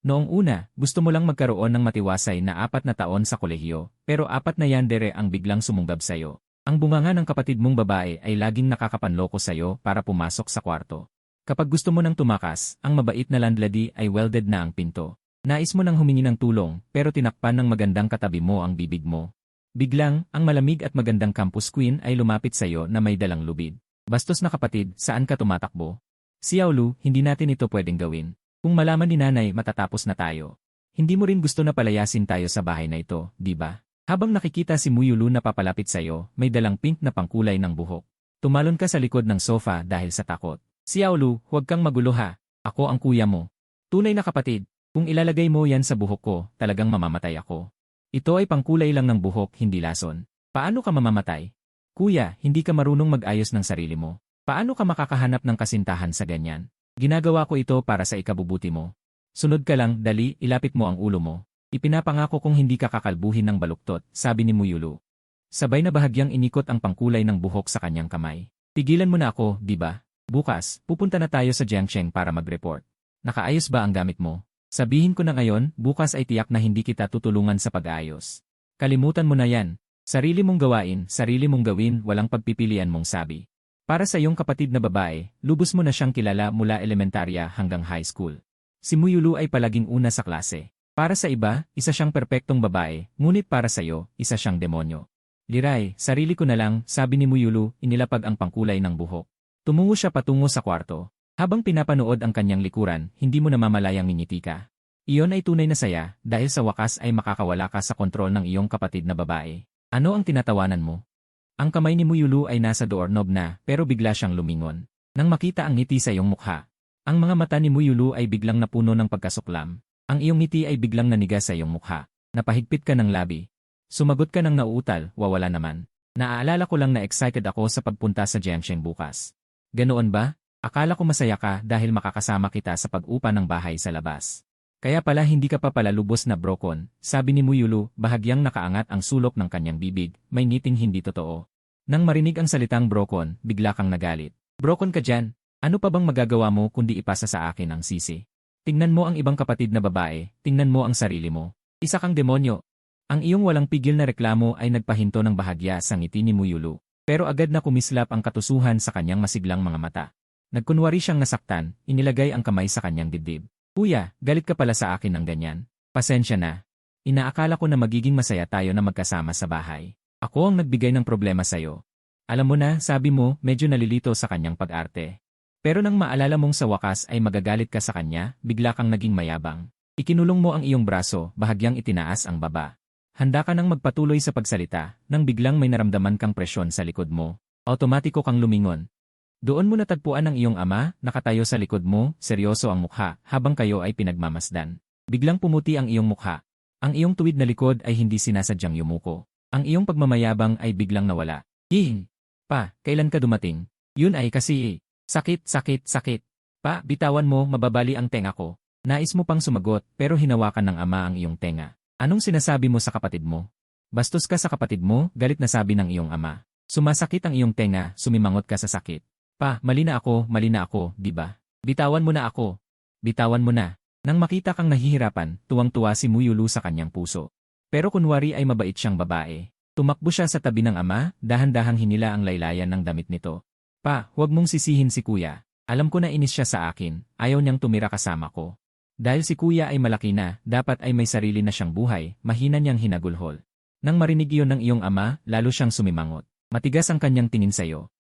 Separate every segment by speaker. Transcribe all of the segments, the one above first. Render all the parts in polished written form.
Speaker 1: Noong una, gusto mo lang magkaroon ng matiwasay na 4 na taon sa kolehiyo, pero 4 na yandere ang biglang sumunggab sa'yo. Ang bunganga ng kapatid mong babae ay laging nakakapanloko sa'yo para pumasok sa kwarto. Kapag gusto mo nang tumakas, ang mabait na landlady ay welded na ang pinto. Nais mo nang humingi ng tulong, pero tinakpan ng magandang katabi mo ang bibig mo. Biglang, ang malamig at magandang campus queen ay lumapit sa'yo na may dalang lubid. Bastos na kapatid, saan ka tumatakbo? Xiaolu, hindi natin ito pwedeng gawin. Kung malaman ni nanay matatapos na tayo. Hindi mo rin gusto na palayasin tayo sa bahay na ito, di ba? Habang nakikita si Muyulu na papalapit sa'yo, may dalang pink na pangkulay ng buhok. Tumalon ka sa likod ng sofa dahil sa takot. Xiaolu, huwag kang magulo ha. Ako ang kuya mo. Tunay na kapatid, kung ilalagay mo yan sa buhok ko, talagang mamamatay ako. Ito ay pangkulay lang ng buhok, hindi lason. Paano ka mamamatay? Kuya, hindi ka marunong mag-ayos ng sarili mo. Paano ka makakahanap ng kasintahan sa ganyan? Ginagawa ko ito para sa ikabubuti mo. Sunod ka lang, dali, ilapit mo ang ulo mo. Ipinapangako kong hindi ka kakalbuhin ng baluktot, sabi ni Muyulu. Sabay na bahagyang inikot ang pangkulay ng buhok sa kanyang kamay. Tigilan mo na ako, di ba? Bukas, pupunta na tayo sa Jiangsheng para mag-report. Nakaayos ba ang gamit mo? Sabihin ko na ngayon, bukas ay tiyak na hindi kita tutulungan sa pag-aayos. Kalimutan mo na yan. Sarili mong gawain, sarili mong gawin, walang pagpipilian mong sabi. Para sa iyong kapatid na babae, lubos mo na siyang kilala mula elementarya hanggang high school. Si Muyulu ay palaging una sa klase. Para sa iba, isa siyang perpektong babae, ngunit para sa iyo, isa siyang demonyo. Liray, sarili ko na lang, sabi ni Muyulu, inilapag ang pangkulay ng buhok. Tumungo siya patungo sa kwarto. Habang pinapanood ang kanyang likuran, hindi mo namamalayang ngingiti ka. Iyon ay tunay na saya, dahil sa wakas ay makakawala ka sa kontrol ng iyong kapatid na babae. Ano ang tinatawanan mo? Ang kamay ni Muyulu ay nasa doorknob na, pero bigla siyang lumingon. Nang makita ang ngiti sa iyong mukha. Ang mga mata ni Muyulu ay biglang napuno ng pagkasuklam. Ang iyong ngiti ay biglang nanigas sa iyong mukha. Napahigpit ka ng labi. Sumagot ka ng nauutal, wawala naman. Naaalala ko lang na excited ako sa pagpunta sa Jiangsheng bukas. Ganoon ba? Akala ko masaya ka dahil makakasama kita sa pag-upa ng bahay sa labas. Kaya pala hindi ka pa pala lubos na broken, sabi ni Muyulu, bahagyang nakaangat ang sulok ng kanyang bibig, may ngiting hindi totoo. Nang marinig ang salitang broken, bigla kang nagalit. Broken ka dyan? Ano pa bang magagawa mo kundi ipasa sa akin ang sisi? Tingnan mo ang ibang kapatid na babae, tingnan mo ang sarili mo. Isa kang demonyo. Ang iyong walang pigil na reklamo ay nagpahinto ng bahagya sa ngiti ni Muyulu, pero agad na kumislap ang katusuhan sa kanyang masiglang mga mata. Nagkunwari siyang nasaktan, inilagay ang kamay sa kanyang dibdib. Kuya, galit ka pala sa akin ng ganyan. Pasensya na. Inaakala ko na magiging masaya tayo na magkasama sa bahay. Ako ang nagbigay ng problema sa'yo. Alam mo na, sabi mo, medyo nalilito sa kanyang pag-arte. Pero nang maalala mong sa wakas ay magagalit ka sa kanya, bigla kang naging mayabang. Ikinulong mo ang iyong braso, bahagyang itinaas ang baba. Handa ka nang magpatuloy sa pagsalita, nang biglang may naramdaman kang presyon sa likod mo. Automatiko kang lumingon. Doon mo natagpuan ang iyong ama, nakatayo sa likod mo, seryoso ang mukha, habang kayo ay pinagmamasdan. Biglang pumuti ang iyong mukha. Ang iyong tuwid na likod ay hindi sinasadyang yumuko. Ang iyong pagmamayabang ay biglang nawala. Hing! Pa, kailan ka dumating? Yun ay kasi sakit, sakit, sakit. Pa, bitawan mo, mababali ang tenga ko. Nais mo pang sumagot, pero hinawakan ng ama ang iyong tenga. Anong sinasabi mo sa kapatid mo? Bastos ka sa kapatid mo, galit na sabi ng iyong ama. Sumasakit ang iyong tenga, sumimangot ka sa sakit. Pa, mali na ako, di ba? Bitawan mo na ako. Bitawan mo na. Nang makita kang nahihirapan, tuwang-tuwa si Muyulu sa kanyang puso. Pero kunwari ay mabait siyang babae. Tumakbo siya sa tabi ng ama, dahan-dahang hinila ang laylayan ng damit nito. Pa, huwag mong sisihin si kuya. Alam ko na inis siya sa akin, ayaw niyang tumira kasama ko. Dahil si kuya ay malaki na, dapat ay may sarili na siyang buhay, mahina niyang hinagulhol. Nang marinig iyon ng iyong ama, lalo siyang sumimangot. Matigas ang kanyang tingin sa'yo.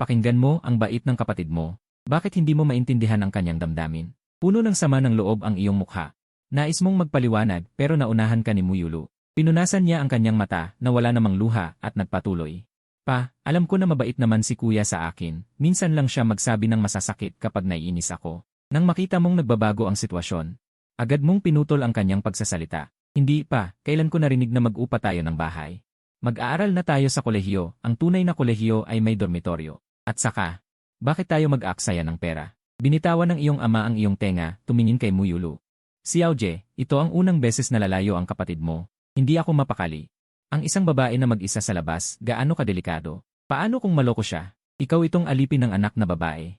Speaker 1: Pakinggan mo ang bait ng kapatid mo. Bakit hindi mo maintindihan ang kanyang damdamin? Puno ng sama ng loob ang iyong mukha. Nais mong magpaliwanag pero naunahan ka ni Muyulu. Pinunasan niya ang kanyang mata na wala namang luha at nagpatuloy. Pa, alam ko na mabait naman si kuya sa akin. Minsan lang siya magsabi ng masasakit kapag naiinis ako. Nang makita mong nagbabago ang sitwasyon, agad mong pinutol ang kanyang pagsasalita. Hindi pa, kailan ko narinig na mag-upa tayo ng bahay. Mag-aaral na tayo sa kolehiyo, ang tunay na kolehiyo ay may dormitoryo. At saka, bakit tayo mag-aaksaya ng pera? Binitawan ng iyong ama ang iyong tenga, tumingin kay Muyulu. Xiaoje, ito ang unang beses na lalayo ang kapatid mo. Hindi ako mapakali. Ang isang babae na mag-isa sa labas, gaano kadelikado? Paano kung maloko siya? Ikaw itong alipin ng anak na babae.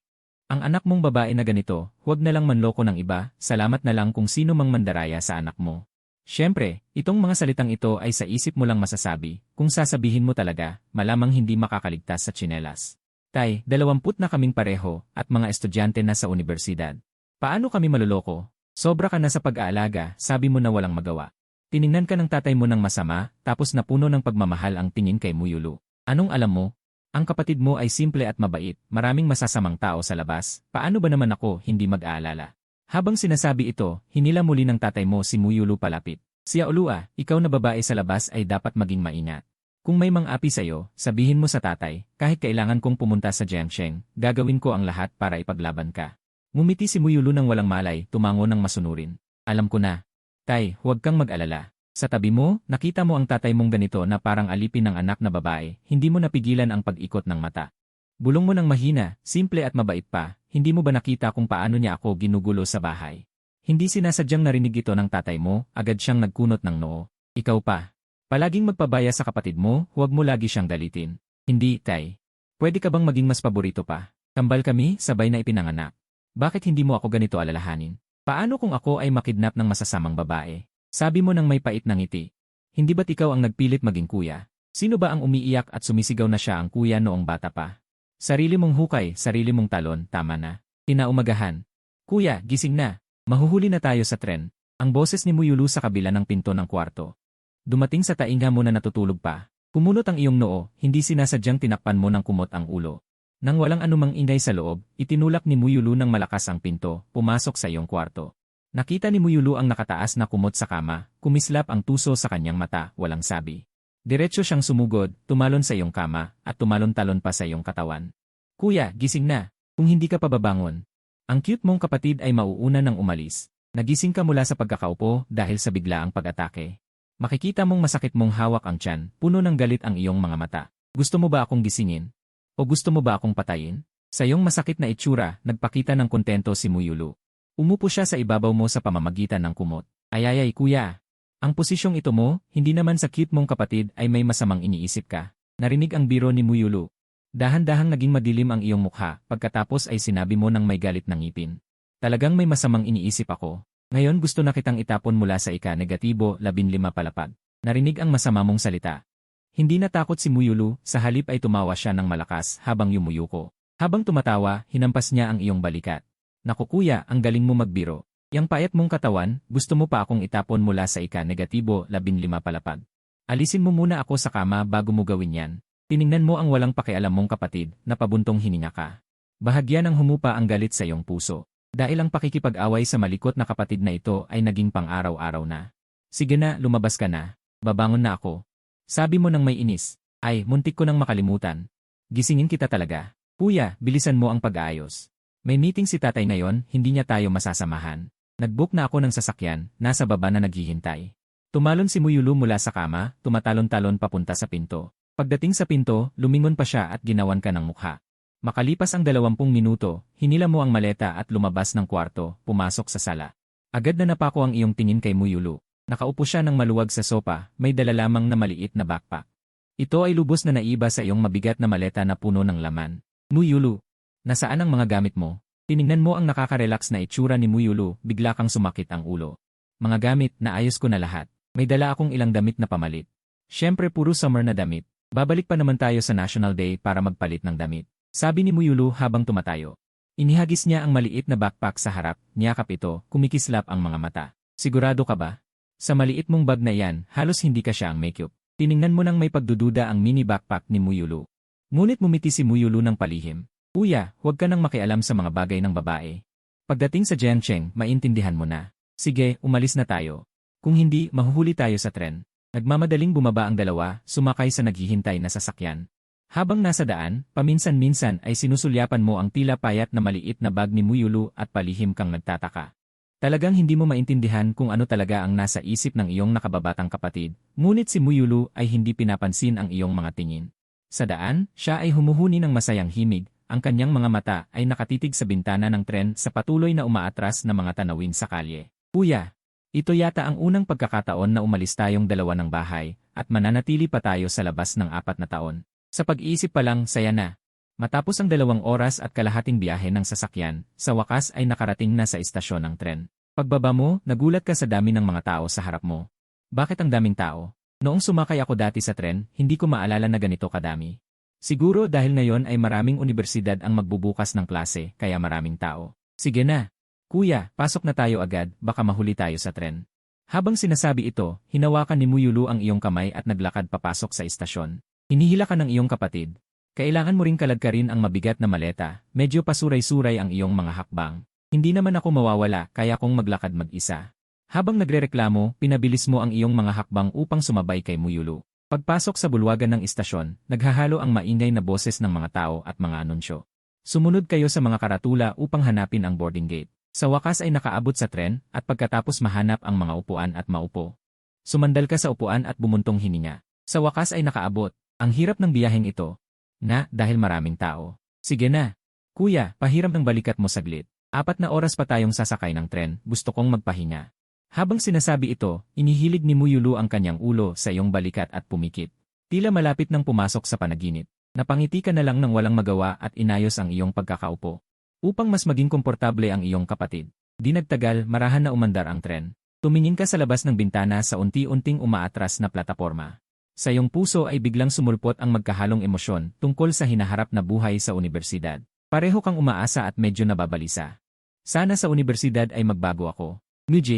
Speaker 1: Ang anak mong babae na ganito, huwag na lang manloko ng iba, salamat na lang kung sino mang mandaraya sa anak mo. Siyempre, itong mga salitang ito ay sa isip mo lang masasabi, kung sasabihin mo talaga, malamang hindi makakaligtas sa tsinelas. Tay, 20 na kaming pareho, at mga estudyante na sa universidad. Paano kami maluloko? Sobra ka na sa pag-aalaga, sabi mo na walang magawa. Tiningnan ka ng tatay mo ng masama, tapos napuno ng pagmamahal ang tingin kay Muyulu. Anong alam mo? Ang kapatid mo ay simple at mabait, maraming masasamang tao sa labas, paano ba naman ako hindi mag-aalala? Habang sinasabi ito, hinila muli ng tatay mo si Muyulu palapit. Siya Ulua, ikaw na babae sa labas ay dapat maging maingat. Kung may mang-api sa'yo, sabihin mo sa tatay, kahit kailangan kong pumunta sa Jiangsheng, gagawin ko ang lahat para ipaglaban ka. Ngumiti si Muyulu ng walang malay, tumango ng masunurin. Alam ko na. Tay, huwag kang mag-alala. Sa tabi mo, nakita mo ang tatay mong ganito na parang alipin ng anak na babae, hindi mo napigilan ang pag-ikot ng mata. Bulong mo ng mahina, simple at mabait pa, hindi mo ba nakita kung paano niya ako ginugulo sa bahay? Hindi sinasadyang narinig ito ng tatay mo, agad siyang nagkunot ng noo. Ikaw pa. Palaging magpabaya sa kapatid mo, huwag mo lagi siyang galitin. Hindi, tay. Pwede ka bang maging mas paborito pa? Kambal kami, sabay na ipinanganak. Bakit hindi mo ako ganito alalahanin? Paano kung ako ay makidnap ng masasamang babae? Sabi mo nang may pait ng ngiti. Hindi ba't ikaw ang nagpilit maging kuya? Sino ba ang umiiyak at sumisigaw na siya ang kuya noong bata pa? Sarili mong hukay, sarili mong talon, tama na. Kinaumagahan. Kuya, gising na. Mahuhuli na tayo sa tren. Ang boses ni Muyulu sa kabila ng pinto ng kwarto. Dumating sa tainga mo na natutulog pa. Kumunot ang iyong noo, hindi sinasadyang tinakpan mo ng kumot ang ulo. Nang walang anumang ingay sa loob, itinulak ni Muyulu ng malakas ang pinto, pumasok sa iyong kwarto. Nakita ni Muyulu ang nakataas na kumot sa kama, kumislap ang tuso sa kanyang mata, walang sabi. Diretso siyang sumugod, tumalon sa iyong kama, at tumalon-talon pa sa iyong katawan. Kuya, gising na. Kung hindi ka pa babangon. Ang cute mong kapatid ay mauuna ng umalis. Nagising ka mula sa pagkakaupo dahil sa biglaang pag-atake. Makikita mong masakit mong hawak ang tiyan, puno ng galit ang iyong mga mata. Gusto mo ba akong gisingin? O gusto mo ba akong patayin? Sa iyong masakit na itsura, nagpakita ng kontento si Muyulu. Umupo siya sa ibabaw mo sa pamamagitan ng kumot. Ayayay kuya. Ang posisyong ito mo, hindi naman sa cute mong kapatid ay may masamang iniisip ka. Narinig ang biro ni Muyulu. Dahan-dahang naging madilim ang iyong mukha, pagkatapos ay sinabi mo ng may galit ng ngipin. Talagang may masamang iniisip ako. Ngayon gusto na kitang itapon mula sa ika-negatibo 15 palapag. Narinig ang masama mong salita. Hindi natakot si Muyulu, sa halip ay tumawa siya ng malakas habang yumuyuko. Habang tumatawa, hinampas niya ang iyong balikat. Naku kuya, ang galing mo magbiro. Yang payat mong katawan, gusto mo pa akong itapon mula sa ika-negatibo 15 palapag. Alisin mo muna ako sa kama bago mo gawin yan. Tiningnan mo ang walang pakialam mong kapatid, na pabuntong hininga ka. Bahagya ng humupa ang galit sa iyong puso. Dahil ang pakikipag-away sa malikot na kapatid na ito ay naging pang-araw-araw na. Sige na, lumabas ka na. Babangon na ako. Sabi mo nang may inis. Ay, muntik ko nang makalimutan. Gisingin kita talaga. Kuya, bilisan mo ang pag-aayos. May meeting si tatay ngayon, hindi niya tayo masasamahan. Nag-book na ako ng sasakyan, nasa baba na naghihintay. Tumalon si Muyulu mula sa kama, tumatalon-talon papunta sa pinto. Pagdating sa pinto, lumingon pa siya at ginawan ka ng mukha. Makalipas ang 20 minuto, hinila mo ang maleta at lumabas ng kwarto, pumasok sa sala. Agad na napako ang iyong tingin kay Muyulu. Nakaupo siya ng maluwag sa sopa, may dala lamang na maliit na backpack. Ito ay lubos na naiba sa iyong mabigat na maleta na puno ng laman. Muyulu, nasaan ang mga gamit mo? Tiningnan mo ang nakaka-relax na itsura ni Muyulu, bigla kang sumakit ang ulo. Mga gamit, naayos ko na lahat. May dala akong ilang damit na pamalit. Siyempre puro summer na damit. Babalik pa naman tayo sa National Day para magpalit ng damit. Sabi ni Muyulu habang tumatayo. Inihagis niya ang maliit na backpack sa harap, niyakap ito, kumikislap ang mga mata. Sigurado ka ba? Sa maliit mong bag na yan, halos hindi ka siya ang makeup. Tiningnan mo nang may pagdududa ang mini backpack ni Muyulu. Ngunit mumiti si Muyulu ng palihim. Kuya, huwag ka nang makialam sa mga bagay ng babae. Pagdating sa Jiangsheng, maintindihan mo na. Sige, umalis na tayo. Kung hindi, mahuhuli tayo sa tren. Nagmamadaling bumaba ang dalawa, sumakay sa naghihintay na sasakyan. Habang nasa daan, paminsan-minsan ay sinusulyapan mo ang tila payat na maliit na bag ni Muyulu at palihim kang nagtataka. Talagang hindi mo maintindihan kung ano talaga ang nasa isip ng iyong nakababatang kapatid, ngunit si Muyulu ay hindi pinapansin ang iyong mga tingin. Sa daan, siya ay humuhuni ng masayang himig, ang kanyang mga mata ay nakatitig sa bintana ng tren sa patuloy na umaatras na mga tanawin sa kalye. Kuya, ito yata ang unang pagkakataon na umalis tayong dalawa ng bahay at mananatili pa tayo sa labas ng 4 na taon. Sa pag-iisip pa lang, saya na. Matapos ang 2 oras at kalahating biyahe ng sasakyan, sa wakas ay nakarating na sa istasyon ng tren. Pagbaba mo, nagulat ka sa dami ng mga tao sa harap mo. Bakit ang daming tao? Noong sumakay ako dati sa tren, hindi ko maalala na ganito kadami. Siguro dahil ngayon ay maraming universidad ang magbubukas ng klase, kaya maraming tao. Sige na. Kuya, pasok na tayo agad, baka mahuli tayo sa tren. Habang sinasabi ito, hinawakan ni Muyulu ang iyong kamay at naglakad papasok sa istasyon. Hinihila ka ng iyong kapatid. Kailangan mo ring kaladkarin ang mabigat na maleta, medyo pasuray-suray ang iyong mga hakbang. Hindi naman ako mawawala, kaya kong maglakad mag-isa. Habang nagrereklamo, pinabilis mo ang iyong mga hakbang upang sumabay kay Muyulu. Pagpasok sa bulwagan ng istasyon, naghahalo ang maingay na boses ng mga tao at mga anunsyo. Sumunod kayo sa mga karatula upang hanapin ang boarding gate. Sa wakas ay nakaabot sa tren, at pagkatapos mahanap ang mga upuan at maupo. Sumandal ka sa upuan at bumuntong hininga. Sa wakas ay nakaabot. Ang hirap ng biyaheng ito. Dahil maraming tao. Sige na. Kuya, pahiram ng balikat mo saglit. 4 na oras pa tayong sasakay ng tren, gusto kong magpahinga. Habang sinasabi ito, inihilig ni Muyulu ang kanyang ulo sa iyong balikat at pumikit. Tila malapit nang pumasok sa panaginip. Napangiti ka na lang ng walang magawa at inayos ang iyong pagkakaupo. Upang mas maging komportable ang iyong kapatid. Di nagtagal, marahan na umandar ang tren. Tumingin ka sa labas ng bintana sa unti-unting umaatras na plataporma. Sa iyong puso ay biglang sumulpot ang magkahalong emosyon tungkol sa hinaharap na buhay sa unibersidad. Pareho kang umaasa at medyo nababalisa. Sana sa unibersidad ay magbago ako.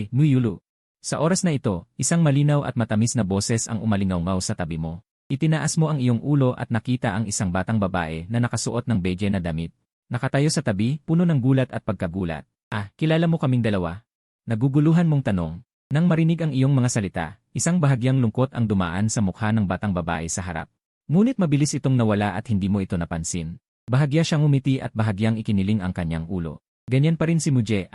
Speaker 1: Muyulu. Sa oras na ito, isang malinaw at matamis na boses ang umalingaw-ngaw sa tabi mo. Itinaas mo ang iyong ulo at nakita ang isang batang babae na nakasuot ng beige na damit. Nakatayo sa tabi, puno ng gulat at pagkagulat. Kilala mo kaming dalawa? Naguguluhan mong tanong. Nang marinig ang iyong mga salita, isang bahagyang lungkot ang dumaan sa mukha ng batang babae sa harap. Ngunit mabilis itong nawala at hindi mo ito napansin. Bahagya siyang umiti at bahagyang ikiniling ang kanyang ulo. Ganyan pa rin si Muje.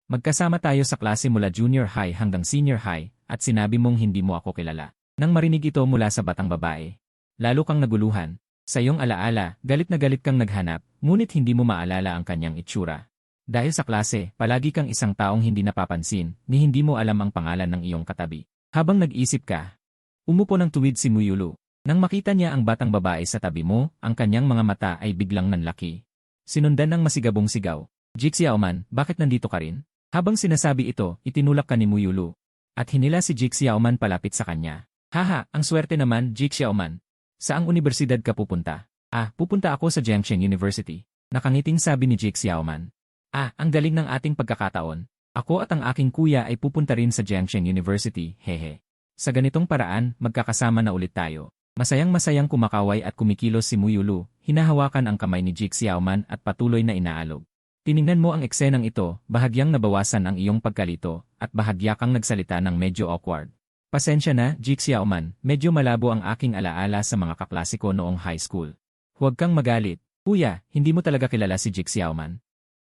Speaker 1: Magkasama tayo sa klase mula junior high hanggang senior high at sinabi mong hindi mo ako kilala. Nang marinig ito mula sa batang babae, lalo kang naguluhan. Sa iyong alaala, galit na galit kang naghanap, ngunit hindi mo maalala ang kanyang itsura. Dahil sa klase, palagi kang isang taong hindi napapansin, ni hindi mo alam ang pangalan ng iyong katabi. Habang nag-isip ka, umupo ng tuwid si Muyulu. Nang makita niya ang batang babae sa tabi mo, ang kanyang mga mata ay biglang nanlaki. Sinundan ng masigabong sigaw. Jik Xiaoman, bakit nandito ka rin? Habang sinasabi ito, itinulak ka ni Muyulu. At hinila si Jik Xiaoman palapit sa kanya. Haha, ang swerte naman, Jik Xiaoman. Saang universidad ka pupunta? Pupunta ako sa Jiangsheng University. Nakangiting sabi ni Jik Xiaoman. Ang galing ng ating pagkakataon. Ako at ang aking kuya ay pupunta rin sa Jiangsheng University, hehe. Sa ganitong paraan, magkakasama na ulit tayo. Masayang-masayang kumakaway at kumikilos si Muyulu, hinahawakan ang kamay ni Jik Xiaoman at patuloy na inaalog. Tiningnan mo ang eksenang ito, bahagyang nabawasan ang iyong pagkalito, at bahagya kang nagsalita ng medyo awkward. Pasensya na, Jik Xiaoman, medyo malabo ang aking alaala sa mga kaklase ko noong high school. Huwag kang magalit. Kuya, hindi mo talaga kilala si Jik Xiaoman.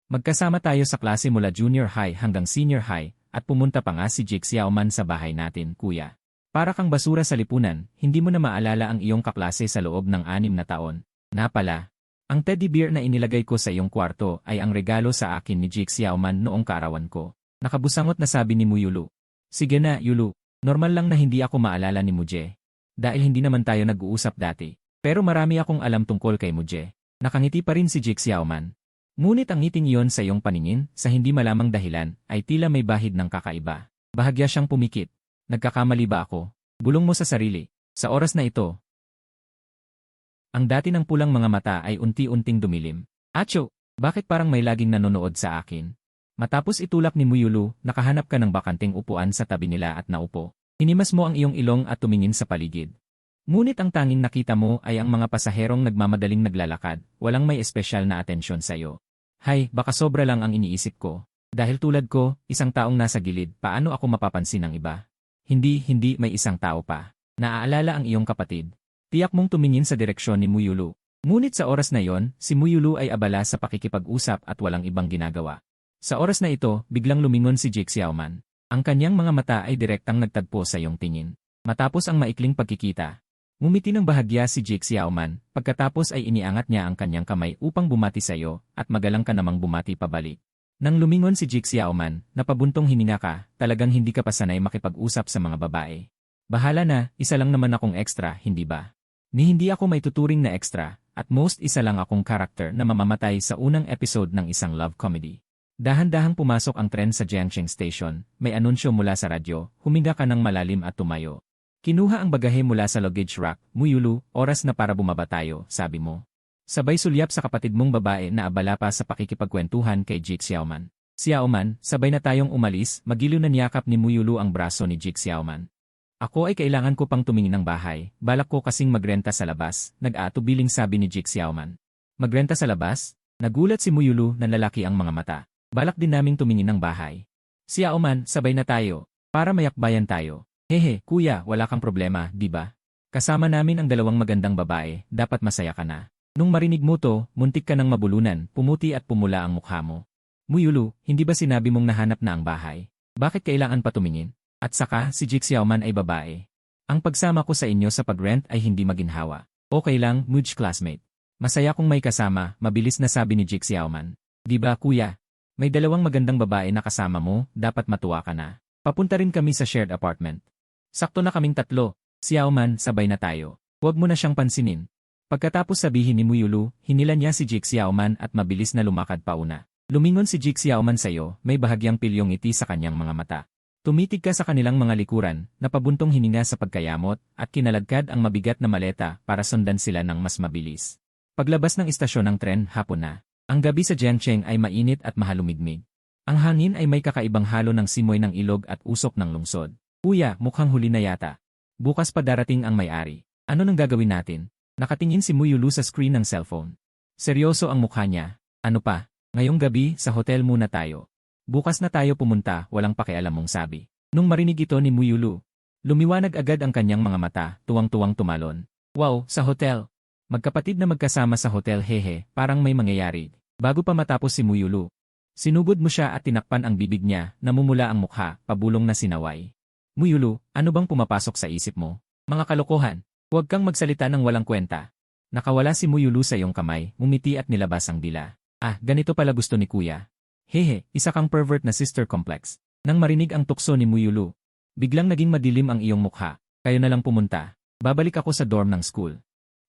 Speaker 1: Magkasama tayo sa klase mula junior high hanggang senior high, at pumunta pa nga si Jik Xiaoman sa bahay natin, kuya. Para kang basura sa lipunan, hindi mo na maalala ang iyong kaklase sa loob ng 6 na taon. Pala, ang teddy bear na inilagay ko sa iyong kwarto ay ang regalo sa akin ni Jik Xiaoman noong kaarawan ko. Nakabusangot na sabi ni Muyulu. Sige na, Yulu. Normal lang na hindi ako maalala ni Muje. Dahil hindi naman tayo nag-uusap dati. Pero marami akong alam tungkol kay Muje. Nakangiti pa rin si Jik Xiaoman. Ngunit ang ngiting iyon sa iyong paningin, sa hindi malamang dahilan, ay tila may bahid ng kakaiba. Bahagya siyang pumikit. Nagkakamali ba ako? Bulong mo sa sarili. Sa oras na ito, ang dati ng pulang mga mata ay unti-unting dumilim. Acho, bakit parang may laging nanonood sa akin? Matapos itulak ni Muyulu, nakahanap ka ng bakanting upuan sa tabi nila at naupo. Hinimas mo ang iyong ilong at tumingin sa paligid. Ngunit ang tanging nakita mo ay ang mga pasaherong nagmamadaling naglalakad, walang may espesyal na atensyon sa iyo. Hay, baka sobra lang ang iniisip ko. Dahil tulad ko, isang taong nasa gilid, paano ako mapapansin ng iba? Hindi may isang tao pa. Naaalala ang iyong kapatid. Tiyak mong tumingin sa direksyon ni Muyulu. Ngunit sa oras na yon, si Muyulu ay abala sa pakikipag-usap at walang ibang ginagawa. Sa oras na ito, biglang lumingon si Jik Xiaoman. Ang kanyang mga mata ay direktang nagtagpo sa iyong tingin. Matapos ang maikling pagkikita, ngumiti ng bahagya si Jik Xiaoman, pagkatapos ay iniangat niya ang kanyang kamay upang bumati sa iyo, at magalang ka namang bumati pabalik. Nang lumingon si Jik Xiaoman, napabuntong hininga ka, talagang hindi ka pa sanay makipag-usap sa mga babae. Bahala na, isa lang naman akong extra, hindi ba? Ni hindi ako may tuturing na extra, at most isa lang akong karakter na mamamatay sa unang episode ng isang love comedy. Dahan-dahang pumasok ang tren sa Jiangsheng Station, may anunsyo mula sa radyo, huminga ka ng malalim at tumayo. Kinuha ang bagahe mula sa luggage rack, Muyulu, oras na para bumaba tayo, sabi mo. Sabay sulyap sa kapatid mong babae na abala pa sa pakikipagkwentuhan kay Jake Xiaoman. Xiaoman, sabay na tayong umalis, magiliw na niyakap ni Muyulu ang braso ni Jake Xiaoman. Ako ay kailangan ko pang tumingin ng bahay, balak ko kasing magrenta sa labas, nag-aatubiling sabi ni Jake Xiaoman. Magrenta sa labas? Nagulat si Muyulu na lalaki ang mga mata. Balak din naming tumingin ng bahay. Xiaoman, sabay na tayo, para mayakbayan tayo. Hehe, kuya, wala kang problema, di ba? Kasama namin ang dalawang magandang babae, dapat masaya ka na. Nung marinig mo to, muntik ka ng mabulunan, pumuti at pumula ang mukha mo. Muyulu, hindi ba sinabi mong nahanap na ang bahay? Bakit kailangan pa tumingin? At saka, si Jake Xiaoman ay babae. Ang pagsama ko sa inyo sa pag-rent ay hindi maginhawa. Okay lang, Mudge classmate. Masaya kong may kasama, mabilis na sabi ni Jake Xiaoman. Di ba, kuya? May dalawang magandang babae na kasama mo, dapat matuwa ka na. Papunta rin kami sa shared apartment. Sakto na kaming tatlo. Xiaoman, sabay na tayo. Huwag mo na siyang pansinin. Pagkatapos sabihin ni Muyulu, hinila niya si Jake Xiaoman at mabilis na lumakad pauna. Lumingon si Jake Xiaoman sa'yo, may bahagyang pilyong ngiti sa kanyang mga mata. Tumitig ka sa kanilang mga likuran, napabuntong hininga sa pagkayamot, at kinaladkad ang mabigat na maleta para sundan sila ng mas mabilis. Paglabas ng istasyon ng tren, hapon na. Ang gabi sa Jiangsheng ay mainit at mahalumigmig. Ang hangin ay may kakaibang halo ng simoy ng ilog at usok ng lungsod. Kuya, mukhang huli na yata. Bukas pa darating ang may-ari. Ano nang gagawin natin? Nakatingin si Muyulu sa screen ng cellphone. Seryoso ang mukha niya. Ano pa? Ngayong gabi, sa hotel muna tayo. Bukas na tayo pumunta, walang pakialam mong sabi. Nung marinig ito ni Muyulu, lumiwanag agad ang kanyang mga mata, tuwang-tuwang tumalon. Wow, sa hotel. Magkapatid na magkasama sa hotel, hehe, parang may mangyayari. Bago pa matapos si Muyulu, sinugod mo siya at tinakpan ang bibig niya, namumula ang mukha, pabulong na sinaway. Muyulu, ano bang pumapasok sa isip mo? Mga kalokohan. Huwag kang magsalita ng walang kwenta. Nakawala si Muyulu sa iyong kamay, umiti at nilabas ang dila. Ah, ganito pala gusto ni kuya. Hehe, isa kang pervert na sister complex. Nang marinig ang tukso ni Muyulu, biglang naging madilim ang iyong mukha. Kayo na lang pumunta. Babalik ako sa dorm ng school.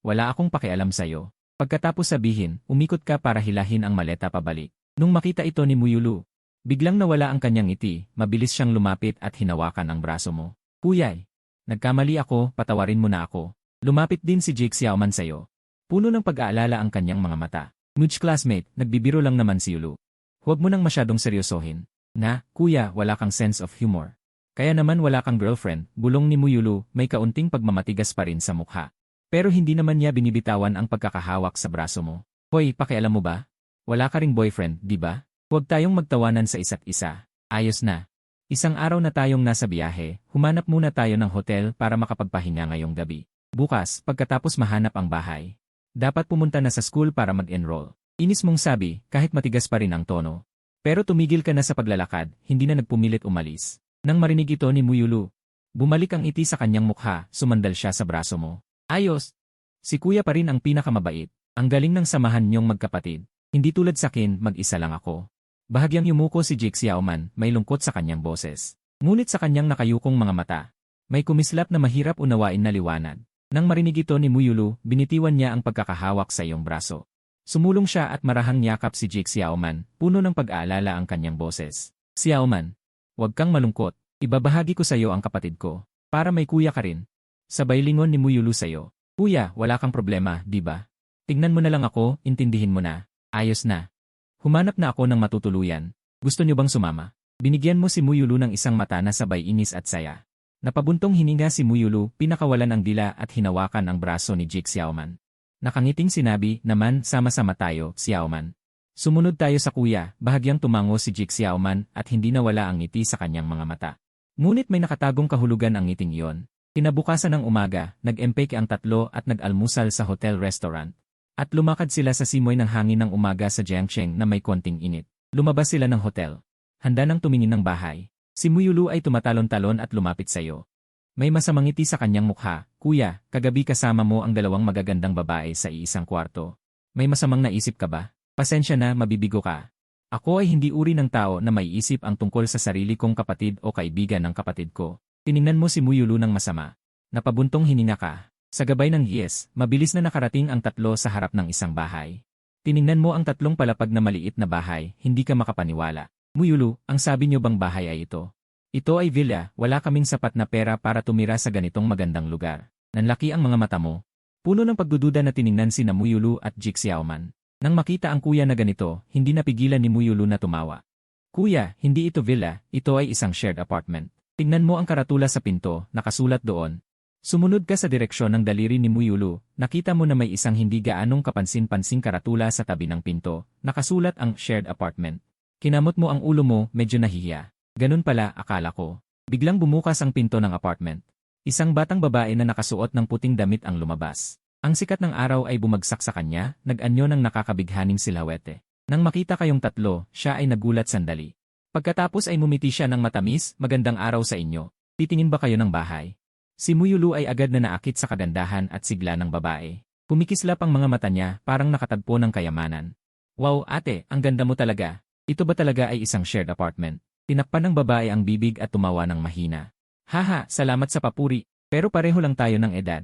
Speaker 1: Wala akong pakialam sa'yo. Pagkatapos sabihin, umikot ka para hilahin ang maleta pabalik. Nung makita ito ni Muyulu, biglang nawala ang kanyang ngiti, mabilis siyang lumapit at hinawakan ang braso mo. Kuyay, nagkamali ako, patawarin mo na ako. Lumapit din si Jake Xiaoman sa'yo. Puno ng pag-aalala ang kanyang mga mata. Mudge classmate, nagbibiro lang naman si Yulu. Huwag mo nang masyadong seryosohin. Na, kuya, wala kang sense of humor. Kaya naman wala kang girlfriend, bulong ni Muyulu, may kaunting pagmamatigas pa rin sa mukha. Pero hindi naman niya binibitawan ang pagkakahawak sa braso mo. Hoy, pakialam mo ba? Wala ka ring boyfriend, di ba? Huwag tayong magtawanan sa isa't isa. Ayos na. Isang araw na tayong nasa biyahe, humanap muna tayo ng hotel para makapagpahinga ngayong gabi. Bukas, pagkatapos mahanap ang bahay, dapat pumunta na sa school para mag-enroll. Inis mong sabi, kahit matigas pa rin ang tono. Pero tumigil ka na sa paglalakad, hindi na nagpumilit umalis. Nang marinig ito ni Muyulu, bumalik ang ngiti sa kanyang mukha, sumandal siya sa braso mo. Ayos! Si kuya pa rin ang pinakamabait. Ang galing ng samahan niyong magkapatid. Hindi tulad sakin, mag-isa lang ako. Bahagyang yumuko si Jake Xiaoman, may lungkot sa kanyang boses. Ngunit sa kanyang nakayukong mga mata, may kumislap na mahirap unawain na liwanag. Nang marinig ito ni Muyulu, binitiwan niya ang pagkakahawak sa iyong braso. Sumulong siya at marahang yakap si Jake Xiaoman, puno ng pag-aalala ang kanyang boses. Xiaoman, huwag kang malungkot. Ibabahagi ko sa iyo ang kapatid ko, para may kuya ka rin. Sabay lingon ni Muyulu sa iyo. Kuya, wala kang problema, di ba? Tignan mo na lang ako, intindihin mo na. Ayos na. Humanap na ako ng matutuluyan. Gusto niyo bang sumama? Binigyan mo si Muyulu ng isang mata na sabay inis at saya. Napabuntong hininga si Muyulu, pinakawalan ang dila at hinawakan ang braso ni Jake Xiaoman. Nakangiting sinabi, naman, sama-sama tayo, Xiaoman. Sumunod tayo sa kuya, bahagyang tumango si Jake Xiaoman at hindi nawala ang ngiti sa kanyang mga mata. Ngunit may nakatagong kahulugan ang ngiting iyon. Kinabukasan ng umaga, nag-empake ang tatlo at nag-almusal sa hotel-restaurant. At lumakad sila sa simoy ng hangin ng umaga sa Jiangsheng na may konting init. Lumabas sila ng hotel. Handa nang tumingin ng bahay. Si Muyulu ay tumatalon-talon at lumapit sa iyo. May masamang ngiti sa kanyang mukha. Kuya, kagabi kasama mo ang dalawang magagandang babae sa iisang kwarto. May masamang naisip ka ba? Pasensya na, mabibigo ka. Ako ay hindi uri ng tao na may isip ang tungkol sa sarili kong kapatid o kaibigan ng kapatid ko. Tiningnan mo si Muyulu ng masama. Napabuntong hininga ka. Sa gabay ng yes, mabilis na nakarating ang tatlo sa harap ng isang bahay. Tiningnan mo ang tatlong palapag na maliit na bahay, hindi ka makapaniwala. Muyulu, ang sabi niyo bang bahay ay ito? Ito ay villa, wala kaming sapat na pera para tumira sa ganitong magandang lugar. Nanlaki ang mga mata mo. Puno ng pagdududa na tiningnan si Muyulu at Jik Xiaoman. Nang makita ang kuya na ganito, hindi napigilan ni Muyulu na tumawa. Kuya, hindi ito villa, ito ay isang shared apartment. Tingnan mo ang karatula sa pinto, nakasulat doon. Sumunod ka sa direksyon ng daliri ni Muyulu, nakita mo na may isang hindi gaanong kapansin-pansing karatula sa tabi ng pinto, nakasulat ang shared apartment. Kinamot mo ang ulo mo, medyo nahihiya. Ganun pala, akala ko. Biglang bumukas ang pinto ng apartment. Isang batang babae na nakasuot ng puting damit ang lumabas. Ang sikat ng araw ay bumagsak sa kanya, nag-anyo ng nakakabighaning silhawete. Nang makita kayong tatlo, siya ay nagulat sandali. Pagkatapos ay mumiti siya ng matamis, magandang araw sa inyo. Titingin ba kayo ng bahay? Si Muyulu ay agad na naakit sa kagandahan at sigla ng babae. Kumikislap ang mga mata niya, parang nakatagpo ng kayamanan. Wow, ate, ang ganda mo talaga. Ito ba talaga ay isang shared apartment? Tinakpan ng babae ang bibig at tumawa ng mahina. Haha, salamat sa papuri, pero pareho lang tayo ng edad.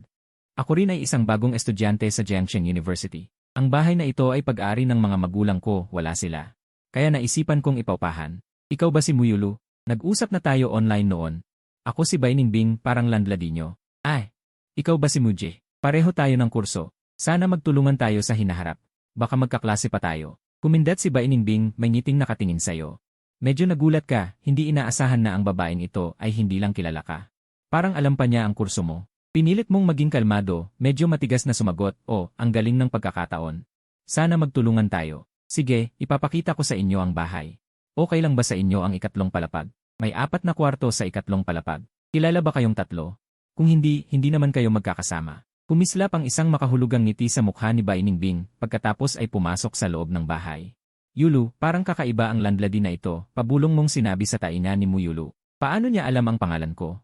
Speaker 1: Ako rin ay isang bagong estudyante sa Jiangxing University. Ang bahay na ito ay pag-ari ng mga magulang ko, wala sila. Kaya naisipan kong ipaupahan. Ikaw ba si Muyulu? Nag-usap na tayo online noon. Ako si Bainingbing, parang landlady nyo. Ay, ikaw ba si Muje? Pareho tayo ng kurso. Sana magtulungan tayo sa hinaharap. Baka magkaklase pa tayo. Kumindat si Bainingbing, may ngiting nakatingin sa'yo. Medyo nagulat ka, hindi inaasahan na ang babaeng ito ay hindi lang kilala ka. Parang alam pa niya ang kurso mo. Pinilit mong maging kalmado, medyo matigas na sumagot, ang galing ng pagkakataon. Sana magtulungan tayo. Sige, ipapakita ko sa inyo ang bahay. Okay lang ba sa inyo ang ikatlong palapag? May 4 na kwarto sa ikatlong palapag. Kilala ba kayong tatlo? Kung hindi, hindi naman kayo magkakasama. Kumislap ang isang makahulugang ngiti sa mukha ni Bainingbing, pagkatapos ay pumasok sa loob ng bahay. Yulu, parang kakaiba ang landlady na ito, pabulong mong sinabi sa taina ni Muyulu. Paano niya alam ang pangalan ko?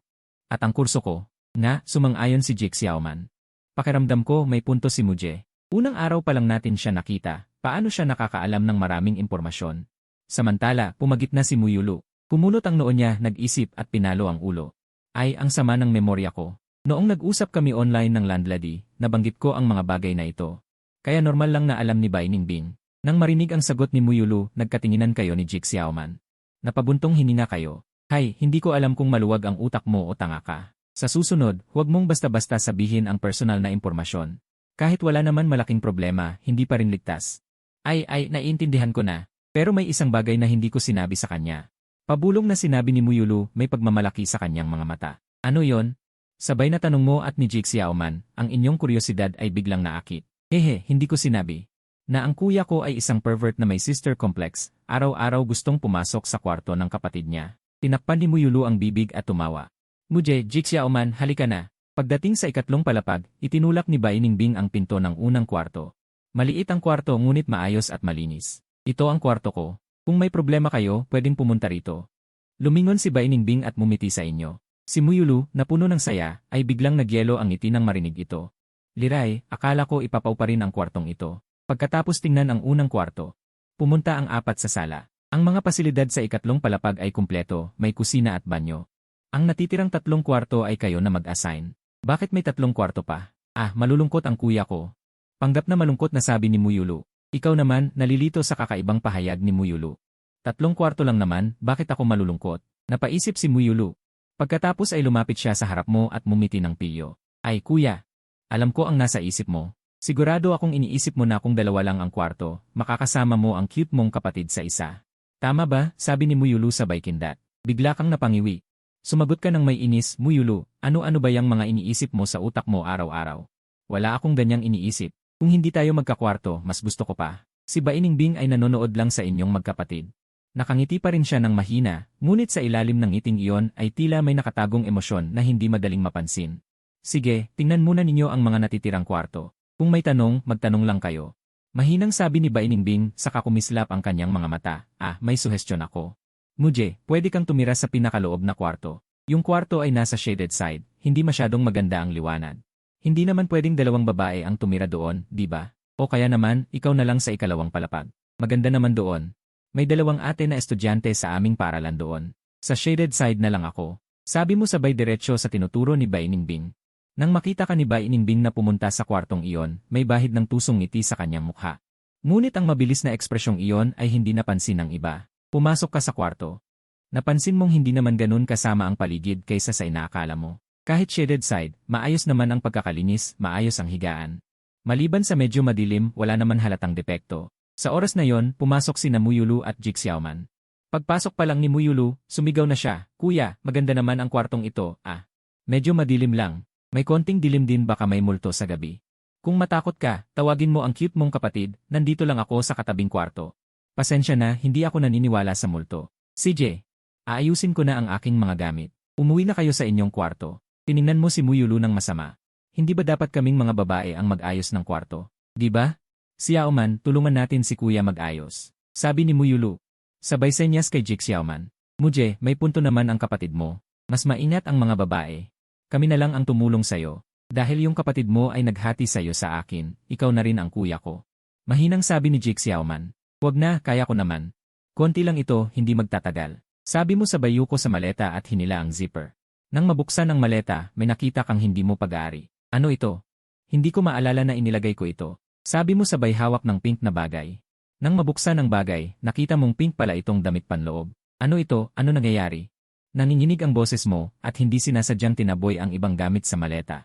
Speaker 1: At ang kurso ko? Nga, sumang-ayon si Jik Xiaoman. Pakiramdam ko may punto si Muje. Unang araw pa lang natin siya nakita, paano siya nakakaalam ng maraming impormasyon? Samantala, pumagit na si Muyulu. Pumunot ang noo niya, nag-isip at pinalo ang ulo. Ay, ang sama ng memorya ko. Noong nag-usap kami online ng landlady, nabanggit ko ang mga bagay na ito. Kaya normal lang na alam ni Bainingbing. Nang marinig ang sagot ni Muyulu, nagkatinginan kayo ni Jik Xiaoman. Napabuntong hininga kayo. Hay, hindi ko alam kung maluwag ang utak mo o tanga ka. Sa susunod, huwag mong basta-basta sabihin ang personal na impormasyon. Kahit wala naman malaking problema, hindi pa rin ligtas. Ay, naiintindihan ko na. Pero may isang bagay na hindi ko sinabi sa kanya. Pabulong na sinabi ni Muyulu, may pagmamalaki sa kanyang mga mata. Ano yon? Sabay na tanong mo at ni Jik Xiaoman, ang inyong kuryosidad ay biglang naakit. Hehe, hindi ko sinabi. Na ang kuya ko ay isang pervert na may sister complex, araw-araw gustong pumasok sa kwarto ng kapatid niya. Tinakpan ni Muyulu ang bibig at tumawa. Muje, Jik Xiaoman, halika na. Pagdating sa ikatlong palapag, itinulak ni Bainingbing ang pinto ng unang kwarto. Maliit ang kwarto ngunit maayos at malinis. Ito ang kwarto ko. Kung may problema kayo, pwedeng pumunta rito. Lumingon si Bainingbing at mumiti sa inyo. Si Muyulu, na puno ng saya, ay biglang nagyelo ang ngiti nang marinig ito. Liray, akala ko ipapaw pa rin ang kwartong ito. Pagkatapos tingnan ang unang kwarto, pumunta ang 4 sa sala. Ang mga pasilidad sa ikatlong palapag ay kumpleto, may kusina at banyo. Ang natitirang 3 kwarto ay kayo na mag-assign. Bakit may 3 kwarto pa? Malulungkot ang kuya ko. Panggap na malungkot na sabi ni Muyulu. Ikaw naman, nalilito sa kakaibang pahayag ni Muyulu. 3 kwarto lang naman, bakit ako malulungkot? Napaisip si Muyulu. Pagkatapos ay lumapit siya sa harap mo at mumiti ng piyo. Ay kuya, alam ko ang nasa isip mo. Sigurado akong iniisip mo na kung 2 lang ang kwarto, makakasama mo ang cute mong kapatid sa isa. Tama ba? Sabi ni Muyulu sabay kindat. Bigla kang napangiwi. Sumagot ka ng may inis, Muyulu, ano-ano ba yung mga iniisip mo sa utak mo araw-araw? Wala akong ganyang iniisip. Kung hindi tayo magkakwarto, mas gusto ko pa. Si Bainingbing ay nanonood lang sa inyong magkapatid. Nakangiti pa rin siya ng mahina, ngunit sa ilalim ng ngiting iyon ay tila may nakatagong emosyon na hindi madaling mapansin. Sige, tingnan muna ninyo ang mga natitirang kwarto. Kung may tanong, magtanong lang kayo. Mahinang sabi ni Bainingbing, saka kumislap ang kanyang mga mata. May suhestyon ako. Muje, pwede kang tumira sa pinakaloob na kwarto. Yung kwarto ay nasa shaded side, hindi masyadong maganda ang liwanag. Hindi naman pwedeng 2 babae ang tumira doon, di ba? O kaya naman, ikaw na lang sa ikalawang palapag. Maganda naman doon. May 2 ate na estudyante sa aming paaralan doon. Sa shaded side na lang ako. Sabi mo sabay diretsyo sa tinuturo ni Bainingbing. Nang makita ka ni Bai Ningbing na pumunta sa kwartong iyon, may bahid ng tusong ngiti sa kanyang mukha. Ngunit ang mabilis na ekspresyong iyon ay hindi napansin ng iba. Pumasok ka sa kwarto. Napansin mong hindi naman ganun kasama ang paligid kaysa sa inaakala mo. Kahit shaded side, maayos naman ang pagkakalinis, maayos ang higaan. Maliban sa medyo madilim, wala naman halatang depekto. Sa oras na yon, pumasok sina Muyulu at Jig Xiaoman. Pagpasok pa lang ni Muyulu, sumigaw na siya, "Kuya, maganda naman ang kwartong ito, ah. Medyo madilim lang. May konting dilim din baka may multo sa gabi. Kung matakot ka, tawagin mo ang cute mong kapatid, nandito lang ako sa katabing kwarto. Pasensya na, hindi ako naniniwala sa multo. CJ, aayusin ko na ang aking mga gamit. Umuwi na kayo sa inyong kwarto." Tiningnan mo si Muyulu ng masama. Hindi ba dapat kaming mga babae ang mag-ayos ng kwarto? Di ba? Xiaoman, tulungan natin si kuya mag-ayos. Sabi ni Muyulu. Sabay senyas kay Jig Xiaoman. Muje, may punto naman ang kapatid mo. Mas maingat ang mga babae. Kami na lang ang tumulong sayo. Dahil yung kapatid mo ay naghati sayo sa akin, ikaw na rin ang kuya ko. Mahinang sabi ni Jig Xiaoman. Huwag na, kaya ko naman. Konti lang ito, hindi magtatagal. Sabi mo sabay yuko sa maleta at hinila ang zipper. Nang mabuksan ang maleta, may nakita kang hindi mo pag-aari. Ano ito? Hindi ko maalala na inilagay ko ito. Sabi mo sabay hawak ng pink na bagay. Nang mabuksan ang bagay, nakita mong pink pala itong damit panloob. Ano ito? Ano nangyayari? Nanginginig ang boses mo at hindi sinasadyang tinaboy ang ibang gamit sa maleta.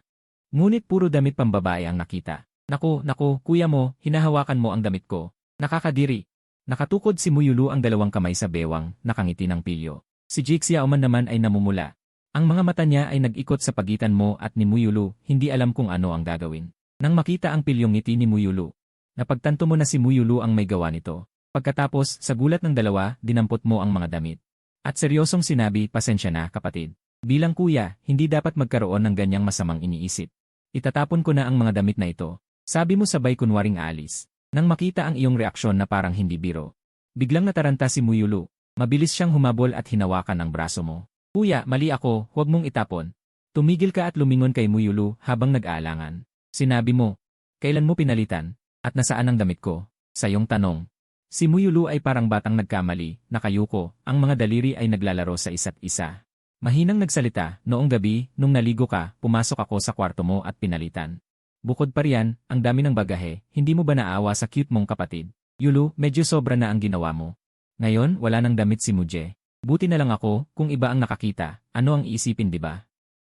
Speaker 1: Ngunit puro damit pambabae ang nakita. Naku, kuya mo, hinahawakan mo ang damit ko. Nakakadiri. Nakatukod si Muyulu ang dalawang kamay sa bewang, nakangiti ng pilyo. Si Jig Xiaoman naman ay namumula. Ang mga mata niya ay nag-ikot sa pagitan mo at ni Muyulu, hindi alam kung ano ang gagawin. Nang makita ang pilyong ngiti ni Muyulu, napagtanto mo na si Muyulu ang may gawa nito. Pagkatapos, sa gulat ng dalawa, dinampot mo ang mga damit. At seryosong sinabi, pasensya na, kapatid. Bilang kuya, hindi dapat magkaroon ng ganyang masamang iniisip. Itatapon ko na ang mga damit na ito. Sabi mo sabay kunwaring alis. Nang makita ang iyong reaksyon na parang hindi biro. Biglang nataranta si Muyulu. Mabilis siyang humabol at hinawakan ang braso mo. Kuya, mali ako, huwag mong itapon. Tumigil ka at lumingon kay Muyulu habang nag-aalangan. Sinabi mo, kailan mo pinalitan? At nasaan ang damit ko? Sa iyong tanong. Si Muyulu ay parang batang nagkamali, nakayuko, ang mga daliri ay naglalaro sa isa't isa. Mahinang nagsalita, noong gabi, nung naligo ka, pumasok ako sa kwarto mo at pinalitan. Bukod pa riyan, ang dami ng bagahe, hindi mo ba naawa sa cute mong kapatid? Yulu, medyo sobra na ang ginawa mo. Ngayon, wala nang damit si Muje. Buti na lang ako, kung iba ang nakakita, ano ang iisipin, di ba?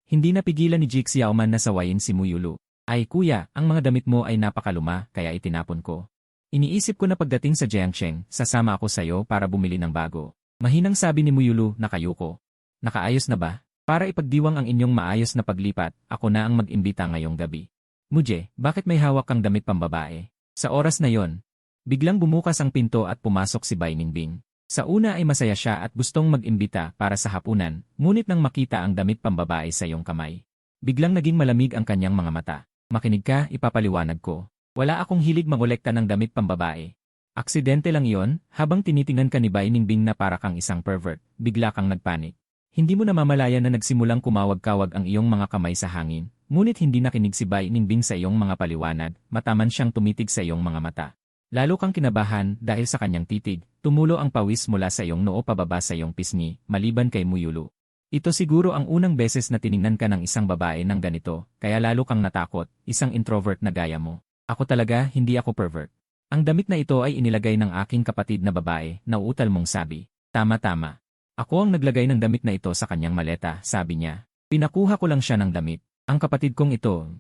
Speaker 1: Hindi napigilan ni Jig Xiaoman na sawayin si Muyulu. Ay kuya, ang mga damit mo ay napakaluma, kaya itinapon ko. Iniisip ko na pagdating sa Jiangsheng, sasama ako sayo para bumili ng bago. Mahinang sabi ni Muyulu, nakayuko. Nakaayos na ba? Para ipagdiwang ang inyong maayos na paglipat, ako na ang mag-imbita ngayong gabi. Muje, bakit may hawak kang damit pambabae? Sa oras na yon, biglang bumukas ang pinto at pumasok si Bai Ningbing. Sa una ay masaya siya at gustong mag-imbita para sa hapunan, ngunit nang makita ang damit pambabae sa iyong kamay, biglang naging malamig ang kanyang mga mata. Makinig ka, ipapaliwanag ko. Wala akong hilig mangolekta ng damit pambabae. Aksidente lang iyon, habang tinitingnan ka ni Bai Ningbing na para kang isang pervert, bigla kang nagpanik. Hindi mo namamalayan na nagsimulang kumawag-kawag ang iyong mga kamay sa hangin, ngunit hindi nakinig si Bai Ningbing sa iyong mga paliwanag, mataman siyang tumitig sa iyong mga mata. Lalo kang kinabahan dahil sa kanyang titig, tumulo ang pawis mula sa iyong noo pababa sa iyong pisngi, maliban kay Muyulu. Ito siguro ang unang beses na tiningnan ka ng isang babae ng ganito, kaya lalo kang natakot, isang introvert na gaya mo. Ako talaga, hindi ako pervert. Ang damit na ito ay inilagay ng aking kapatid na babae, nauutal mong sabi. Tama-tama. Ako ang naglagay ng damit na ito sa kanyang maleta, sabi niya. Pinakuha ko lang siya ng damit. Ang kapatid kong ito.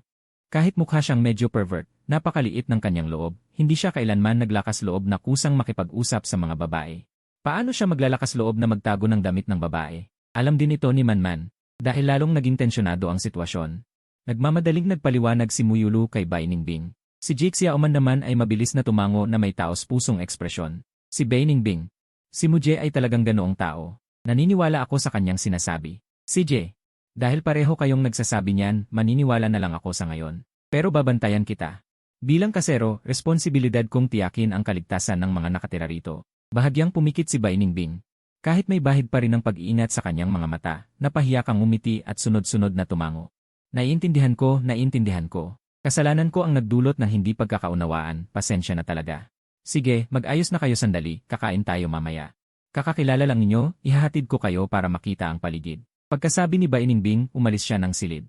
Speaker 1: Kahit mukha siyang medyo pervert, napakaliit ng kanyang loob, hindi siya kailanman naglakas loob na kusang makipag-usap sa mga babae. Paano siya maglalakas loob na magtago ng damit ng babae? Alam din ito ni Manman. Dahil lalong naging tensyonado ang sitwasyon. Nagmamadaling nagpaliwanag si Muyulu kay Bai Ningbing. Si Jig Xiaoman naman ay mabilis na tumango na may taos-pusong ekspresyon. Si Bai Ningbing. Si Muje ay talagang ganoong tao. Naniniwala ako sa kanyang sinasabi. CJ. Dahil pareho kayong nagsasabi niyan, maniniwala na lang ako sa ngayon. Pero babantayan kita. Bilang kasero, responsibilidad kong tiyakin ang kaligtasan ng mga nakatira rito. Bahagyang pumikit si Bai Ningbing. Kahit may bahid pa rin ng pag-iingat sa kanyang mga mata, napahiya kang umiti at sunod-sunod na tumango. Naiintindihan ko. Kasalanan ko ang nagdulot ng hindi pagkakaunawaan, pasensya na talaga. Sige, mag-ayos na kayo sandali, kakain tayo mamaya. Kakakilala lang ninyo, ihahatid ko kayo para makita ang paligid. Pagkasabi ni Bai Ningbing, umalis siya ng silid.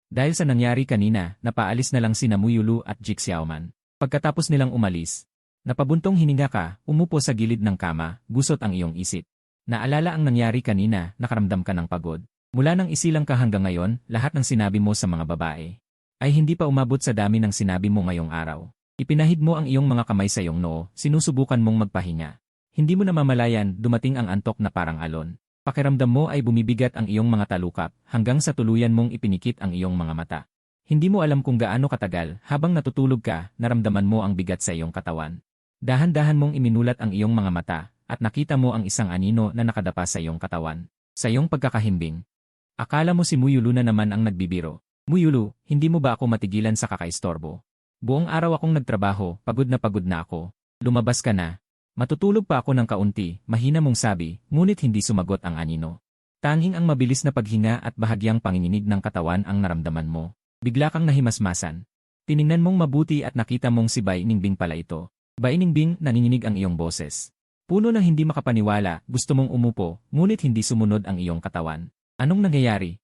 Speaker 1: Dahil sa nangyari kanina, napaalis na lang sina Muyulu at Jik Xiaoman. Pagkatapos nilang umalis, napabuntong hininga ka, umupo sa gilid ng kama, gusot ang iyong isip. Naalala ang nangyari kanina, nakaramdam ka ng pagod. Mula nang isilang ka hanggang ngayon, lahat ng sinabi mo sa mga babae ay hindi pa umabot sa dami ng sinabi mo ngayong araw. Ipinahid mo ang iyong mga kamay sa iyong noo, sinusubukan mong magpahinga. Hindi mo namamalayan, dumating ang antok na parang alon. Pakiramdam mo ay bumibigat ang iyong mga talukap, hanggang sa tuluyan mong ipinikit ang iyong mga mata. Hindi mo alam kung gaano katagal, habang natutulog ka, naramdaman mo ang bigat sa iyong katawan. Dahan-dahan mong iminulat ang iyong mga mata, at nakita mo ang isang anino na nakadapa sa iyong katawan. Sa iyong pagkakahimbing. Akala mo si Muyulu na naman ang nagbibiro. Muyulu, hindi mo ba ako matigilan sa kakaistorbo? Buong araw akong nagtrabaho, pagod na ako. Lumabas ka na. Matutulog pa ako ng kaunti, mahina mong sabi, ngunit hindi sumagot ang anino. Tanging ang mabilis na paghinga at bahagyang panginginig ng katawan ang naramdaman mo. Bigla kang nahimasmasan. Tiningnan mong mabuti at nakita mong si Bai Ningbing pala ito. Bai Ningbing, nanginginig ang iyong boses. Puno ng hindi makapaniwala, gusto mong umupo, ngunit hindi sumunod ang iyong katawan. Anong nangyayari?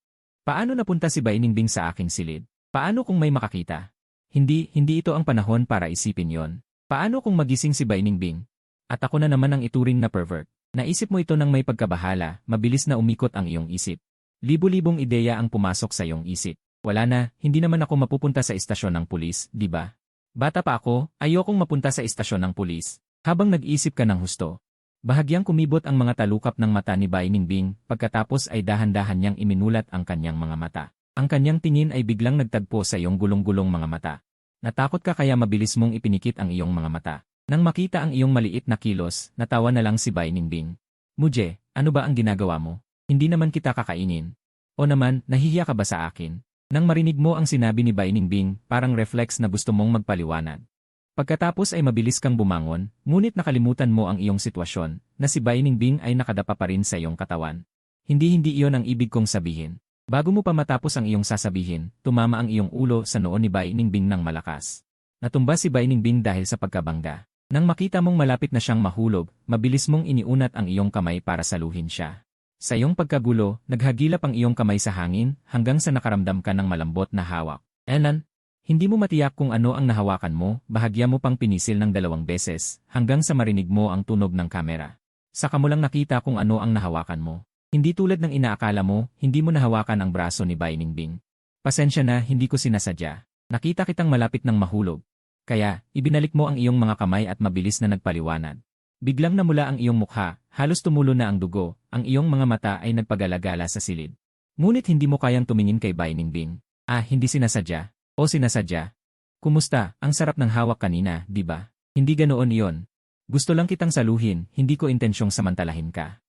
Speaker 1: Paano napunta si Bai Ningbing sa aking silid? Paano kung may makakita? Hindi ito ang panahon para isipin yon. Paano kung magising si Bai Ningbing? At ako na naman ang ituring na pervert. Naisip mo ito ng may pagkabahala, mabilis na umikot ang iyong isip. Libu-libong ideya ang pumasok sa iyong isip. Wala na, hindi naman ako mapupunta sa istasyon ng pulis, di ba? Bata pa ako, ayokong mapunta sa istasyon ng pulis. Habang nag-isip ka ng husto, bahagyang kumibot ang mga talukap ng mata ni Bai Ningbing, pagkatapos ay dahan-dahan niyang iminulat ang kanyang mga mata. Ang kanyang tingin ay biglang nagtagpo sa iyong gulong-gulong mga mata. Natakot ka kaya mabilis mong ipinikit ang iyong mga mata. Nang makita ang iyong maliit na kilos, natawa na lang si Bai Ningbing. Muje, ano ba ang ginagawa mo? Hindi naman kita kakainin. O naman, nahihiya ka ba sa akin? Nang marinig mo ang sinabi ni Bai Ningbing, parang reflex na gusto mong magpaliwanag. Pagkatapos ay mabilis kang bumangon, ngunit nakalimutan mo ang iyong sitwasyon, na si Bai Ningbing ay nakadapa pa rin sa iyong katawan. Hindi iyon ang ibig kong sabihin. Bago mo pa matapos ang iyong sasabihin, tumama ang iyong ulo sa noo ni Bai Ningbing ng malakas. Natumba si Bai Ningbing dahil sa pagkabangga. Nang makita mong malapit na siyang mahulog, mabilis mong iniunat ang iyong kamay para saluhin siya. Sa iyong pagkagulo, naghagilap ang iyong kamay sa hangin hanggang sa nakaramdam ka ng malambot na hawak. Elan, hindi mo matiyak kung ano ang nahawakan mo, bahagya mo pang pinisil ng 2 beses, hanggang sa marinig mo ang tunog ng kamera. Saka mo lang nakita kung ano ang nahawakan mo. Hindi tulad ng inaakala mo, hindi mo nahawakan ang braso ni Bai Ningbing. Pasensya na, hindi ko sinasadya. Nakita kitang malapit ng mahulog. Kaya, ibinalik mo ang iyong mga kamay at mabilis na nagpaliwanag. Biglang namula ang iyong mukha, halos tumulo na ang dugo, ang iyong mga mata ay nagpagalagala sa silid. Ngunit hindi mo kayang tumingin kay Bai Ningbing. Hindi sinasadya. O sinasadya? Kumusta, ang sarap ng hawak kanina, di ba? Hindi ganoon iyon. Gusto lang kitang saluhin, hindi ko intensyong samantalahin ka.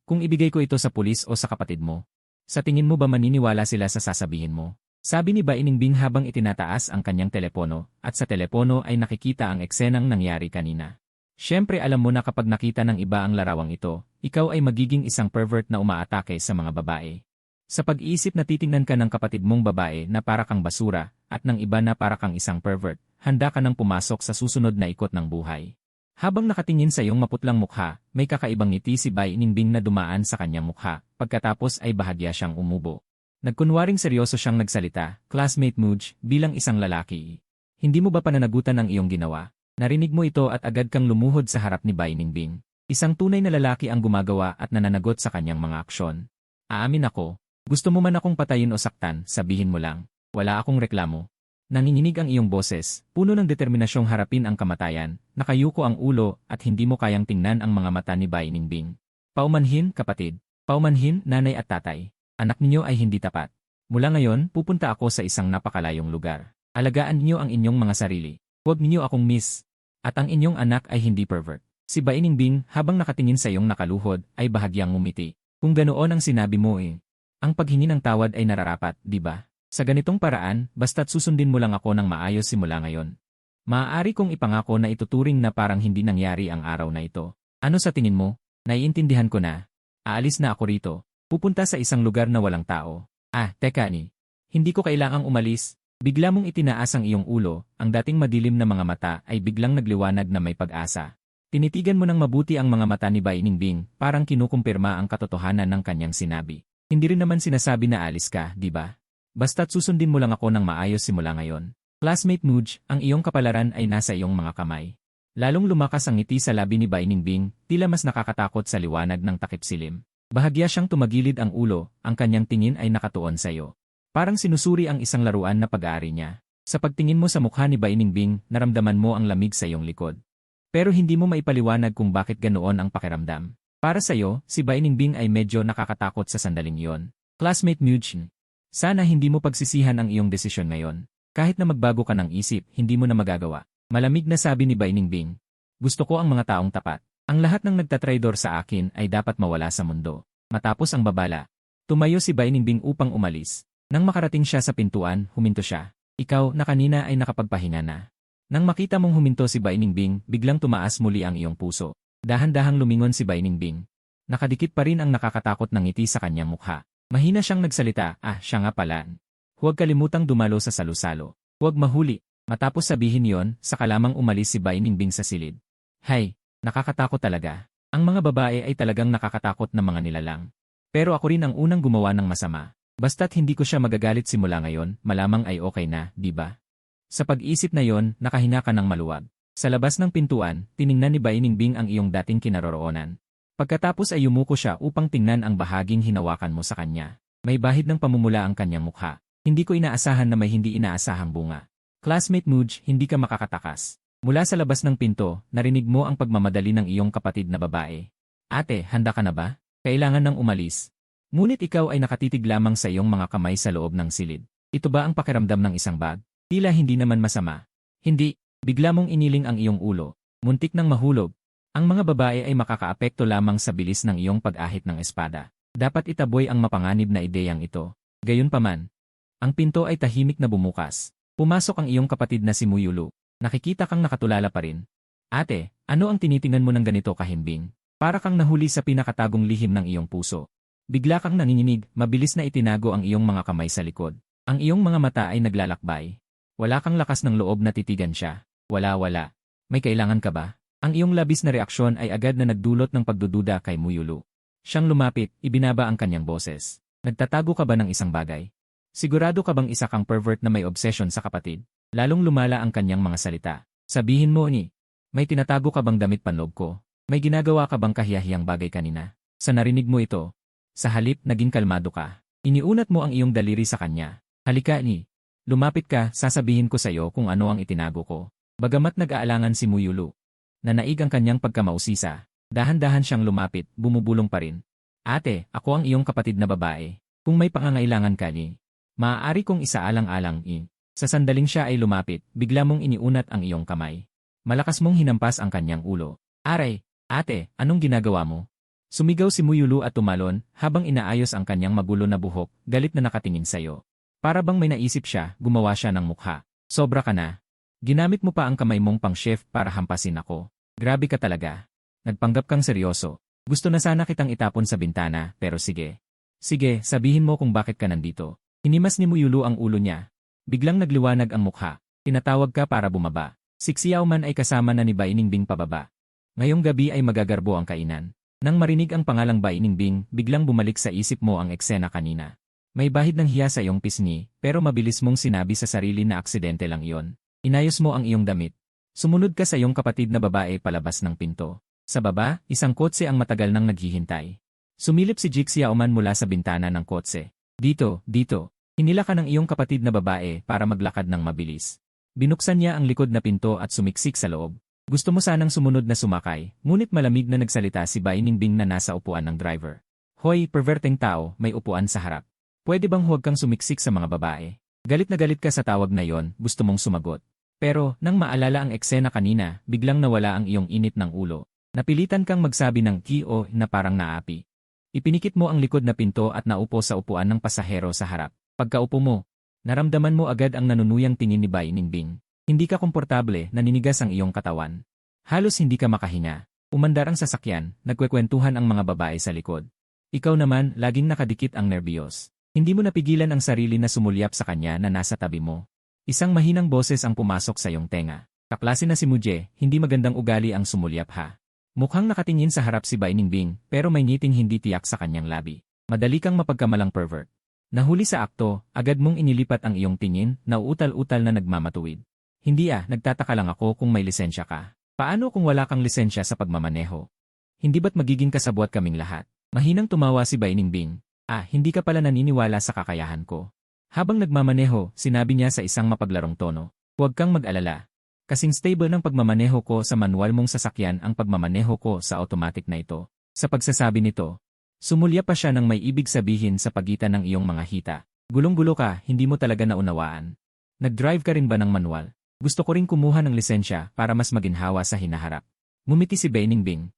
Speaker 1: Kung ibigay ko ito sa pulis o sa kapatid mo, sa tingin mo ba maniniwala sila sa sasabihin mo? Sabi ni Bai Ningbing habang itinataas ang kanyang telepono, at sa telepono ay nakikita ang eksenang nangyari kanina. Siyempre alam mo na kapag nakita ng iba ang larawang ito, ikaw ay magiging isang pervert na umaatake sa mga babae. Sa pag-iisip na titingnan ka ng kapatid mong babae na para kang basura, at ng iba na para kang isang pervert, handa ka nang pumasok sa susunod na ikot ng buhay. Habang nakatingin sa iyong maputlang mukha, may kakaibang ngiti si Bai Ningbing na dumaan sa kanyang mukha, pagkatapos ay bahagya siyang umubo. Nagkunwaring seryoso siyang nagsalita, "Classmate Mudge, bilang isang lalaki. Hindi mo ba pananagutan ang iyong ginawa?" Narinig mo ito at agad kang lumuhod sa harap ni Bai Ningbing. Isang tunay na lalaki ang gumagawa at nananagot sa kanyang mga aksyon. Aamin ako. Gusto mo man akong patayin o saktan, sabihin mo lang. Wala akong reklamo. Nanginginig ang iyong boses, puno ng determinasyong harapin ang kamatayan, nakayuko ang ulo at hindi mo kayang tingnan ang mga mata ni Bai Ningbing. Paumanhin, kapatid. Paumanhin, nanay at tatay. Anak ninyo ay hindi tapat. Mula ngayon, pupunta ako sa isang napakalayong lugar. Alagaan niyo ang inyong mga sarili. Huwag niyo akong miss. At ang inyong anak ay hindi pervert. Si Bai Ningbing, habang nakatingin sa iyong nakaluhod, ay bahagyang ngumiti. Kung ganoon ang sinabi mo ang paghingi ng tawad ay nararapat, di ba? Sa ganitong paraan, basta't susundin mo lang ako ng maayos simula ngayon. Maaari kong ipangako na ituturing na parang hindi nangyari ang araw na ito. Ano sa tingin mo? Naiintindihan ko na. Aalis na ako rito. Pupunta sa isang lugar na walang tao. Teka ni. Hindi ko kailangang umalis. Bigla mong itinaas ang iyong ulo, ang dating madilim na mga mata ay biglang nagliwanag na may pag-asa. Tinitigan mo ng mabuti ang mga mata ni Bai Ningbing, parang kinukumpirma ang katotohanan ng kanyang sinabi. Hindi rin naman sinasabi na alis ka, di ba? Basta't susundin mo lang ako ng maayos simula ngayon. Classmate Muj, ang iyong kapalaran ay nasa iyong mga kamay. Lalong lumakas ang ngiti sa labi ni Bai Ningbing, tila mas nakakatakot sa liwanag ng takip silim. Bahagya siyang tumagilid ang ulo, ang kanyang tingin ay nakatuon sa iyo. Parang sinusuri ang isang laruan na pag-aari niya. Sa pagtingin mo sa mukha ni Bai Ningbing, naramdaman mo ang lamig sa iyong likod. Pero hindi mo maipaliwanag kung bakit ganoon ang pakiramdam. Para sa iyo, si Bai Ningbing ay medyo nakakatakot sa sandaling iyon. Classmate Muj, sana hindi mo pagsisihan ang iyong desisyon ngayon. Kahit na magbago ka ng isip, hindi mo na magagawa. Malamig na sabi ni Bai Ningbing. Gusto ko ang mga taong tapat. Ang lahat ng nagtatraidor sa akin ay dapat mawala sa mundo. Matapos ang babala, tumayo si Bai Ningbing upang umalis. Nang makarating siya sa pintuan, huminto siya. Ikaw na kanina ay nakapagpahinga na. Nang makita mong huminto si Bai Ningbing, biglang tumaas muli ang iyong puso. Dahan-dahang lumingon si Bai Ningbing. Nakadikit pa rin ang nakakatakot na ngiti sa kanyang mukha. Mahina siyang nagsalita, siya nga pala. Huwag kalimutang dumalo sa salusalo. Huwag mahuli. Matapos sabihin yon, saka lamang umalis si Bai Ningbing sa silid. Hay, nakakatakot talaga. Ang mga babae ay talagang nakakatakot na mga nilalang. Pero ako rin ang unang gumawa ng masama. Basta't hindi ko siya magagalit simula ngayon, malamang ay okay na, di ba? Sa pag-isip na yon, nakahina ka ng maluwag. Sa labas ng pintuan, tiningnan ni Bai Ningbing ang iyong dating kinaroroonan. Pagkatapos ay yumuko siya upang tingnan ang bahaging hinawakan mo sa kanya. May bahid ng pamumula ang kanyang mukha. Hindi ko inaasahan na may hindi inaasahang bunga. Classmate Muj, hindi ka makakatakas. Mula sa labas ng pinto, narinig mo ang pagmamadali ng iyong kapatid na babae. Ate, handa ka na ba? Kailangan nang umalis. Ngunit ikaw ay nakatitig lamang sa iyong mga kamay sa loob ng silid. Ito ba ang pakiramdam ng isang bag? Tila hindi naman masama. Hindi, bigla mong iniling ang iyong ulo. Muntik nang mahulog. Ang mga babae ay makakaapekto lamang sa bilis ng iyong pag-ahit ng espada. Dapat itaboy ang mapanganib na ideyang ito. Gayunpaman, ang pinto ay tahimik na bumukas. Pumasok ang iyong kapatid na si Muyulu. Nakikita kang nakatulala pa rin. Ate, ano ang tinitingnan mo ng ganito kahimbing? Para kang nahuli sa pinakatagong lihim ng iyong puso. Bigla kang nanginginig, mabilis na itinago ang iyong mga kamay sa likod. Ang iyong mga mata ay naglalakbay. Wala kang lakas ng loob na titigan siya. Wala. May kailangan ka ba? Ang iyong labis na reaksyon ay agad na nagdulot ng pagdududa kay Muyulu. Siyang lumapit, ibinaba ang kanyang boses. Nagtatago ka ba ng isang bagay? Sigurado ka bang isa kang pervert na may obsession sa kapatid? Lalong lumala ang kanyang mga salita. Sabihin mo ni, may tinatago ka bang damit panloob ko? May ginagawa ka bang kahiyahiyang bagay kanina? Sa narinig mo ito, sa halip naging kalmado ka. Iniunat mo ang iyong daliri sa kanya. Halika ni, lumapit ka, sasabihin ko sa iyo kung ano ang itinago ko. Bagamat nag-aalangan si Muyulu, nanaig ang kanyang pagkamausisa. Dahan-dahan siyang lumapit, bumubulong pa rin. Ate, ako ang iyong kapatid na babae. Kung may pangangailangan ka ni, maaari kong isaalang-alang Sa sandaling siya ay lumapit, bigla mong iniunat ang iyong kamay. Malakas mong hinampas ang kanyang ulo. Aray, ate, anong ginagawa mo? Sumigaw si Muyulu at tumalon, habang inaayos ang kanyang magulo na buhok, galit na nakatingin sa iyo. Para bang may naisip siya, gumawa siya ng mukha. Sobra ka na. Ginamit mo pa ang kamay mong pang-chef para hampasin ako. Grabe ka talaga. Nagpanggap kang seryoso. Gusto na sana kitang itapon sa bintana, pero sige. Sige, sabihin mo kung bakit ka nandito. Hinimas ni Muyulu ang ulo niya. Biglang nagliwanag ang mukha. Tinatawag ka para bumaba. Si Xiao Man ay kasama na ni Bai Ningbing pababa. Ngayong gabi ay magagarbo ang kainan. Nang marinig ang pangalang Bai Ningbing, biglang bumalik sa isip mo ang eksena kanina. May bahid ng hiya sa iyong pisngi, pero mabilis mong sinabi sa sarili na aksidente lang iyon. Inayos mo ang iyong damit. Sumunod ka sa iyong kapatid na babae palabas ng pinto. Sa baba, isang kotse ang matagal nang naghihintay. Sumilip si Xiao Man mula sa bintana ng kotse. Dito. Hinila ka ng iyong kapatid na babae para maglakad ng mabilis. Binuksan niya ang likod na pinto at sumiksik sa loob. Gusto mo sanang sumunod na sumakay, ngunit malamig na nagsalita si Bai Ningbing na nasa upuan ng driver. Hoy, perverteng tao, may upuan sa harap. Pwede bang huwag kang sumiksik sa mga babae? Galit na galit ka sa tawag na yon, gusto mong sumagot. Pero, nang maalala ang eksena kanina, biglang nawala ang iyong init ng ulo. Napilitan kang magsabi ng Kio na parang naapi. Ipinikit mo ang likod na pinto at naupo sa upuan ng pasahero sa harap. Pagkaupo mo, naramdaman mo agad ang nanunuyang tingin ni Bai Ningbing. Hindi ka komportable, naninigas ang iyong katawan. Halos hindi ka makahinga. Umandar ang sasakyan, nagkwekwentuhan ang mga babae sa likod. Ikaw naman, laging nakadikit ang nerbiyos. Hindi mo napigilan ang sarili na sumulyap sa kanya na nasa tabi mo. Isang mahinang boses ang pumasok sa iyong tenga. Kaklase na si Muje, hindi magandang ugali ang sumulyap ha. Mukhang nakatingin sa harap si Bai Ningbing, pero may ngiting hindi tiyak sa kanyang labi. Madali kang mapagkamalang pervert. Nahuli sa akto, agad mong inilipat ang iyong tingin na uutal-utal na nagmamatuwid. Hindi nagtataka lang ako kung may lisensya ka. Paano kung wala kang lisensya sa pagmamaneho? Hindi ba't magiging kasabwat kaming lahat? Mahinang tumawa si Bainingbing. Hindi ka pala naniniwala sa kakayahan ko. Habang nagmamaneho, sinabi niya sa isang mapaglarong tono. Huwag kang mag-alala. Kasing stable ng pagmamaneho ko sa manual mong sasakyan ang pagmamaneho ko sa automatic na ito. Sa pagsasabi nito, sumulya pa siya ng may ibig sabihin sa pagitan ng iyong mga hita. Gulong-gulo ka, hindi mo talaga naunawaan. Nag-drive ka rin ba ng manual? Gusto ko rin kumuha ng lisensya para mas maginhawa sa hinaharap. Ngumiti si Bainingbing.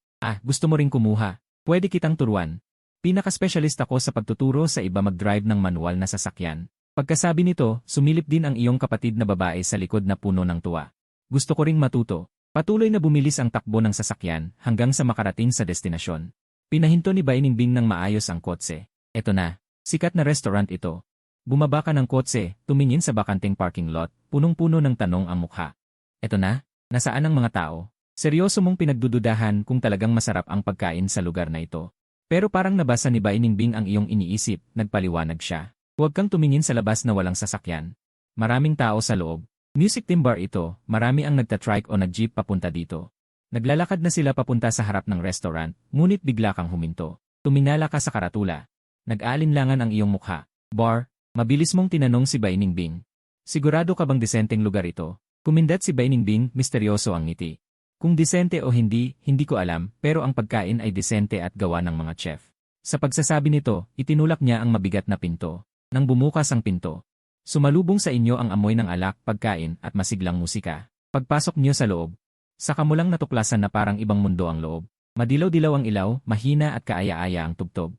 Speaker 1: Gusto mo rin kumuha? Pwede kitang turuan. Pinaka-specialist ako sa pagtuturo sa iba mag-drive ng manual na sasakyan. Pagkasabi nito, sumilip din ang iyong kapatid na babae sa likod na puno ng tuwa. Gusto ko ring matuto. Patuloy na bumilis ang takbo ng sasakyan hanggang sa makarating sa destinasyon. Pinahinto ni Bainingbing ng maayos ang kotse. Eto na, sikat na restaurant ito. Bumaba ka ng kotse, tumingin sa bakanting parking lot, punong-puno ng tanong ang mukha. Eto na, nasaan ang mga tao? Seryoso mong pinagdududahan kung talagang masarap ang pagkain sa lugar na ito. Pero parang nabasa ni Bainingbing ang iyong iniisip, nagpaliwanag siya. Huwag kang tumingin sa labas na walang sasakyan. Maraming tao sa loob. Music team bar ito, marami ang nagtatrike o nag-jeep papunta dito. Naglalakad na sila papunta sa harap ng restaurant, ngunit bigla kang huminto. Tuminala ka sa karatula. Nag-aalinlangan ang iyong mukha. Bar? Mabilis mong tinanong si Bainingbing. Sigurado ka bang disenteng lugar ito? Kumindat si Bainingbing, misteryoso ang ngiti. Kung disente o hindi, hindi ko alam, pero ang pagkain ay disente at gawa ng mga chef. Sa pagsasabi nito, itinulak niya ang mabigat na pinto. Nang bumukas ang pinto, sumalubong sa inyo ang amoy ng alak, pagkain at masiglang musika. Pagpasok niyo sa loob, saka mo lang natuklasan na parang ibang mundo ang loob. Madilaw-dilaw ang ilaw, mahina at kaaya-aya ang tugtog.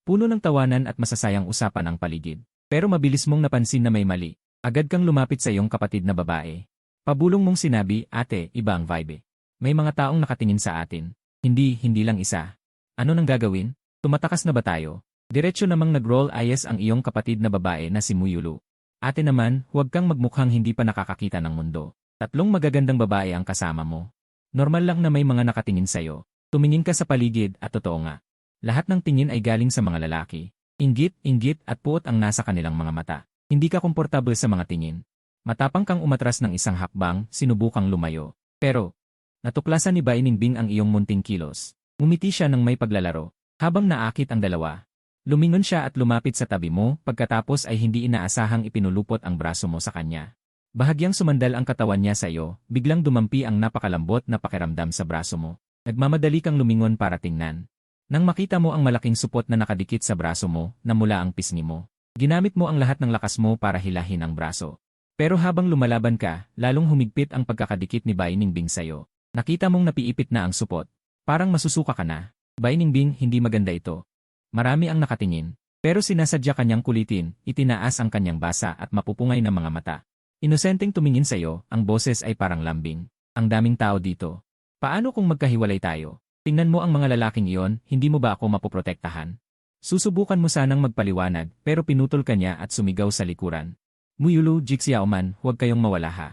Speaker 1: Puno ng tawanan at masasayang usapan ang paligid. Pero mabilis mong napansin na may mali. Agad kang lumapit sa iyong kapatid na babae. Pabulong mong sinabi, ate, iba ang vibe. May mga taong nakatingin sa atin. Hindi lang isa. Ano nang gagawin? Tumatakas na ba tayo? Diretso namang nag-roll eyes ang iyong kapatid na babae na si Muyulu. Ate naman, huwag kang magmukhang hindi pa nakakakita ng mundo. 3 magagandang babae ang kasama mo. Normal lang na may mga nakatingin sa'yo. Tumingin ka sa paligid at totoo nga. Lahat ng tingin ay galing sa mga lalaki. Inggit at puot ang nasa kanilang mga mata. Hindi ka komportable sa mga tingin. Matapang kang umatras ng isang hakbang, sinubukang lumayo. Pero, natuklasan ni Bainingbing ang iyong munting kilos. Ngumiti siya ng may paglalaro. Habang naakit ang dalawa, lumingon siya at lumapit sa tabi mo, pagkatapos ay hindi inaasahang ipinulupot ang braso mo sa kanya. Bahagyang sumandal ang katawan niya sa iyo, biglang dumampi ang napakalambot na pakiramdam sa braso mo. Nagmamadali kang lumingon para tingnan. Nang makita mo ang malaking supot na nakadikit sa braso mo, namula ang pisngi mo. Ginamit mo ang lahat ng lakas mo para hilahin ang braso. Pero habang lumalaban ka, lalong humigpit ang pagkakadikit ni Bainingbing sa'yo. Nakita mong napiipit na ang supot. Parang masusuka ka na. Bainingbing, hindi maganda ito. Marami ang nakatingin. Pero sinasadya kanyang kulitin, itinaas ang kanyang basa at mapupungay na mga mata. Inosenteng tumingin sa'yo, ang boses ay parang lambing. Ang daming tao dito. Paano kung magkahiwalay tayo? Tingnan mo ang mga lalaking iyon, hindi mo ba ako mapoprotektahan? Susubukan mo sanang magpaliwanag, pero pinutol ka niya at sumigaw sa likuran. Muyulu, Jixiaoman, huwag kayong mawala ha.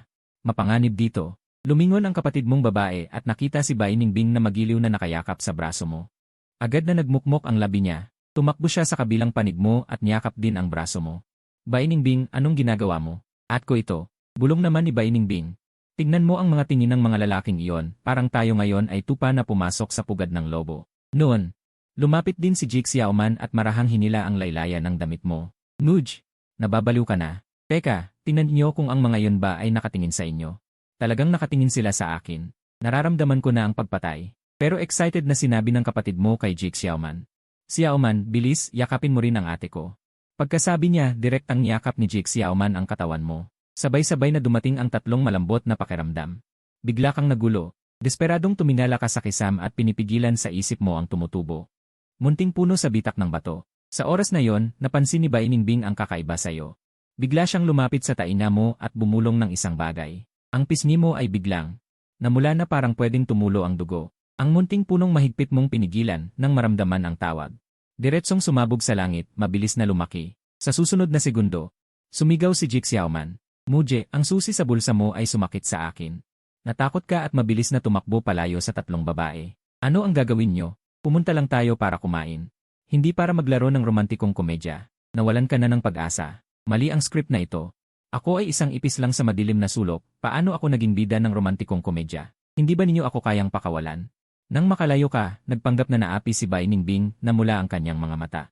Speaker 1: Mapanganib dito. Lumingon ang kapatid mong babae at nakita si Bainingbing na magiliw na nakayakap sa braso mo. Agad na nagmukmok ang labi niya. Tumakbo siya sa kabilang panig mo at niyakap din ang braso mo. Bainingbing, anong ginagawa mo? At ko ito. Bulong naman ni Bainingbing. Tignan mo ang mga tingin ng mga lalaking iyon, parang tayo ngayon ay tupa na pumasok sa pugad ng lobo. Noon, lumapit din si Jixiaoman at marahang hinila ang laylayan ng damit mo. Nuj, nababaliw ka na. Teka, tingnan niyo kung ang mga iyon ba ay nakatingin sa inyo. Talagang nakatingin sila sa akin. Nararamdaman ko na ang pagpatay. Pero excited na sinabi ng kapatid mo kay Jixiaoman. Xiaoman, bilis, yakapin mo rin ang ate ko. Pagkasabi niya, direktang niyakap ni Jixiaoman ang katawan mo. Sabay-sabay na dumating ang 3 malambot na pakiramdam. Bigla kang nagulo. Desperadong tuminala ka sa kisam at pinipigilan sa isip mo ang tumutubo. Munting puno sa bitak ng bato. Sa oras na yon, napansin ni Bainingbing ang kakaiba sa'yo. Bigla siyang lumapit sa tainga mo at bumulong ng isang bagay. Ang pisngi mo ay biglang. Namula na parang pwedeng tumulo ang dugo. Ang munting punong mahigpit mong pinigilan nang maramdaman ang tawag. Diretsong sumabog sa langit, mabilis na lumaki. Sa susunod na segundo, sumigaw si Jixiaoman. Muje, ang susi sa bulsa mo ay sumakit sa akin. Natakot ka at mabilis na tumakbo palayo sa 3 babae. Ano ang gagawin nyo? Pumunta lang tayo para kumain. Hindi para maglaro ng romantikong komedya. Nawalan ka na ng pag-asa. Mali ang script na ito. Ako ay isang ipis lang sa madilim na sulok, paano ako naging bida ng romantikong komedya? Hindi ba ninyo ako kayang pakawalan? Nang makalayo ka, nagpanggap na naapi si Bai Ningbing na mula ang kanyang mga mata.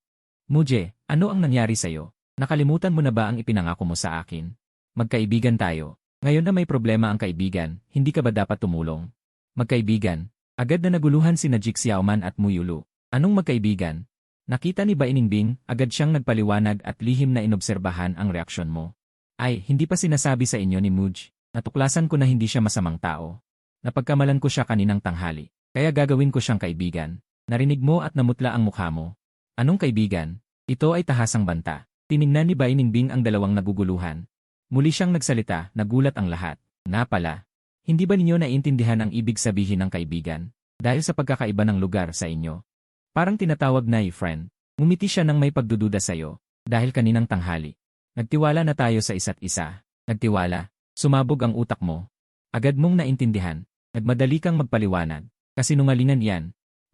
Speaker 1: Muje, ano ang nangyari sa'yo? Nakalimutan mo na ba ang ipinangako mo sa akin? Magkaibigan tayo. Ngayon na may problema ang kaibigan, hindi ka ba dapat tumulong? Magkaibigan. Agad na naguluhan si Najik Xiaoman at Muyulu. Anong magkaibigan? Nakita ni Bai Ningbing, agad siyang nagpaliwanag at lihim na inobserbahan ang reaksyon mo. Ay, hindi pa sinasabi sa inyo ni Muj. Natuklasan ko na hindi siya masamang tao. Napagkamalan ko siya kaninang tanghali. Kaya gagawin ko siyang kaibigan. Narinig mo at namutla ang mukha mo. Anong kaibigan? Ito ay tahasang banta. Tiningnan ni Bai Ningbing ang dalawang naguguluhan. Muli siyang nagsalita, nagulat ang lahat. Na pala. Hindi ba ninyo naiintindihan ang ibig sabihin ng kaibigan? Dahil sa pagkakaiba ng lugar sa inyo. Parang tinatawag na friend. Ngumiti siya nang may pagdududa sa'yo. Dahil kaninang tanghali. Nagtiwala na tayo sa isa't isa. Nagtiwala. Sumabog ang utak mo. Agad mong naintindihan. Nagmadali kang magpaliwanag. Kasinungalingan yan.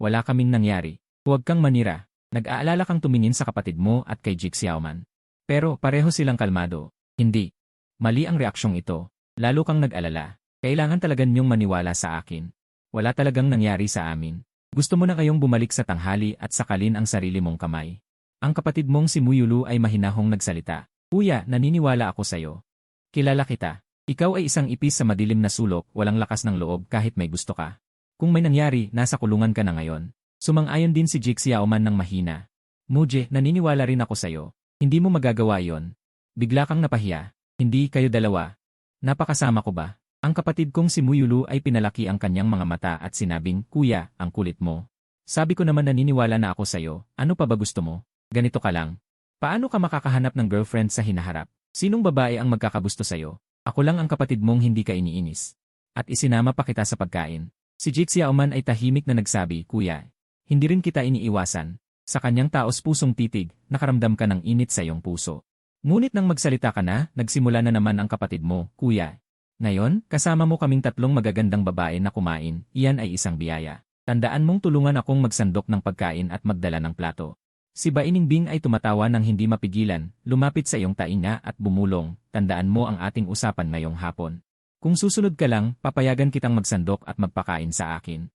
Speaker 1: Wala kaming nangyari. Huwag kang manira. Nag-aalala kang tumingin sa kapatid mo at kay Jik Xiaoman. Pero pareho silang kalmado. Hindi. Mali ang reaksyong ito. Lalo kang nag-alala. Kailangan talaga niyong maniwala sa akin. Wala talagang nangyari sa amin. Gusto mo na kayong bumalik sa tanghali at sakalin ang sarili mong kamay. Ang kapatid mong si Muyulu ay mahinahong nagsalita. Kuya, naniniwala ako sa'yo. Kilala kita. Ikaw ay isang ipis sa madilim na sulok, walang lakas ng loob kahit may gusto ka. Kung may nangyari, nasa kulungan ka na ngayon. Sumang-ayon din si Jik Xiaoman ng mahina. Muje, naniniwala rin ako sa'yo. Hindi mo magagawa yon. Bigla kang napahiya. Hindi kayo dalawa. Napakasama ko ba? Ang kapatid kong si Muyulu ay pinalaki ang kanyang mga mata at sinabing, Kuya, ang kulit mo. Sabi ko naman naniniwala na ako sa'yo. Ano pa ba gusto mo? Ganito ka lang. Paano ka makakahanap ng girlfriend sa hinaharap? Sinong babae ang magkakagusto sa'yo? Ako lang ang kapatid mong hindi ka iniinis. At isinama pa kita sa pagkain. Si Jik Xiaoman ay tahimik na nagsabi, Kuya, hindi rin kita iniiwasan. Sa kanyang taos-pusong titig, nakaramdam ka ng init sa iyong puso. Ngunit nang magsalita ka na, nagsimula na naman ang kapatid mo, Kuya. Ngayon, kasama mo kaming tatlong magagandang babae na kumain, iyan ay isang biyaya. Tandaan mong tulungan akong magsandok ng pagkain at magdala ng plato. Si Bai Ningbing ay tumatawa ng hindi mapigilan, lumapit sa iyong tainga at bumulong, tandaan mo ang ating usapan ngayong hapon. Kung susunod ka lang, papayagan kitang magsandok at magpakain sa akin.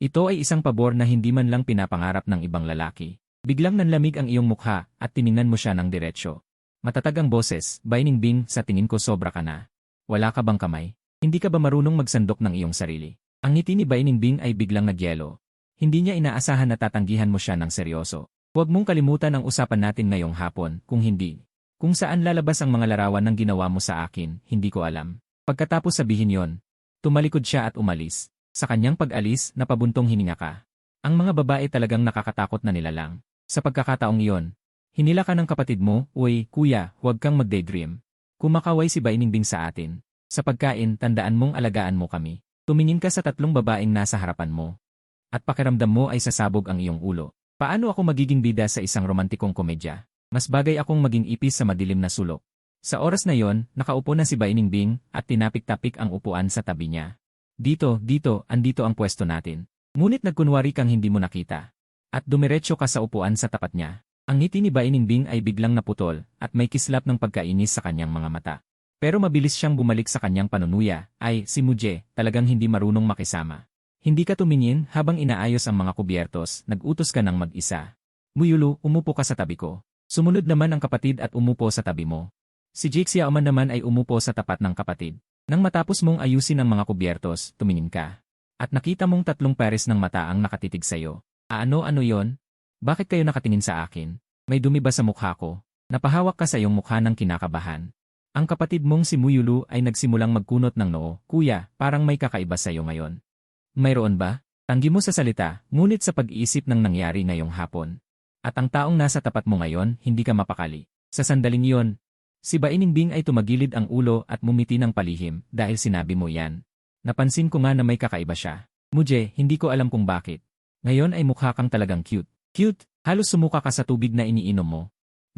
Speaker 1: Ito ay isang pabor na hindi man lang pinapangarap ng ibang lalaki. Biglang nanlamig ang iyong mukha at tiningnan mo siya ng diretsyo. Matatag ang boses, Bai Ningbing, sa tingin ko sobra ka na. Wala ka bang kamay? Hindi ka ba marunong magsandok ng iyong sarili? Ang ngiti ni Bai Ningbing ay biglang nagyelo. Hindi niya inaasahan na tatanggihan mo siya ng seryoso. Huwag mong kalimutan ang usapan natin ngayong hapon, kung hindi. Kung saan lalabas ang mga larawan ng ginawa mo sa akin, hindi ko alam. Pagkatapos sabihin yon, tumalikod siya at umalis. Sa kanyang pag-alis, napabuntong hininga ka. Ang mga babae talagang nakakatakot na nilalang. Sa pagkakataong iyon, hinila ka ng kapatid mo, uy, kuya, huwag kang mag-daydream. Kumakaway si Bai Ningbing sa atin. Sa pagkain, tandaan mong alagaan mo kami. Tumingin ka sa tatlong babaeng nasa harapan mo. At pakiramdam mo ay sasabog ang iyong ulo. Paano ako magiging bida sa isang romantikong komedya? Mas bagay akong maging ipis sa madilim na sulok. Sa oras na yon, nakaupo na si Bai Ningbing at tinapik-tapik ang upuan sa tabi niya. Dito, andito ang pwesto natin. Ngunit nagkunwari kang hindi mo nakita. At dumiretso ka sa upuan sa tapat niya. Ang ngiti ni Bai Ningbing ay biglang naputol at may kislap ng pagkainis sa kanyang mga mata. Pero mabilis siyang bumalik sa kanyang panunuya, ay si Muje, talagang hindi marunong makisama. Hindi ka tumingin habang inaayos ang mga kubyertos, nag-utos ka ng mag-isa. Muyulu, umupo ka sa tabi ko. Sumunod naman ang kapatid at umupo sa tabi mo. Si Jik Xiaoman naman ay umupo sa tapat ng kapatid. Nang matapos mong ayusin ang mga kubyertos, tumingin ka. At nakita mong tatlong pares ng mata ang nakatitig sa'yo. Ano yon? Bakit kayo nakatingin sa akin? May dumi ba sa mukha ko? Napahawak ka sa iyong mukha ng kinakabahan. Ang kapatid mong si Muyulu ay nagsimulang magkunot ng noo, Kuya, parang may kakaiba sa iyo ngayon. Mayroon ba? Tanggi mo sa salita, ngunit sa pag-iisip ng nangyari ngayong hapon. At ang taong nasa tapat mo ngayon, hindi ka mapakali. Sa sandaling iyon, si Bai Ningbing ay tumagilid ang ulo at mumiti ng palihim dahil sinabi mo yan. Napansin ko nga na may kakaiba siya. Muje, hindi ko alam kung bakit. Ngayon ay mukha kang talagang cute. Cute, halos sumuka ka sa tubig na iniinom mo.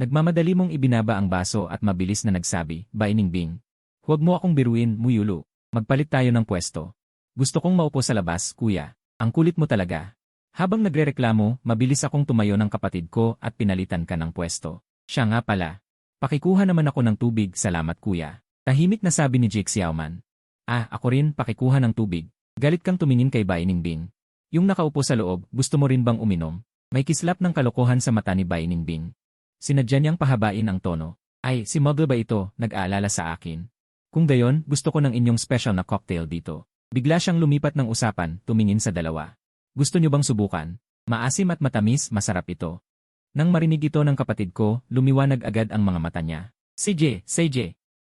Speaker 1: Nagmamadali mong ibinaba ang baso at mabilis na nagsabi, Bai Ningbing. Huwag mo akong biruin, Muyulu. Magpalit tayo ng pwesto. Gusto kong maupo sa labas, kuya. Ang kulit mo talaga. Habang nagrereklamo, mabilis akong tumayo ng kapatid ko at pinalitan ka ng pwesto. Siya nga pala. Pakikuha naman ako ng tubig, salamat kuya. Tahimik na sabi ni Jake Xiaoman. Ako rin, pakikuha ng tubig. Galit kang tumingin kay Bai Ningbing. Yung nakaupo sa loob, gusto mo rin bang uminom? May kislap ng kalokohan sa mata ni Bai Ningbing. Sinadya niyang pahabain ang tono. Si Muggle ba ito, nag-aalala sa akin? Kung gayon, gusto ko ng inyong special na cocktail dito. Bigla siyang lumipat ng usapan, tumingin sa dalawa. Gusto niyo bang subukan? Maasim at matamis, masarap ito. Nang marinig ito ng kapatid ko, lumiwanag agad ang mga mata niya. CJ,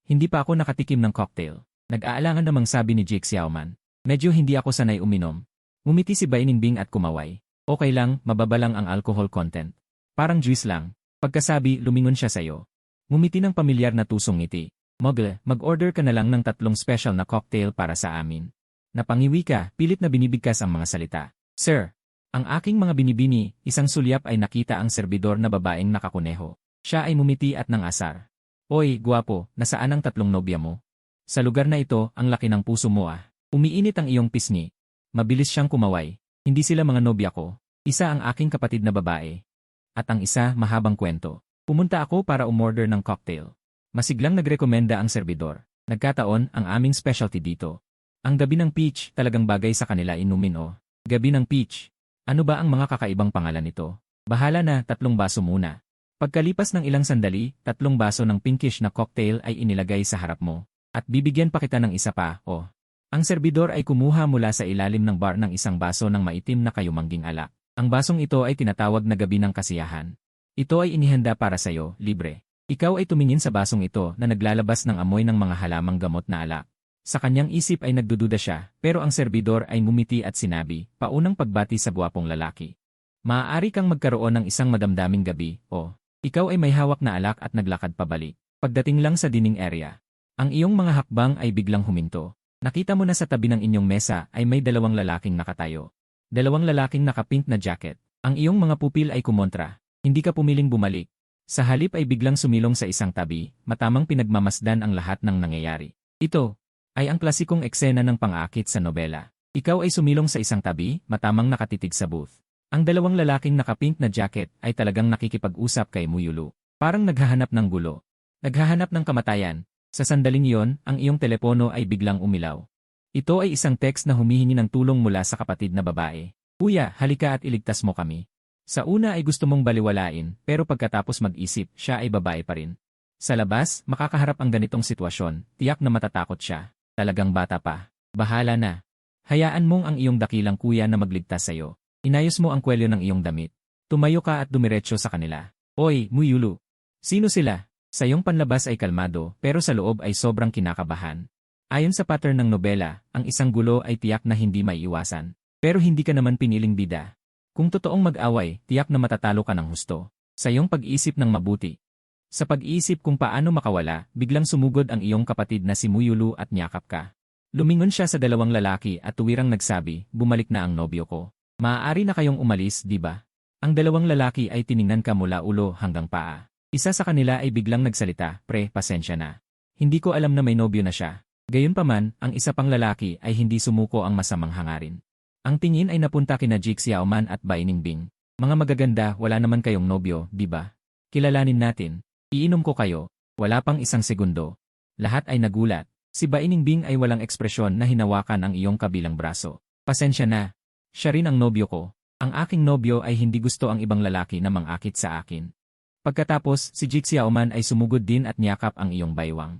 Speaker 1: hindi pa ako nakatikim ng cocktail. Nag-aalangan namang sabi ni Jake Xiaoman. Medyo hindi ako sanay uminom. Ngumiti si Bai Ningbing at kumaway. Okay lang, mababa lang ang alcohol content. Parang juice lang. Pagkasabi, lumingon siya sayo. Ngumiti ng pamilyar na tusong ngiti. Muggle, mag-order ka na lang ng 3 special na cocktail para sa amin. Napangiwi ka, pilit na binibigkas ang mga salita. Sir, ang aking mga binibini, isang sulyap ay nakita ang serbidor na babaeng nakakuneho. Siya ay mumiti at nang-asar. Oy, guwapo, nasaan ang 3 nobya mo? Sa lugar na ito, ang laki ng puso mo Umiinit ang iyong pisngi. Mabilis siyang kumaway. Hindi sila mga nobya ko. Isa ang aking kapatid na babae. At ang isa, mahabang kwento. Pumunta ako para umorder ng cocktail. Masiglang nagrekomenda ang serbidor. Nagkataon, ang aming specialty dito. Ang gabi ng peach, talagang bagay sa kanila inumin Gabi ng peach. Ano ba ang mga kakaibang pangalan nito? Bahala na, 3 baso muna. Pagkalipas ng ilang sandali, 3 baso ng pinkish na cocktail ay inilagay sa harap mo. At bibigyan pa kita ng isa pa, Ang serbidor ay kumuha mula sa ilalim ng bar ng isang baso ng maitim na kayumangging alak. Ang basong ito ay tinatawag na gabi ng kasiyahan. Ito ay inihanda para sayo, libre. Ikaw ay tumingin sa basong ito na naglalabas ng amoy ng mga halamang gamot na alak. Sa kanyang isip ay nagdududa siya, pero ang serbidor ay ngumiti at sinabi, paunang pagbati sa gwapong lalaki. Maaari kang magkaroon ng isang madamdaming gabi, Ikaw ay may hawak na alak at naglakad pabalik. Pagdating lang sa dining area, ang iyong mga hakbang ay biglang huminto. Nakita mo na sa tabi ng inyong mesa ay may 2 lalaking nakatayo. 2 lalaking naka-pink na jacket. Ang iyong mga pupil ay kumontra. Hindi ka pumiling bumalik. Sa halip ay biglang sumilong sa isang tabi, matamang pinagmamasdan ang lahat ng nangyayari. Ito ay ang klasikong eksena ng pang-aakit sa nobela. Ikaw ay sumilong sa isang tabi, matamang nakatitig sa booth. Ang 2 lalaking naka-pink na jacket ay talagang nakikipag-usap kay Muyulu. Parang naghahanap ng gulo. Naghahanap ng kamatayan. Sa sandaling iyon, ang iyong telepono ay biglang umilaw. Ito ay isang text na humihingi ng tulong mula sa kapatid na babae. Kuya, halika at iligtas mo kami. Sa una ay gusto mong baliwalain, pero pagkatapos mag-isip, siya ay babae pa rin. Sa labas, makakaharap ang ganitong sitwasyon, tiyak na matatakot siya. Talagang bata pa. Bahala na. Hayaan mong ang iyong dakilang kuya na magligtas sa'yo. Inayos mo ang kwelyo ng iyong damit. Tumayo ka at dumiretso sa kanila. Oy, Muyulu. Sino sila? Sa iyong panlabas ay kalmado, pero sa loob ay sobrang kinakabahan. Ayon sa pattern ng nobela, ang isang gulo ay tiyak na hindi maiiwasan. Pero hindi ka naman piniling bida. Kung totoong mag-away, tiyak na matatalo ka ng husto. Sa iyong pag-iisip ng mabuti. Sa pag-iisip kung paano makawala, biglang sumugod ang iyong kapatid na si Muyulu at niyakap ka. Lumingon siya sa 2 lalaki at tuwirang nagsabi, bumalik na ang nobyo ko. Maaari na kayong umalis, di ba? Ang 2 lalaki ay tiningnan ka mula ulo hanggang paa. Isa sa kanila ay biglang nagsalita, pre, pasensya na. Hindi ko alam na may nobyo na siya. Gayunpaman, ang isa pang lalaki ay hindi sumuko ang masamang hangarin. Ang tingin ay napunta kina Jake Xiaoman at Bai Ningbing. Mga magaganda, wala naman kayong nobyo, di ba? Kilalanin natin. Iinom ko kayo. Wala pang isang segundo. Lahat ay nagulat. Si Bai Ningbing ay walang ekspresyon na hinawakan ang iyong kabilang braso. Pasensya na. Siya rin ang nobyo ko. Ang aking nobyo ay hindi gusto ang ibang lalaki na mangakit sa akin. Pagkatapos, si Jake Xiaoman ay sumugod din at niyakap ang iyong baywang.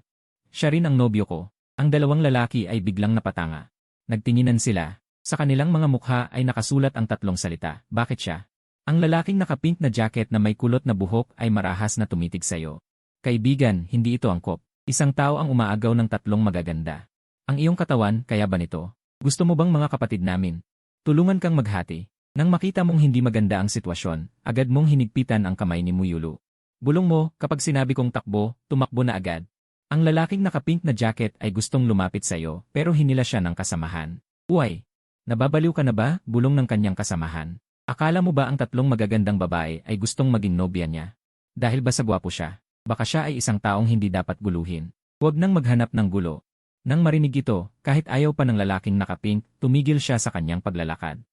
Speaker 1: Siya rin ang nobyo ko. Ang 2 lalaki ay biglang napatanga. Nagtinginan sila. Sa kanilang mga mukha ay nakasulat ang 3 salita. Bakit siya? Ang lalaking naka-pink na jacket na may kulot na buhok ay marahas na tumitig sayo. Kaibigan, hindi ito angkop. Isang tao ang umaagaw ng 3 magaganda. Ang iyong katawan, kaya ba nito? Gusto mo bang mga kapatid namin? Tulungan kang maghati. Nang makita mong hindi maganda ang sitwasyon, agad mong hinigpitan ang kamay ni Muyulu. Bulong mo, kapag sinabi kong takbo, tumakbo na agad. Ang lalaking naka-pink na jacket ay gustong lumapit sa iyo, pero hinila siya ng kasamahan. Uy! Nababaliw ka na ba? Bulong ng kanyang kasamahan. Akala mo ba ang 3 magagandang babae ay gustong maging nobya niya? Dahil ba sa gwapo siya? Baka siya ay isang taong hindi dapat guluhin. Huwag nang maghanap ng gulo. Nang marinig ito, kahit ayaw pa ng lalaking naka-pink, tumigil siya sa kanyang paglalakad.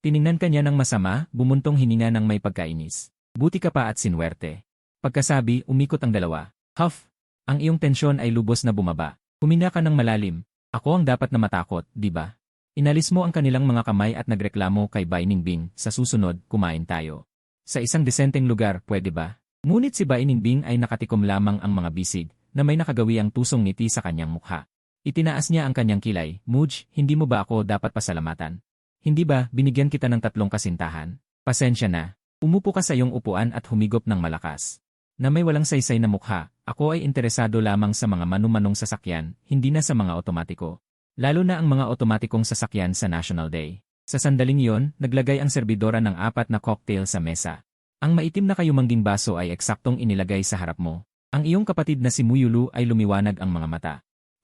Speaker 1: Tiningnan kanya ng masama, bumuntong hininga ng may pagkainis. Buti ka pa at sinwerte. Pagkasabi, umikot ang dalawa. Huff! Ang iyong tensyon ay lubos na bumaba. Huminga ka ng malalim. Ako ang dapat na matakot, di ba? Inalis mo ang kanilang mga kamay at nagreklamo kay Bai Ningbing, sa susunod, kumain tayo. Sa isang desenteng lugar, pwede ba? Ngunit si Bai Ningbing ay nakatikom lamang ang mga bisig, na may nakagawi ang tusong ngiti sa kanyang mukha. Itinaas niya ang kanyang kilay. Mudge, hindi mo ba ako dapat pasalamatan? Hindi ba, binigyan kita ng 3 kasintahan? Pasensya na. Umupo ka sa iyong upuan at humigop ng malakas. Na may walang saysay na mukha, ako ay interesado lamang sa mga manumanong sasakyan, hindi na sa mga otomatiko. Lalo na ang mga otomatikong sasakyan sa National Day. Sa sandaling iyon, naglagay ang serbidora ng 4 na cocktail sa mesa. Ang maitim na kayumangging baso ay eksaktong inilagay sa harap mo. Ang iyong kapatid na si Muyulu ay lumiwanag ang mga mata.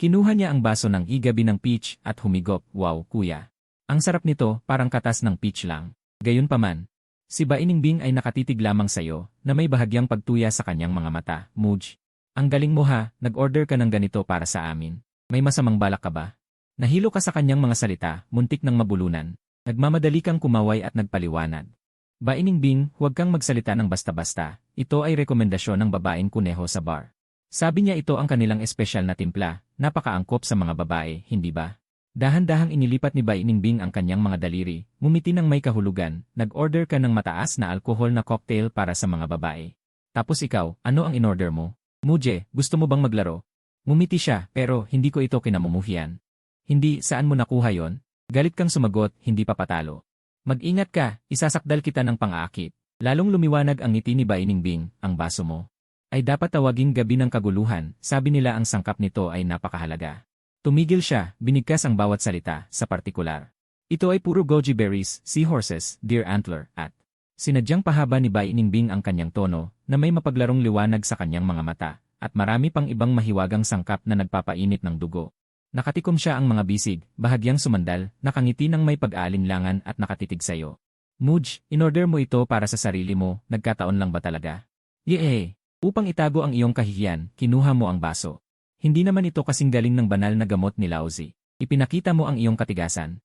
Speaker 1: Kinuha niya ang baso ng igabi ng peach at humigop. Wow, kuya. Ang sarap nito, parang katas ng peach lang. Gayunpaman, si Bai Ningbing ay nakatitig lamang sa iyo, na may bahagyang pagtuya sa kanyang mga mata. Mudge, ang galing mo ha, nag-order ka ng ganito para sa amin. May masamang balak ka ba? Nahilo ka sa kanyang mga salita, muntik ng mabulunan. Nagmamadali kang kumaway at nagpaliwanag. Bai Ningbing, huwag kang magsalita ng basta-basta. Ito ay rekomendasyon ng babaeng kuneho sa bar. Sabi niya ito ang kanilang espesyal na timpla, napakaangkop sa mga babae, hindi ba? Dahan-dahang inilipat ni Bai Ningbing ang kanyang mga daliri, ngumiti ng may kahulugan, nag-order ka ng mataas na alkohol na cocktail para sa mga babae. Tapos ikaw, ano ang in-order mo? Muje, gusto mo bang maglaro? Ngumiti siya, pero hindi ko ito kinamumuhian. Hindi, saan mo nakuha yon? Galit kang sumagot, hindi pa patalo. Mag-ingat ka, isasakdal kita ng pang-aakit. Lalong lumiwanag ang ngiti ni Bai Ningbing, ang baso mo ay dapat tawaging gabi ng kaguluhan, sabi nila ang sangkap nito ay napakahalaga. Tumigil siya, binigkas ang bawat salita, sa partikular. Ito ay puro goji berries, seahorses, deer antler, at sinadyang pahaba ni Bai Ningbing ang kanyang tono, na may mapaglarong liwanag sa kanyang mga mata, at marami pang ibang mahiwagang sangkap na nagpapainit ng dugo. Nakatikom siya ang mga bisig, bahagyang sumandal, nakangiti ng may pag-aalinlangan at nakatitig sayo. Mudge, in-order mo ito para sa sarili mo, nagkataon lang ba talaga? Yee! Upang itago ang iyong kahihiyan, kinuha mo ang baso. Hindi naman ito kasing galing ng banal na gamot ni Laozi. Ipinakita mo ang iyong katigasan.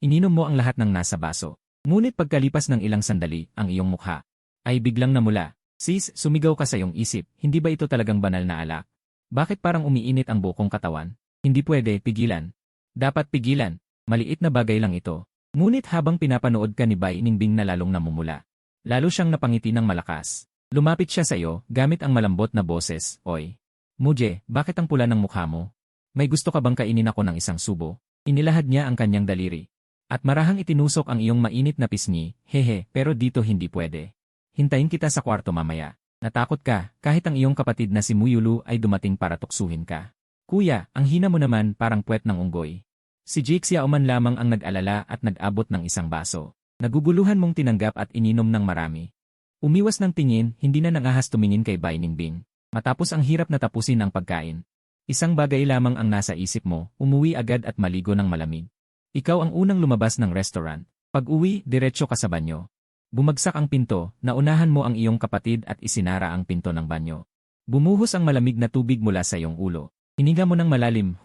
Speaker 1: Ininom mo ang lahat ng nasa baso. Ngunit pagkalipas ng ilang sandali, ang iyong mukha ay biglang namula. Sis, sumigaw ka sa iyong isip, hindi ba ito talagang banal na alak? Bakit parang umiinit ang bukong katawan? Hindi pwede, pigilan. Dapat pigilan. Maliit na bagay lang ito. Ngunit habang pinapanood ka ni Bai Ningbing na lalong namumula, lalo siyang napangiti ng malakas. Lumapit siya sa iyo, gamit ang malambot na boses, Oy. Muje, bakit ang pula ng mukha mo? May gusto ka bang kainin ako ng isang subo? Inilahad niya ang kanyang daliri. At marahang itinusok ang iyong mainit na pisngi, hehe, pero dito hindi pwede. Hintayin kita sa kwarto mamaya. Natakot ka, kahit ang iyong kapatid na si Muyulu ay dumating para tuksuhin ka. Kuya, ang hina mo naman parang puwet ng unggoy. Si Jake Xiaoman lamang ang nag-alala at nag-abot ng isang baso. Naguguluhan mong tinanggap at ininom ng marami. Umiwas ng tingin, hindi na nangahas tumingin kay Bai Ningbing. Matapos ang hirap na tapusin ang pagkain. Isang bagay lamang ang nasa isip mo, umuwi agad at maligo ng malamig. Ikaw ang unang lumabas ng restaurant. Pag-uwi, diretso ka sa banyo. Bumagsak ang pinto, naunahan mo ang iyong kapatid at isinara ang pinto ng banyo. Bumuhos ang malamig na tubig mula sa iyong ulo. Hininga mo ng malalim,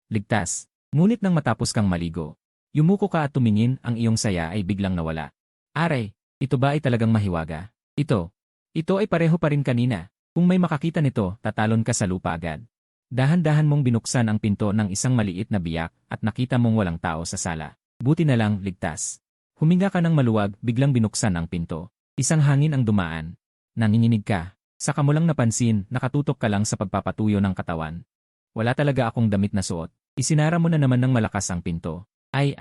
Speaker 1: ligtas. Ngunit nang matapos kang maligo, yumuko ka at tumingin, ang iyong saya ay biglang nawala. Aray! Ito ba ay talagang mahiwaga? Ito ay pareho pa rin kanina. Kung may makakita nito, tatalon ka sa lupa agad. Dahan-dahan mong binuksan ang pinto ng isang maliit na biyak at nakita mong walang tao sa sala. Buti na lang, ligtas. Huminga ka ng maluwag, biglang binuksan ang pinto. Isang hangin ang dumaan. Nanginginig ka. Saka mo lang napansin, nakatutok ka lang sa pagpapatuyo ng katawan. Wala talaga akong damit na suot. Isinara mo na naman ng malakas ang pinto. Ay.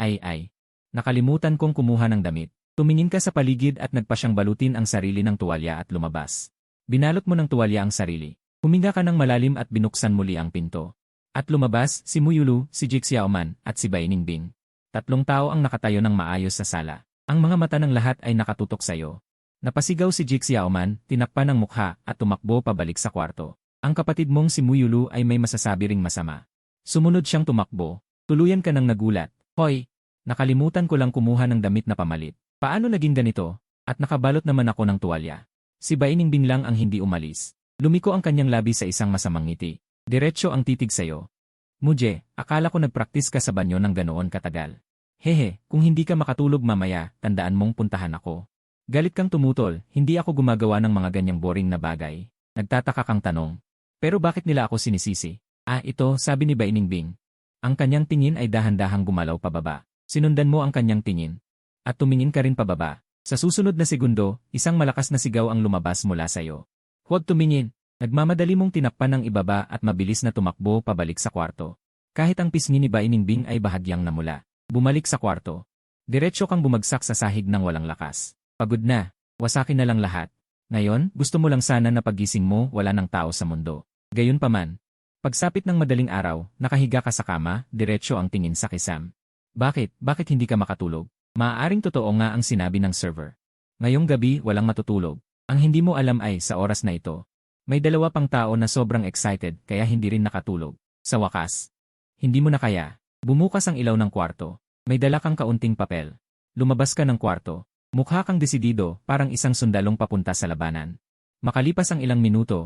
Speaker 1: Nakalimutan kong kumuha ng damit. Tumingin ka sa paligid at nagpasyang balutin ang sarili ng tuwalya at lumabas. Binalot mo ng tuwalya ang sarili. Huminga ka ng malalim at binuksan muli ang pinto. At lumabas, si Muyulu, si Jake Xiaoman, at si Bai Ningbing. 3 tao ang nakatayo ng maayos sa sala. Ang mga mata ng lahat ay nakatutok sa iyo. Napasigaw si Jake Xiaoman, tinakpan ng mukha, at tumakbo pabalik sa kwarto. Ang kapatid mong si Muyulu ay may masasabi ring masama. Sumunod siyang tumakbo. Tuluyan ka ng nagulat. Hoy! Nakalimutan ko lang kumuha ng damit na pamalit. Paano naging ganito? At nakabalot naman ako ng tuwalya. Si Bai Ningbing lang ang hindi umalis. Lumiko ang kanyang labi sa isang masamang ngiti. Diretso ang titig sayo. Muje, akala ko nagpraktis ka sa banyo ng ganoon katagal. Hehe, kung hindi ka makatulog mamaya, tandaan mong puntahan ako. Galit kang tumutol, hindi ako gumagawa ng mga ganyang boring na bagay. Nagtataka kang tanong. Pero bakit nila ako sinisisi? Ito, sabi ni Bainingbing. Ang kanyang tingin ay dahan-dahang gumalaw pababa. Sinundan mo ang kanyang tingin. At tumingin ka rin pababa. Sa susunod na segundo, isang malakas na sigaw ang lumabas mula sa'yo. Huwag tumingin. Nagmamadali mong tinakpan ng ibaba at mabilis na tumakbo pabalik sa kwarto. Kahit ang pisngi ni Bainingbing ay bahagyang namula. Bumalik sa kwarto. Diretso kang bumagsak sa sahig ng walang lakas. Pagod na. Wasakin na lang lahat. Ngayon, gusto mo lang sana na paggising mo wala ng tao sa mundo. Gayunpaman. Pagsapit ng madaling araw, nakahiga ka sa kama, diretso ang tingin sa kisam. Bakit? Bakit hindi ka makatulog? Maaaring totoo nga ang sinabi ng server. Ngayong gabi walang matutulog. Ang hindi mo alam ay sa oras na ito. May dalawa pang tao na sobrang excited kaya hindi rin nakatulog. Sa wakas. Hindi mo na kaya. Bumukas ang ilaw ng kwarto. May dala kang kaunting papel. Lumabas ka ng kwarto. Mukha kang desidido, parang isang sundalong papunta sa labanan. Makalipas ang ilang minuto,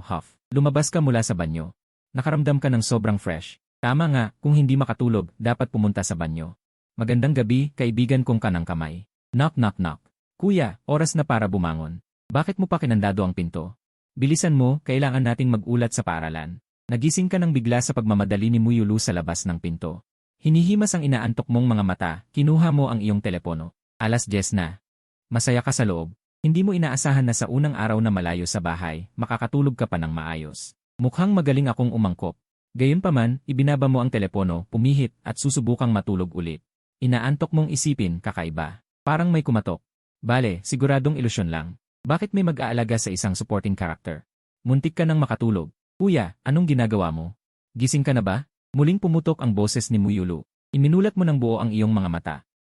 Speaker 1: lumabas ka mula sa banyo. Nakaramdam ka ng sobrang fresh. Tama nga, kung hindi makatulog, dapat pumunta sa banyo. Magandang gabi, kaibigan kong kanang kamay. Knock knock knock. Kuya, oras na para bumangon. Bakit mo pa kinandado ang pinto? Bilisan mo, kailangan nating mag-ulat sa paaralan. Nagising ka ng bigla sa pagmamadali ni Muyulu sa labas ng pinto. Hinihimas ang inaantok mong mga mata, kinuha mo ang iyong telepono. 10:00 na. Masaya ka sa loob. Hindi mo inaasahan na sa unang araw na malayo sa bahay, makakatulog ka pa ng maayos. Mukhang magaling akong umangkop. Gayunpaman, ibinaba mo ang telepono, pumihit, at susubukang matulog ulit. Inaantok mong isipin, kakaiba. Parang may kumatok. Bale, siguradong ilusyon lang. Bakit may mag-aalaga sa isang supporting character? Muntik ka nang makatulog. Kuya, anong ginagawa mo? Gising ka na ba? Muling pumutok ang boses ni Muyulu. Iminulat mo ng buo ang iyong mga mata.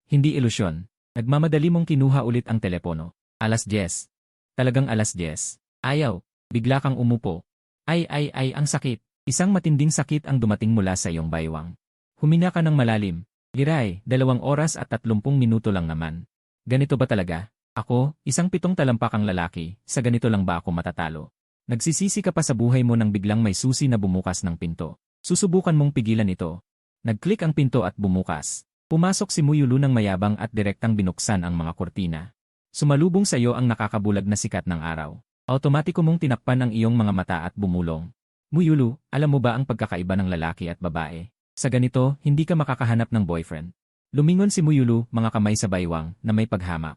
Speaker 1: Hindi ilusyon. Nagmamadali mong kinuha ulit ang telepono. 10:00. Talagang 10:00. Ayaw. Bigla kang umupo. Ay, ang sakit. Isang matinding sakit ang dumating mula sa iyong baywang. Humina ka ng malalim. Giray, 2 oras at 30 minuto lang naman. Ganito ba talaga? Ako, isang 7 talampakang lalaki, sa ganito lang ba ako matatalo? Nagsisisi ka pa sa buhay mo nang biglang may susi na bumukas ng pinto. Susubukan mong pigilan ito. Nag-click ang pinto at bumukas. Pumasok si Muyulu ng mayabang at direktang binuksan ang mga kortina. Sumalubong sa iyo ang nakakabulag na sikat ng araw. Automatiko mong tinakpan ang iyong mga mata at bumulong. Muyulu, alam mo ba ang pagkakaiba ng lalaki at babae? Sa ganito, hindi ka makakahanap ng boyfriend. Lumingon si Muyulu, mga kamay sa baywang, na may paghamak.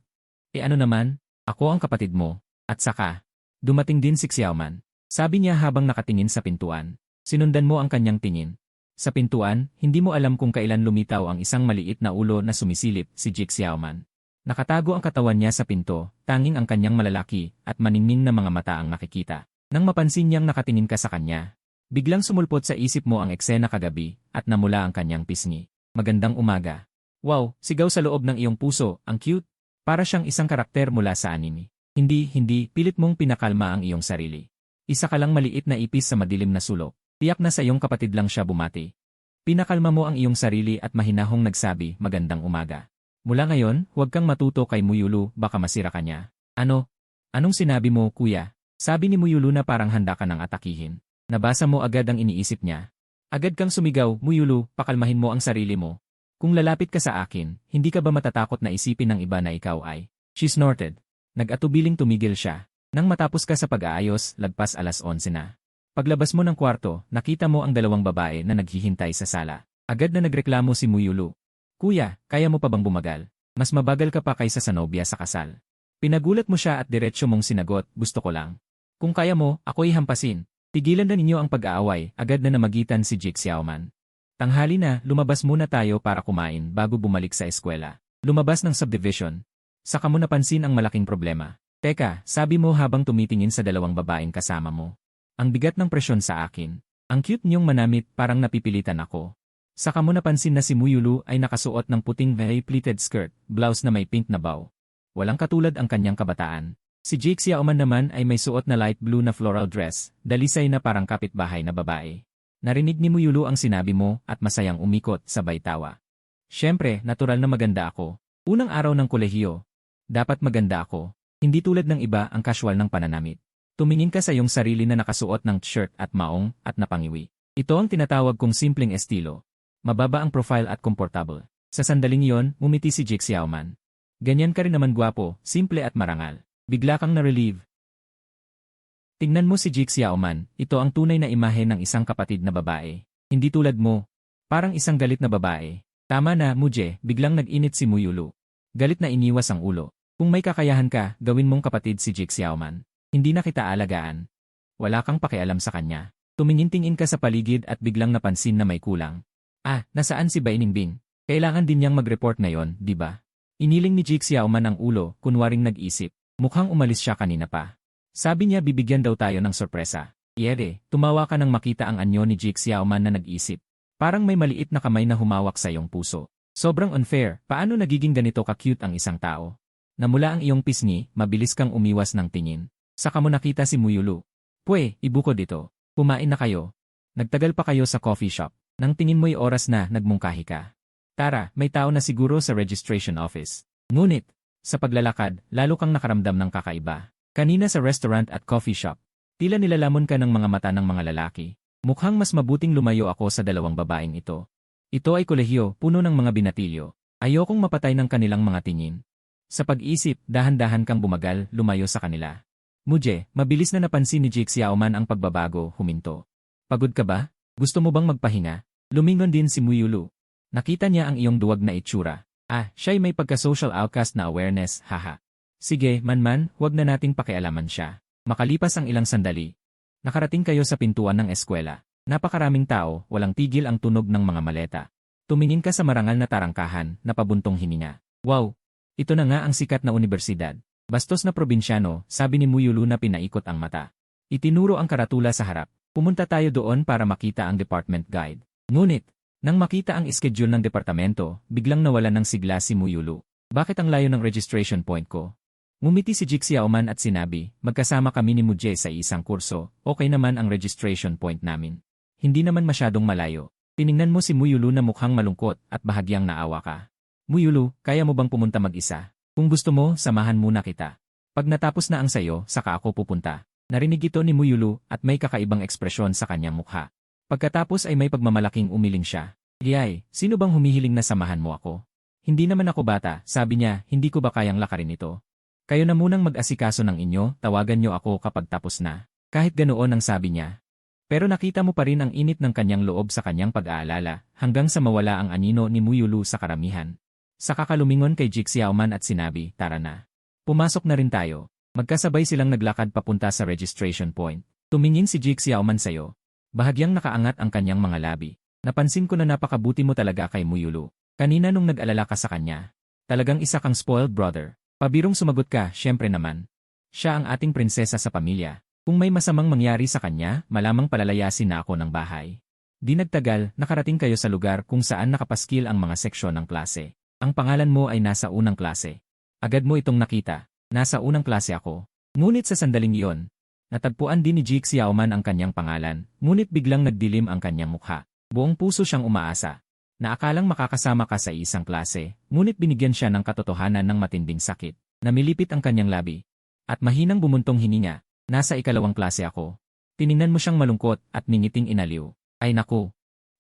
Speaker 1: Ano naman? Ako ang kapatid mo. At saka, dumating din si Xiaoman. Sabi niya habang nakatingin sa pintuan. Sinundan mo ang kanyang tingin. Sa pintuan, hindi mo alam kung kailan lumitaw ang isang maliit na ulo na sumisilip, si Jik Xiaoman. Nakatago ang katawan niya sa pinto, tanging ang kanyang malalaki at maningning na mga mata ang nakikita. Nang mapansin niyang nakatingin ka sa kanya, biglang sumulpot sa isip mo ang eksena kagabi at namula ang kanyang pisngi. Magandang umaga. Wow, sigaw sa loob ng iyong puso, ang cute. Para siyang isang karakter mula sa anime. Hindi, pilit mong pinakalma ang iyong sarili. Isa ka lang maliit na ipis sa madilim na sulok. Tiyak na sa iyong kapatid lang siya bumati. Pinakalma mo ang iyong sarili at mahinahong nagsabi, magandang umaga. Mula ngayon, huwag kang matuto kay Muyulu, baka masira ka niya. Ano? Anong sinabi mo, kuya? Sabi ni Muyulu na parang handa ka nang atakihin. Nabasa mo agad ang iniisip niya. Agad kang sumigaw, Muyulu, pakalmahin mo ang sarili mo. Kung lalapit ka sa akin, hindi ka ba matatakot na isipin ng iba na ikaw ay? She snorted. Nag-atubiling tumigil siya. Nang matapos ka sa pag-aayos, lagpas 11:00 na. Paglabas mo ng kwarto, nakita mo ang 2 babae na naghihintay sa sala. Agad na nagreklamo si Muyulu. Kuya, kaya mo pa bang bumagal? Mas mabagal ka pa kaysa sa nobya sa kasal. Pinagulat mo siya at diretsyo mong sinagot, gusto ko lang. Kung kaya mo, ako'y hampasin. Tigilan na ninyo ang pag-aaway, agad na namagitan si Jik Xiaoman. Tanghali na, lumabas muna tayo para kumain bago bumalik sa eskwela. Lumabas ng subdivision. Saka mo napansin ang malaking problema. Teka, sabi mo habang tumitingin sa 2 babaeng kasama mo. Ang bigat ng presyon sa akin. Ang cute niyong manamit, parang napipilitan ako. Saka mo napansin na si Muyulu ay nakasuot ng puting very pleated skirt, blouse na may pink na bow. Walang katulad ang kanyang kabataan. Si Jake Xiaoman naman ay may suot na light blue na floral dress, dalisay na parang kapitbahay na babae. Narinig ni Muyulu ang sinabi mo at masayang umikot sabay tawa. Siyempre, natural na maganda ako. Unang araw ng kolehiyo. Dapat maganda ako. Hindi tulad ng iba ang casual ng pananamit. Tumingin ka sa iyong sarili na nakasuot ng shirt at maong at napangiwi. Ito ang tinatawag kong simpleng estilo. Mababa ang profile at komportable. Sa sandaling iyon, ngumiti si Jake Xiaoman. Ganyan ka rin naman gwapo, simple at marangal. Bigla kang na-relieve. Tingnan mo si Jix Xiaoman, ito ang tunay na imahe ng isang kapatid na babae. Hindi tulad mo. Parang isang galit na babae. Tama na, Muje, biglang nag-init si Muyulu. Galit na iniwas ang ulo. Kung may kakayahan ka, gawin mong kapatid si Jix Xiaoman. Hindi na kita alagaan. Wala kang pakialam sa kanya. Tumingin-tingin ka sa paligid at biglang napansin na may kulang. Ah, nasaan si Bainingbing? Kailangan din niyang mag-report ngayon, di ba? Iniling ni Jix Xiaoman ang ulo, kunwaring nag-isip. Mukhang umalis siya kanina pa. Sabi niya bibigyan daw tayo ng sorpresa. Yere, tumawa ka nang makita ang anyo ni Jix Xiaoman na nag-isip. Parang may maliit na kamay na humawak sa iyong puso. Sobrang unfair, paano nagiging ganito ka-cute ang isang tao? Namula ang iyong pisngi, mabilis kang umiwas ng tingin. Saka mo nakita si Muyulu. Pwe, ibuko dito. Kumain na kayo. Nagtagal pa kayo sa coffee shop. Nang tingin mo'y oras na, nagmungkahi ka. Tara, may tao na siguro sa registration office. Ngunit, sa paglalakad, lalo kang nakaramdam ng kakaiba. Kanina sa restaurant at coffee shop, tila nilalamon ka ng mga mata ng mga lalaki. Mukhang mas mabuting lumayo ako sa dalawang babaeng ito. Ito ay kolehiyo, puno ng mga binatilyo. Ayokong mapatay ng kanilang mga tingin. Sa pag-isip, dahan-dahan kang bumagal, lumayo sa kanila. Muje, mabilis na napansin ni Jix Xiaoman ang pagbabago, huminto. Pagod ka ba? Gusto mo bang magpahinga? Lumingon din si Muyulu. Nakita niya ang iyong duwag na itsura. Ah, siya'y may pagka-social outcast na awareness, haha. Sige, man, huwag na nating pakialaman siya. Makalipas ang ilang sandali. Nakarating kayo sa pintuan ng eskwela. Napakaraming tao, walang tigil ang tunog ng mga maleta. Tumingin ka sa marangal na tarangkahan, napabuntong hininga. Wow! Ito na nga ang sikat na universidad. Bastos na probinsyano, sabi ni Muyulu na pinaikot ang mata. Itinuro ang karatula sa harap. Pumunta tayo doon para makita ang department guide. Ngunit, nang makita ang schedule ng departamento, biglang nawalan ng sigla si Muyulu. Bakit ang layo ng registration point ko? Ngumiti si Jix Xiaoman at sinabi, magkasama kami ni Muje sa isang kurso, okay naman ang registration point namin. Hindi naman masyadong malayo. Tiningnan mo si Muyulu na mukhang malungkot at bahagyang naawa ka. Muyulu, kaya mo bang pumunta mag-isa? Kung gusto mo, samahan muna kita. Pag natapos na ang sayo, saka ako pupunta. Narinig ito ni Muyulu at may kakaibang ekspresyon sa kanyang mukha. Pagkatapos ay may pagmamalaking umiling siya. Liyay, sino bang humihiling na samahan mo ako? Hindi naman ako bata, sabi niya, hindi ko ba kayang lakarin ito? Kayo na munang mag-asikaso ng inyo, tawagan niyo ako kapag tapos na. Kahit ganoon ang sabi niya. Pero nakita mo pa rin ang init ng kanyang loob sa kanyang pag-aalala, hanggang sa mawala ang anino ni Muyulu sa karamihan. Saka kalumingon kay Jix Xiaoman at sinabi, tara na. Pumasok na rin tayo. Magkasabay silang naglakad papunta sa registration point. Tumingin si Jix Xiaoman sayo. Bahagyang nakaangat ang kanyang mga labi. Napansin ko na napakabuti mo talaga kay Muyulu. Kanina nung nag-alala ka sa kanya. Talagang isa kang spoiled brother. Pabirong sumagot ka, syempre naman. Siya ang ating prinsesa sa pamilya. Kung may masamang mangyari sa kanya, malamang palalayasin na ako ng bahay. Di nagtagal, nakarating kayo sa lugar kung saan nakapaskil ang mga seksyon ng klase. Ang pangalan mo ay nasa unang klase. Agad mo itong nakita. Nasa unang klase ako. Ngunit sa sandaling iyon, natagpuan din ni Jix Xiaoman ang kanyang pangalan, ngunit biglang nagdilim ang kanyang mukha. Buong puso siyang umaasa. Na akalang makakasama ka sa isang klase, ngunit binigyan siya ng katotohanan ng matinding sakit. Namilipit ang kanyang labi. At mahinang bumuntong hininga, nasa ikalawang klase ako. Tiningnan mo siyang malungkot at ningiting inaliw. Ay naku.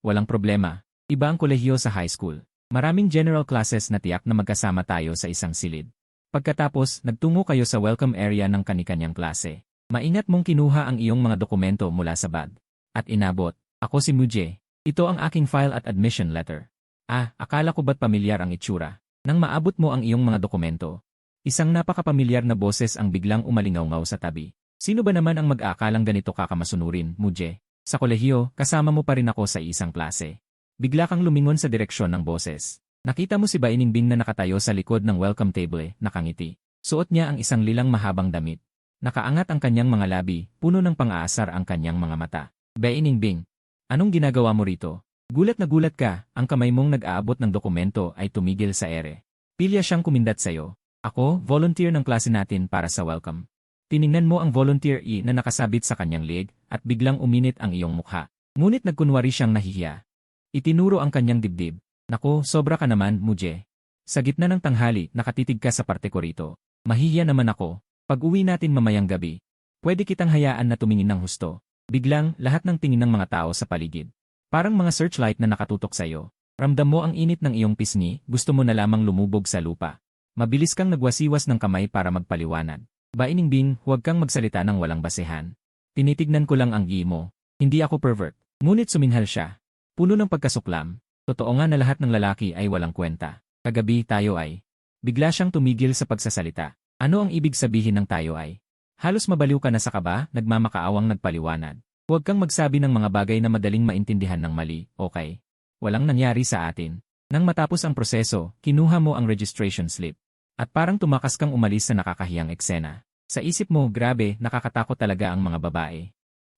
Speaker 1: Walang problema. Iba ang kolehiyo sa high school. Maraming general classes na tiyak na magkasama tayo sa isang silid. Pagkatapos, nagtungo kayo sa welcome area ng kanikanyang klase. Maingat mong kinuha ang iyong mga dokumento mula sa bag. At inabot, ako si Muje. Ito ang aking file at admission letter. Ah, akala ko ba't pamilyar ang itsura? Nang maabot mo ang iyong mga dokumento. Isang napakapamilyar na boses ang biglang umalingaw-ngaw sa tabi. Sino ba naman ang mag-aakalang ganito kakamasunurin, Muje? Sa kolehiyo, kasama mo pa rin ako sa isang klase. Bigla kang lumingon sa direksyon ng boses. Nakita mo si Bainingbing na nakatayo sa likod ng welcome table, nakangiti. Suot niya ang isang lilang mahabang damit. Nakaangat ang kanyang mga labi, puno ng pang-aasar ang kanyang mga mata. Bainingbing, anong ginagawa mo rito? Gulat na gulat ka, ang kamay mong nag-aabot ng dokumento ay tumigil sa ere. Pilya siyang kumindat sa'yo. Ako, volunteer ng klase natin para sa welcome. Tiningnan mo ang volunteer na nakasabit sa kanyang leg, at biglang uminit ang iyong mukha. Ngunit nagkunwari siyang nahihiya. Itinuro ang kanyang dibdib. Naku, sobra ka naman, Muje. Sa gitna ng tanghali, nakatitig ka sa parte ko rito. Mahihiya naman ako. Pag-uwi natin mamayang gabi, pwede kitang hayaan na tumingin ng husto. Biglang, lahat ng tingin ng mga tao sa paligid. Parang mga searchlight na nakatutok sa'yo. Ramdam mo ang init ng iyong pisngi, gusto mo na lamang lumubog sa lupa. Mabilis kang nagwasiwas ng kamay para magpaliwanag. Bainingbing, huwag kang magsalita ng walang basehan. Tinitignan ko lang ang gi mo. Hindi ako pervert. Ngunit suminghal siya. Puno ng pagkasuklam. Totoo nga na lahat ng lalaki ay walang kwenta. Kagabi tayo ay. Bigla siyang tumigil sa pagsasalita. Ano ang ibig sabihin ng tayo ay? Halos mabaliw ka na sa kaba, nagmamakaawang nagpaliwanag. Huwag kang magsabi ng mga bagay na madaling maintindihan ng mali, okay? Walang nangyari sa atin. Nang matapos ang proseso, kinuha mo ang registration slip. At parang tumakas kang umalis sa nakakahiyang eksena. Sa isip mo, grabe, nakakatakot talaga ang mga babae.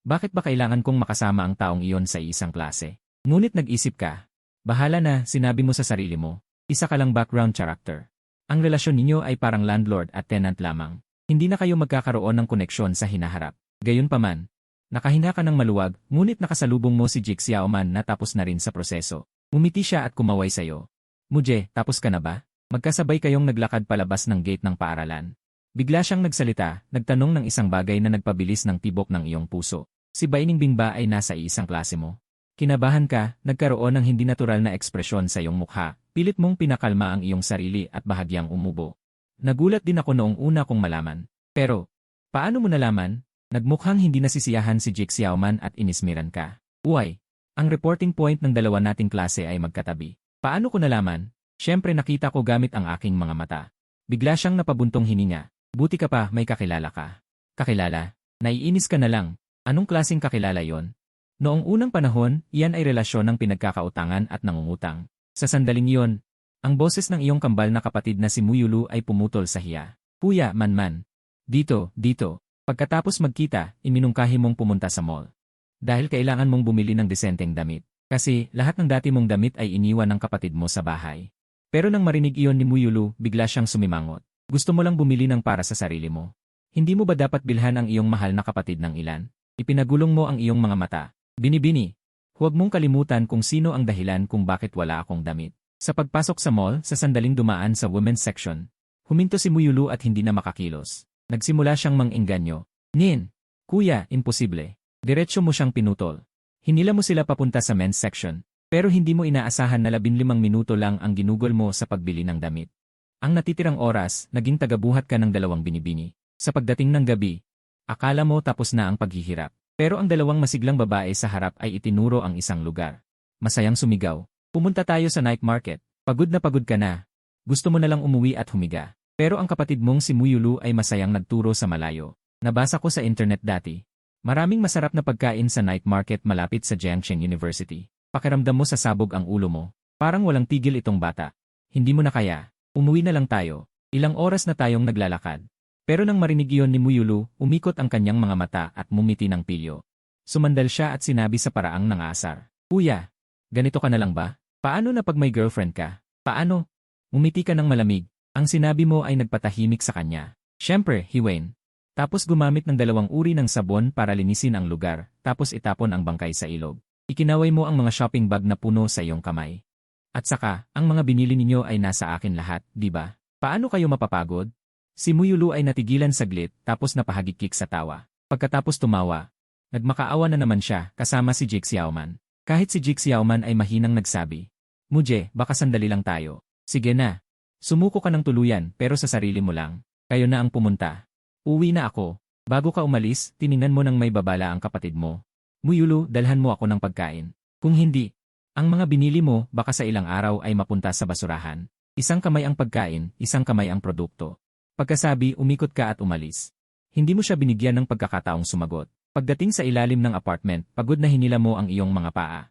Speaker 1: Bakit ba kailangan kong makasama ang taong iyon sa isang klase? Ngunit nag-isip ka. Bahala na, sinabi mo sa sarili mo. Isa ka lang background character. Ang relasyon ninyo ay parang landlord at tenant lamang. Hindi na kayo magkakaroon ng koneksyon sa hinaharap. Gayunpaman, nakahina ka ng maluwag, ngunit nakasalubong mo si Jake Xiaoman na tapos na rin sa proseso. Umiti siya at kumaway sa'yo. Muje, tapos ka na ba? Magkasabay kayong naglakad palabas ng gate ng paaralan. Bigla siyang nagsalita, nagtanong ng isang bagay na nagpabilis ng tibok ng iyong puso. Si Bainingbing ba ay nasa isang klase mo? Kinabahan ka, nagkaroon ng hindi natural na ekspresyon sa iyong mukha, pilit mong pinakalma ang iyong sarili at bahagyang umubo. Nagulat din ako noong una kong malaman. Pero, paano mo nalaman? Nagmukhang hindi nasisiyahan si Jake Xiaoman at inismiran ka. Uy, ang reporting point ng dalawa nating klase ay magkatabi. Paano ko nalaman? Siyempre nakita ko gamit ang aking mga mata. Bigla siyang napabuntong hininga. Buti ka pa, may kakilala ka. Kakilala? Naiinis ka na lang. Anong klaseng kakilala yon? Noong unang panahon, iyan ay relasyon ng pinagkakautangan at nangungutang. Sa sandaling iyon, ang boses ng iyong kambal na kapatid na si Muyulu ay pumutol sa hiya. Puya, man. Dito. Pagkatapos magkita, iminungkahi mong pumunta sa mall. Dahil kailangan mong bumili ng disenteng damit. Kasi lahat ng dati mong damit ay iniwan ng kapatid mo sa bahay. Pero nang marinig iyon ni Muyulu, bigla siyang sumimangot. Gusto mo lang bumili ng para sa sarili mo. Hindi mo ba dapat bilhan ang iyong mahal na kapatid ng ilan? Ipinagulong mo ang iyong mga mata. Binibini. Huwag mong kalimutan kung sino ang dahilan kung bakit wala akong damit. Sa pagpasok sa mall, sa sandaling dumaan sa women's section, huminto si Muyulu at hindi na makakilos. Nagsimula siyang mang-engganyo. Nin, kuya, imposible. Diretso mo siyang pinutol. Hinila mo sila papunta sa men's section, pero hindi mo inaasahan na 15 minuto lang ang ginugol mo sa pagbili ng damit. Ang natitirang oras, naging tagabuhat ka ng 2 binibini. Sa pagdating ng gabi, akala mo tapos na ang paghihirap. Pero ang 2 masiglang babae sa harap ay itinuro ang isang lugar. Masayang sumigaw. Pumunta tayo sa night market. Pagod ka na. Gusto mo na lang umuwi at humiga. Pero ang kapatid mong si Muyulu ay masayang nagturo sa malayo. Nabasa ko sa internet dati. Maraming masarap na pagkain sa night market malapit sa Jiangxing University. Pakiramdam mo sa sabog ang ulo mo. Parang walang tigil itong bata. Hindi mo na kaya. Umuwi na lang tayo. Ilang oras na tayong naglalakad. Pero nang marinig iyon ni Muyulu, umikot ang kanyang mga mata at mumiti ng pilyo. Sumandal siya at sinabi sa paraang nangaasar. Kuya, ganito ka na lang ba? Paano na pag may girlfriend ka? Paano? Umiti ka ng malamig. Ang sinabi mo ay nagpatahimik sa kanya. Siyempre, Hiwen. Tapos gumamit ng 2 uri ng sabon para linisin ang lugar, tapos itapon ang bangkay sa ilog. Ikinaway mo ang mga shopping bag na puno sa iyong kamay. At saka, ang mga binili ninyo ay nasa akin lahat, di ba? Paano kayo mapapagod? Si Muyulu ay natigilan saglit tapos napahagikik sa tawa. Pagkatapos tumawa, nagmakaawa na naman siya kasama si Jake Xiaoman. Kahit si Jake Xiaoman ay mahinang nagsabi, Muje, baka sandali lang tayo. Sige na. Sumuko ka ng tuluyan pero sa sarili mo lang. Kayo na ang pumunta. Uwi na ako. Bago ka umalis, tiningnan mo nang may babala ang kapatid mo. Muyulu, dalhan mo ako ng pagkain. Kung hindi, ang mga binili mo baka sa ilang araw ay mapunta sa basurahan. Isang kamay ang pagkain, isang kamay ang produkto. Pagkasabi, umikot ka at umalis. Hindi mo siya binigyan ng pagkakataong sumagot. Pagdating sa ilalim ng apartment, pagod na hinila mo ang iyong mga paa.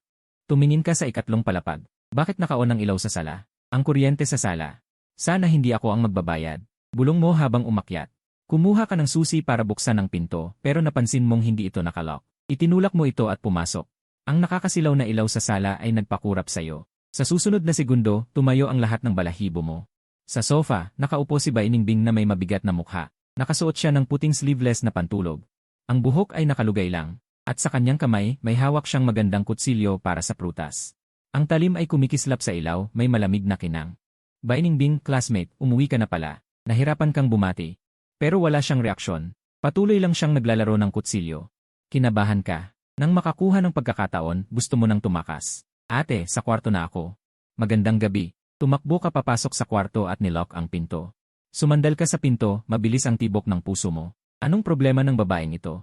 Speaker 1: Tumingin ka sa ikatlong palapag. Bakit nakaon ang ilaw sa sala? Ang kuryente sa sala. Sana hindi ako ang magbabayad. Bulong mo habang umakyat. Kumuha ka ng susi para buksan ang pinto, pero napansin mong hindi ito nakalock. Itinulak mo ito at pumasok. Ang nakakasilaw na ilaw sa sala ay nagpakurap sa iyo. Sa susunod na segundo, tumayo ang lahat ng balahibo mo. Sa sofa, nakaupo si Bainingbing na may mabigat na mukha. Nakasuot siya ng puting sleeveless na pantulog. Ang buhok ay nakalugay lang. At sa kanyang kamay, may hawak siyang magandang kutsilyo para sa prutas. Ang talim ay kumikislap sa ilaw, may malamig na kinang. Bainingbing, classmate, umuwi ka na pala. Nahirapan kang bumati. Pero wala siyang reaksyon. Patuloy lang siyang naglalaro ng kutsilyo. Kinabahan ka. Nang makakuha ng pagkakataon, gusto mo nang tumakas. Ate, sa kwarto na ako. Magandang gabi. Tumakbo ka papasok sa kwarto at nilock ang pinto. Sumandal ka sa pinto, mabilis ang tibok ng puso mo. Anong problema ng babaeng ito?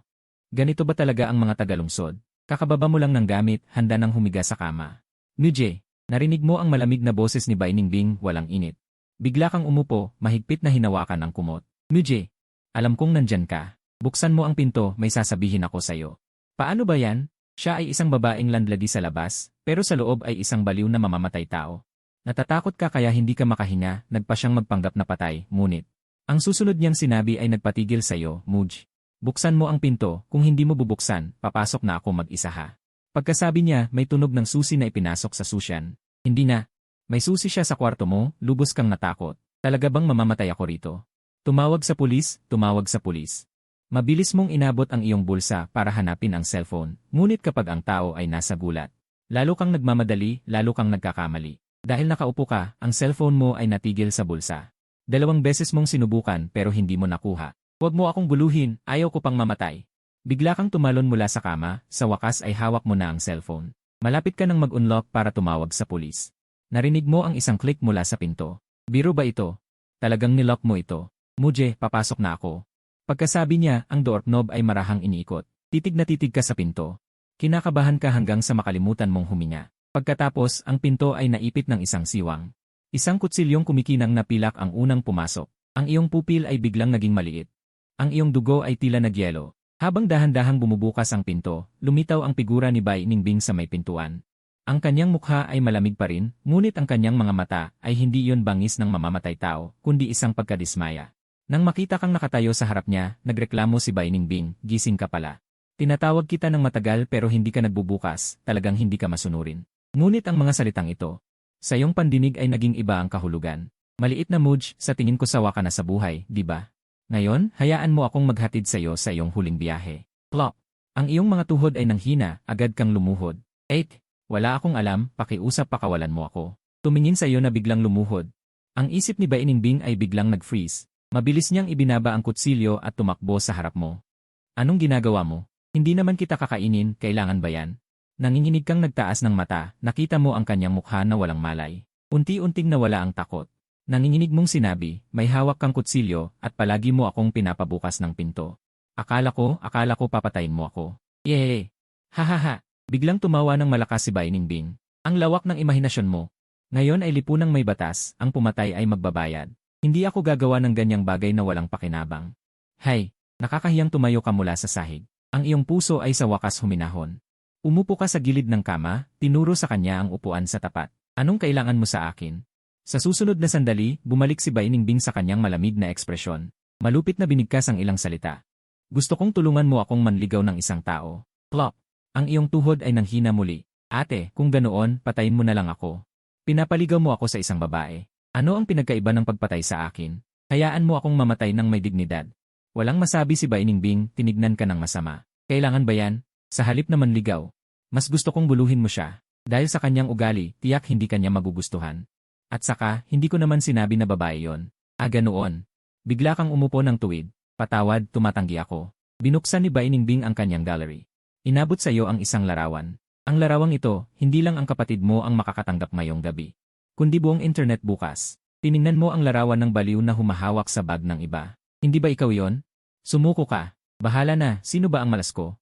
Speaker 1: Ganito ba talaga ang mga tagalungsod? Kakababa mo lang ng gamit, handa nang humiga sa kama. Muje, narinig mo ang malamig na boses ni Bainingbing, walang init. Bigla kang umupo, mahigpit na hinawakan ang kumot. Muje, alam kong nandyan ka. Buksan mo ang pinto, may sasabihin ako sa'yo. Paano ba yan? Siya ay isang babaeng landlady sa labas, pero sa loob ay isang baliw na mamamatay tao. Natatakot ka kaya hindi ka makahinga, nagpa siyang magpanggap na patay, ngunit ang susunod niyang sinabi ay nagpatigil sa'yo, Muj. Buksan mo ang pinto, kung hindi mo bubuksan, papasok na ako mag-isa ha. Pagkasabi niya, may tunog ng susi na ipinasok sa susyan. Hindi na. May susi siya sa kwarto mo, lubos kang natakot. Talaga bang mamamatay ako rito? Tumawag sa pulis, tumawag sa pulis. Mabilis mong inabot ang iyong bulsa para hanapin ang cellphone, ngunit kapag ang tao ay nasa gulat, lalo kang nagmamadali, lalo kang nagkakamali. Dahil nakaupo ka, ang cellphone mo ay natigil sa bulsa. 2 beses mong sinubukan pero hindi mo nakuha. Huwag mo akong buluhin, ayaw ko pang mamatay. Bigla kang tumalon mula sa kama, sa wakas ay hawak mo na ang cellphone. Malapit ka nang mag-unlock para tumawag sa pulis. Narinig mo ang isang click mula sa pinto. Biro ba ito? Talagang nilock mo ito. Muje, papasok na ako. Pagkasabi niya, ang doorknob ay marahang iniikot. Titig na titig ka sa pinto. Kinakabahan ka hanggang sa makalimutan mong huminga. Pagkatapos, ang pinto ay naipit ng isang siwang. Isang kutsilyong kumikinang napilak ang unang pumasok. Ang iyong pupil ay biglang naging maliit. Ang iyong dugo ay tila nagyelo. Habang dahan-dahang bumubukas ang pinto, lumitaw ang figura ni Bai Ningbing sa may pintuan. Ang kanyang mukha ay malamig pa rin, ngunit ang kanyang mga mata ay hindi iyon bangis ng mamamatay tao, kundi isang pagkadismaya. Nang makita kang nakatayo sa harap niya, nagreklamo si Bai Ningbing, gising ka pala. Tinatawag kita ng matagal pero hindi ka nagbubukas, talagang hindi ka masunurin. Ngunit ang mga salitang ito, sa iyong pandinig ay naging iba ang kahulugan. Maliit na Muj, sa tingin ko sawa ka na sa buhay, di ba? Ngayon, hayaan mo akong maghatid sa iyo sa iyong huling biyahe. Plop! Ang iyong mga tuhod ay nanghina, agad kang lumuhod. Wala akong alam, pakiusap pakawalan mo ako. Tumingin sa iyo na biglang lumuhod. Ang isip ni Bai Ningbing ay biglang nag-freeze. Mabilis niyang ibinaba ang kutsilyo at tumakbo sa harap mo. Anong ginagawa mo? Hindi naman kita kakainin, kailangan ba yan? Nanginginig kang nagtaas ng mata, nakita mo ang kanyang mukha na walang malay. Unti-unting nawala ang takot. Nanginginig mong sinabi, may hawak kang kutsilyo at palagi mo akong pinapabukas ng pinto. Akala ko papatayin mo ako. Yehey! Hahaha! Biglang tumawa ng malakas si Bai Ningbing. Ang lawak ng imahinasyon mo. Ngayon ay lipunang may batas, ang pumatay ay magbabayad. Hindi ako gagawa ng ganyang bagay na walang pakinabang. Hay! Nakakahiyang tumayo ka mula sa sahig. Ang iyong puso ay sa wakas huminahon. Umupo ka sa gilid ng kama, tinuro sa kanya ang upuan sa tapat. Anong kailangan mo sa akin? Sa susunod na sandali, bumalik si Bai Ningbing sa kanyang malamig na ekspresyon. Malupit na binigkas ang ilang salita. Gusto kong tulungan mo akong manligaw ng isang tao. Plop! Ang iyong tuhod ay nanghina muli. Ate, kung ganoon, patayin mo na lang ako. Pinapaligaw mo ako sa isang babae. Ano ang pinagkaiba ng pagpatay sa akin? Hayaan mo akong mamatay ng may dignidad. Walang masabi si Bai Ningbing, tinignan ka ng masama. Kailangan ba yan? Sa halip na manligaw. Mas gusto kong buluhin mo siya. Dahil sa kanyang ugali, tiyak hindi kanya magugustuhan. At saka, hindi ko naman sinabi na babae yon. Ganoon. Bigla kang umupo ng tuwid. Patawad, tumatanggi ako. Binuksan ni Bai Ningbing ang kanyang gallery. Inabot sa iyo ang isang larawan. Ang larawang ito, hindi lang ang kapatid mo ang makakatanggap ngayong gabi. Kundi buong internet bukas. Tiningnan mo ang larawan ng baliw na humahawak sa bag ng iba. Hindi ba ikaw yon? Sumuko ka. Bahala na, sino ba ang malasko?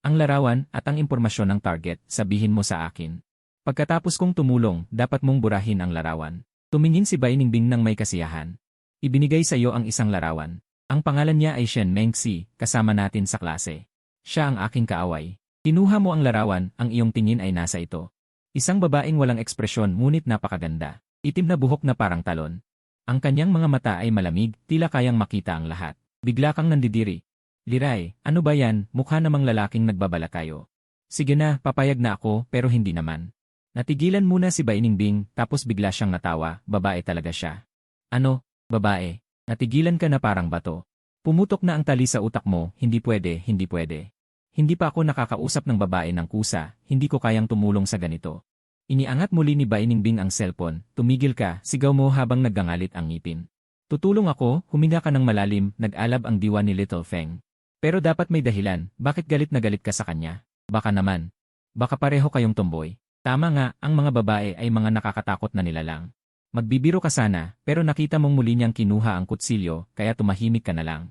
Speaker 1: Ang larawan at ang impormasyon ng target, sabihin mo sa akin. Pagkatapos kong tumulong, dapat mong burahin ang larawan. Tumingin si Bai Ningbing ng may kasiyahan. Ibinigay sa iyo ang isang larawan. Ang pangalan niya ay Shen Mengxi, kasama natin sa klase. Siya ang aking kaaway. Kinuha mo ang larawan, ang iyong tingin ay nasa ito. Isang babaeng walang ekspresyon ngunit napakaganda. Itim na buhok na parang talon. Ang kanyang mga mata ay malamig, tila kayang makita ang lahat. Bigla kang nandidiri. Liray, ano ba yan, mukha namang lalaking nagbabala kayo. Sige na, papayag na ako, pero hindi naman. Natigilan muna si Bai Ningbing, tapos bigla siyang natawa, babae talaga siya. Ano, babae? Natigilan ka na parang bato. Pumutok na ang tali sa utak mo, hindi pwede, hindi pwede. Hindi pa ako nakakausap ng babae ng kusa, hindi ko kayang tumulong sa ganito. Iniangat muli ni Bai Ningbing ang cellphone, tumigil ka, sigaw mo habang naggangalit ang ngipin. Tutulong ako, huminga ka ng malalim, nag-alab ang diwa ni Little Feng. Pero dapat may dahilan, bakit galit na galit ka sa kanya? Baka naman. Baka pareho kayong tomboy. Tama nga, ang mga babae ay mga nakakatakot na nilalang. Magbibiro ka sana, pero nakita mong muli niyang kinuha ang kutsilyo, kaya tumahimik ka na lang.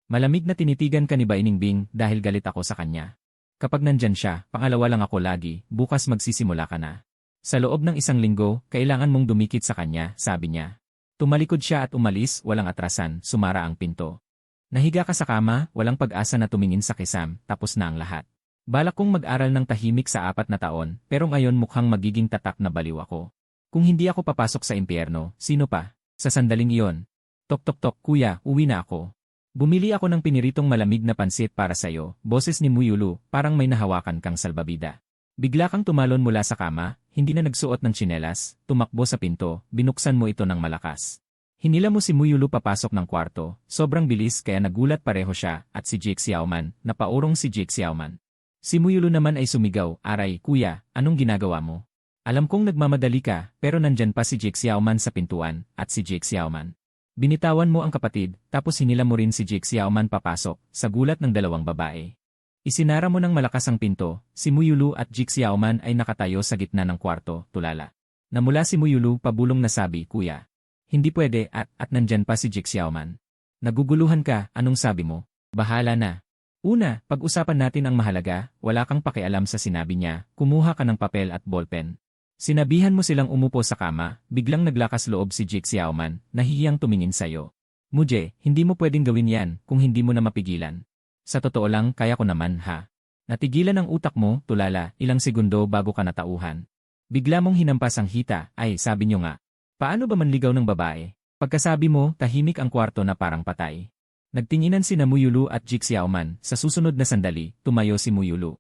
Speaker 1: Malamig na tinitigan ka ni Bainingbing dahil galit ako sa kanya. Kapag nandyan siya, pangalawa lang ako lagi, bukas magsisimula ka na. Sa loob ng 1 linggo, kailangan mong dumikit sa kanya, sabi niya. Tumalikod siya at umalis, walang atrasan, sumara ang pinto. Nahiga ka sa kama, walang pag-asa na tumingin sa kisam, tapos na ang lahat. Balak kong mag-aral ng tahimik sa 4 na taon, pero ngayon mukhang magiging tatak na baliw ako. Kung hindi ako papasok sa impyerno, sino pa? Sa sandaling iyon. Tok tok tok, kuya, uwi na ako. Bumili ako ng piniritong malamig na pansit para sa'yo, boses ni Muyulu, parang may nahawakan kang salbabida. Bigla kang tumalon mula sa kama, hindi na nagsuot ng tsinelas, tumakbo sa pinto, binuksan mo ito ng malakas. Hinila mo si Muyulu papasok ng kwarto, sobrang bilis kaya nagulat pareho siya at si Jake Xiaoman, napaurong si Jake Xiaoman. Si Muyulu naman ay sumigaw, aray, kuya, anong ginagawa mo? Alam kong nagmamadali ka, pero nandyan pa si Jake Xiaoman sa pintuan, at si Jake Xiaoman. Binitawan mo ang kapatid, tapos hinila mo rin si Jake Xiaoman papasok, sa gulat ng 2 babae. Isinara mo ng malakas ang pinto, si Muyulu at Jake Xiaoman ay nakatayo sa gitna ng kwarto, tulala. Namula si Muyulu pabulong na sabi, kuya. Hindi pwede at nandyan pa si Jake Xiaoman. Naguguluhan ka, anong sabi mo? Bahala na. Una, pag-usapan natin ang mahalaga, wala kang pakialam sa sinabi niya, kumuha ka ng papel at ballpen. Sinabihan mo silang umupo sa kama, biglang naglakas loob si Jake Xiaoman, nahihiyang tumingin sa'yo. Muje, hindi mo pwedeng gawin yan kung hindi mo na mapigilan. Sa totoo lang, kaya ko naman ha. Natigilan ang utak mo, tulala, ilang segundo bago ka natauhan. Bigla mong hinampas ang hita, ay sabi niyo nga. Paano ba manligaw ng babae? Pagkasabi mo, tahimik ang kwarto na parang patay. Nagtinginan sina Muyulu at Jake Xiaoman, sa susunod na sandali, tumayo si Muyulu.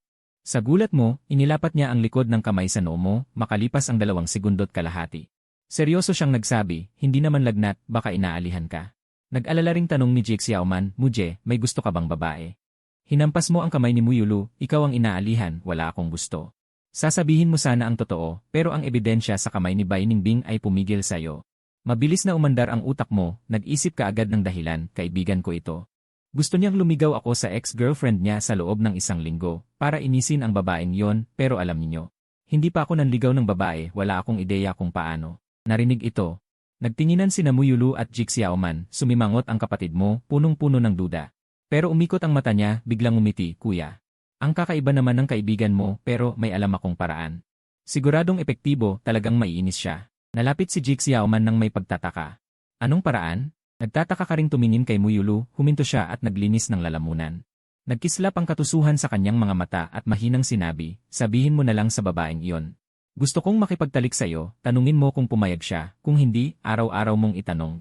Speaker 1: Sa gulat mo, inilapat niya ang likod ng kamay sa noo mo, makalipas ang 2 segundo't kalahati. Seryoso siyang nagsabi, hindi naman lagnat, baka inaalihan ka. Nag-alala ring tanong ni Jake Xiaoman, Muje, may gusto ka bang babae? Hinampas mo ang kamay ni Muyulu, ikaw ang inaalihan, wala akong gusto. Sasabihin mo sana ang totoo, pero ang ebidensya sa kamay ni Bainingbing ay pumigil sa'yo. Mabilis na umandar ang utak mo, nag-isip ka agad ng dahilan, kaibigan ko ito. Gusto niyang lumigaw ako sa ex-girlfriend niya sa loob ng 1 linggo, para inisin ang babaeng yon, pero alam niyo. Hindi pa ako nanligaw ng babae, wala akong ideya kung paano. Narinig ito. Nagtinginan sina Muyulu at Jake Xiaoman, sumimangot ang kapatid mo, punong-puno ng duda. Pero umikot ang mata niya, biglang umiti, kuya. Ang kakaiba naman ng kaibigan mo, pero may alam akong paraan. Siguradong epektibo, talagang maiinis siya. Nalapit si Jake Xiaoman nang may pagtataka. Anong paraan? Nagtataka ka ring tumingin kay Muyulu, huminto siya at naglinis ng lalamunan. Nagkislap ang katusuhan sa kanyang mga mata at mahinang sinabi, sabihin mo na lang sa babaeng iyon. Gusto kong makipagtalik sa'yo, tanungin mo kung pumayag siya, kung hindi, araw-araw mong itanong.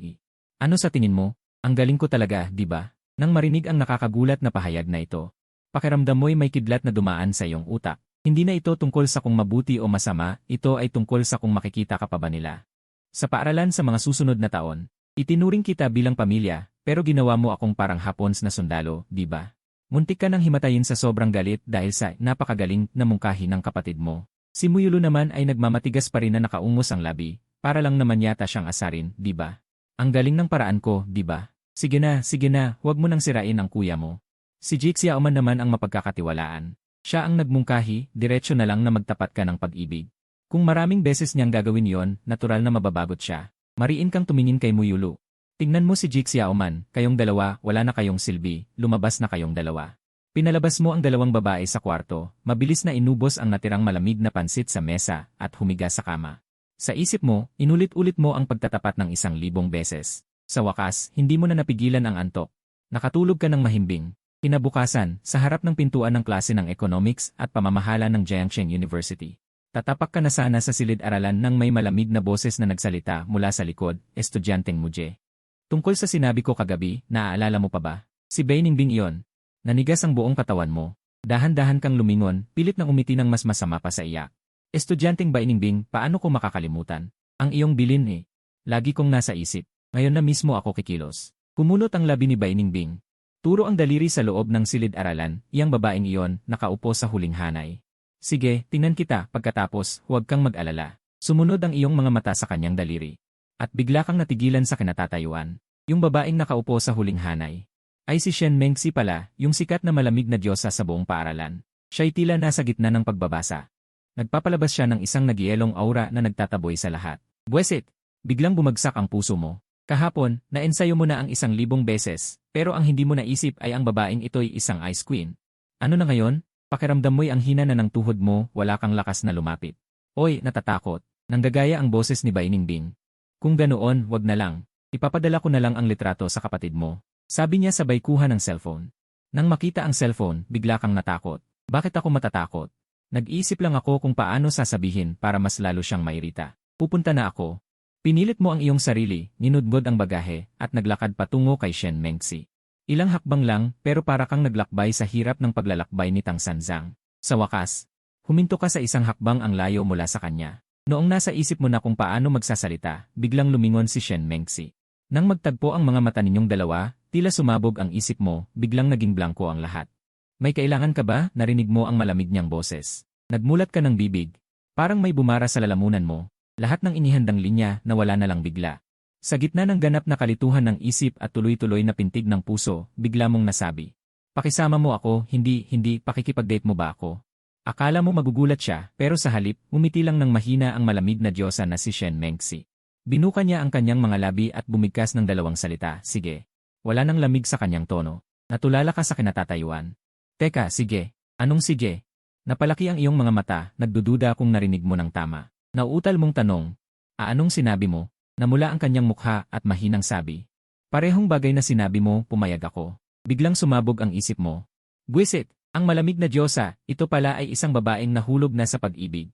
Speaker 1: Ano sa tingin mo? Ang galing ko talaga, di ba? Nang marinig ang nakakagulat na pahayag na ito. Pakiramdam mo'y may kidlat na dumaan sa iyong utak. Hindi na ito tungkol sa kung mabuti o masama, ito ay tungkol sa kung makikita ka pa ba nila. Sa paaralan sa mga susunod na taon, itinuring kita bilang pamilya, pero ginawa mo akong parang Hapons na sundalo, di ba? Muntik ka nang himatayin sa sobrang galit dahil sa napakagaling na mungkahi ng kapatid mo. Si Muyulu naman ay nagmamatigas pa rin na nakaungos ang labi, para lang naman yata siyang asarin, di ba? Ang galing ng paraan ko, di ba? Sige na, huwag mo nang sirain ang kuya mo. Si Jake Xiaoman naman ang mapagkakatiwalaan. Siya ang nagmungkahi, diretsyo na lang na magtapat ka ng pag-ibig. Kung maraming beses niyang gagawin yon, natural na mababagot siya. Mariin kang tumingin kay Muyulu. Tingnan mo si Jake Xiaoman, kayong dalawa, wala na kayong silbi, lumabas na kayong dalawa. Pinalabas mo ang 2 babae sa kwarto, mabilis na inubos ang natirang malamig na pansit sa mesa, at humiga sa kama. Sa isip mo, inulit-ulit mo ang pagtatapat ng 1,000 beses. Sa wakas, hindi mo na napigilan ang antok. Nakatulog ka ng mahimbing. Kinabukasan, sa harap ng pintuan ng klase ng economics at pamamahala ng Jiangsheng University. Tatapak ka na sana sa silid-aralan nang may malamig na boses na nagsalita mula sa likod, estudyanteng Muje. Tungkol sa sinabi ko kagabi, naaalala mo pa ba? Si Bainingbing iyon. Nanigas ang buong katawan mo. Dahan-dahan kang lumingon, pilit nang umiti ng mas masama pa sa iyak. Estudyanteng Bainingbing, paano ko makakalimutan? Ang iyong bilin eh. Lagi kong nasa isip. Ngayon na mismo ako kikilos. Kumunot ang labi ni Bainingbing. Turo ang daliri sa loob ng silid-aralan, iyang babaeng iyon, nakaupo sa huling hanay. Sige, tingnan kita, pagkatapos, huwag kang mag-alala. Sumunod ang iyong mga mata sa kanyang daliri. At bigla kang natigilan sa kinatatayuan. Yung babaeng nakaupo sa huling hanay. Ay si Shen Mengxi pala, yung sikat na malamig na diyosa sa buong paaralan. Siya'y tila nasa gitna ng pagbabasa. Nagpapalabas siya ng isang nagyelong aura na nagtataboy sa lahat. Buwesit! Biglang bumagsak ang puso mo. Kahapon, naensayo mo na ang 1,000 beses, pero ang hindi mo naisip ay ang babaeng ito'y isang ice queen. Ano na ngayon? Pakiramdam mo'y ang hina na ng tuhod mo, wala kang lakas na lumapit. Oy, natatakot. Nanggagaya ang boses ni Bainingbing. Kung ganoon, wag na lang. Ipapadala ko na lang ang litrato sa kapatid mo. Sabi niya sabay kuha ng cellphone. Nang makita ang cellphone, bigla kang natakot. Bakit ako matatakot? Nag-iisip lang ako kung paano sasabihin para mas lalo siyang mairita. Pupunta na ako. Pinilit mo ang iyong sarili, ninudbod ang bagahe, at naglakad patungo kay Shen Mengxi. Ilang hakbang lang, pero para kang naglakbay sa hirap ng paglalakbay ni Tang Sanzang. Sa wakas, huminto ka sa isang hakbang ang layo mula sa kanya. Noong nasa isip mo na kung paano magsasalita, biglang lumingon si Shen Mengxi. Nang magtagpo ang mga mata ninyong dalawa, tila sumabog ang isip mo, biglang naging blanko ang lahat. May kailangan ka ba? Narinig mo ang malamig niyang boses. Nagmulat ka ng bibig. Parang may bumara sa lalamunan mo. Lahat ng inihandang linya nawala na lang bigla. Sa gitna ng ganap na kalituhan ng isip at tuloy-tuloy na pintig ng puso, bigla mong nasabi. Pakisama mo ako, hindi, pakikipag-date mo ba ako? Akala mo magugulat siya, pero sa halip, umiti lang ng mahina ang malamig na diyosa na si Shen Mengxi. Binuka niya ang kanyang mga labi at bumigkas ng dalawang salita, sige. Wala nang lamig sa kanyang tono. Natulala ka sa kinatatayuan. Teka, sige. Anong sige? Napalaki ang iyong mga mata, nagdududa kung narinig mo ng tama. Nauutal mong tanong, anong sinabi mo? Namula ang kanyang mukha at mahinang sabi. Parehong bagay na sinabi mo, pumayag ako. Biglang sumabog ang isip mo. Buwisit, ang malamig na diyosa, ito pala ay isang babaeng nahulog na sa pag-ibig.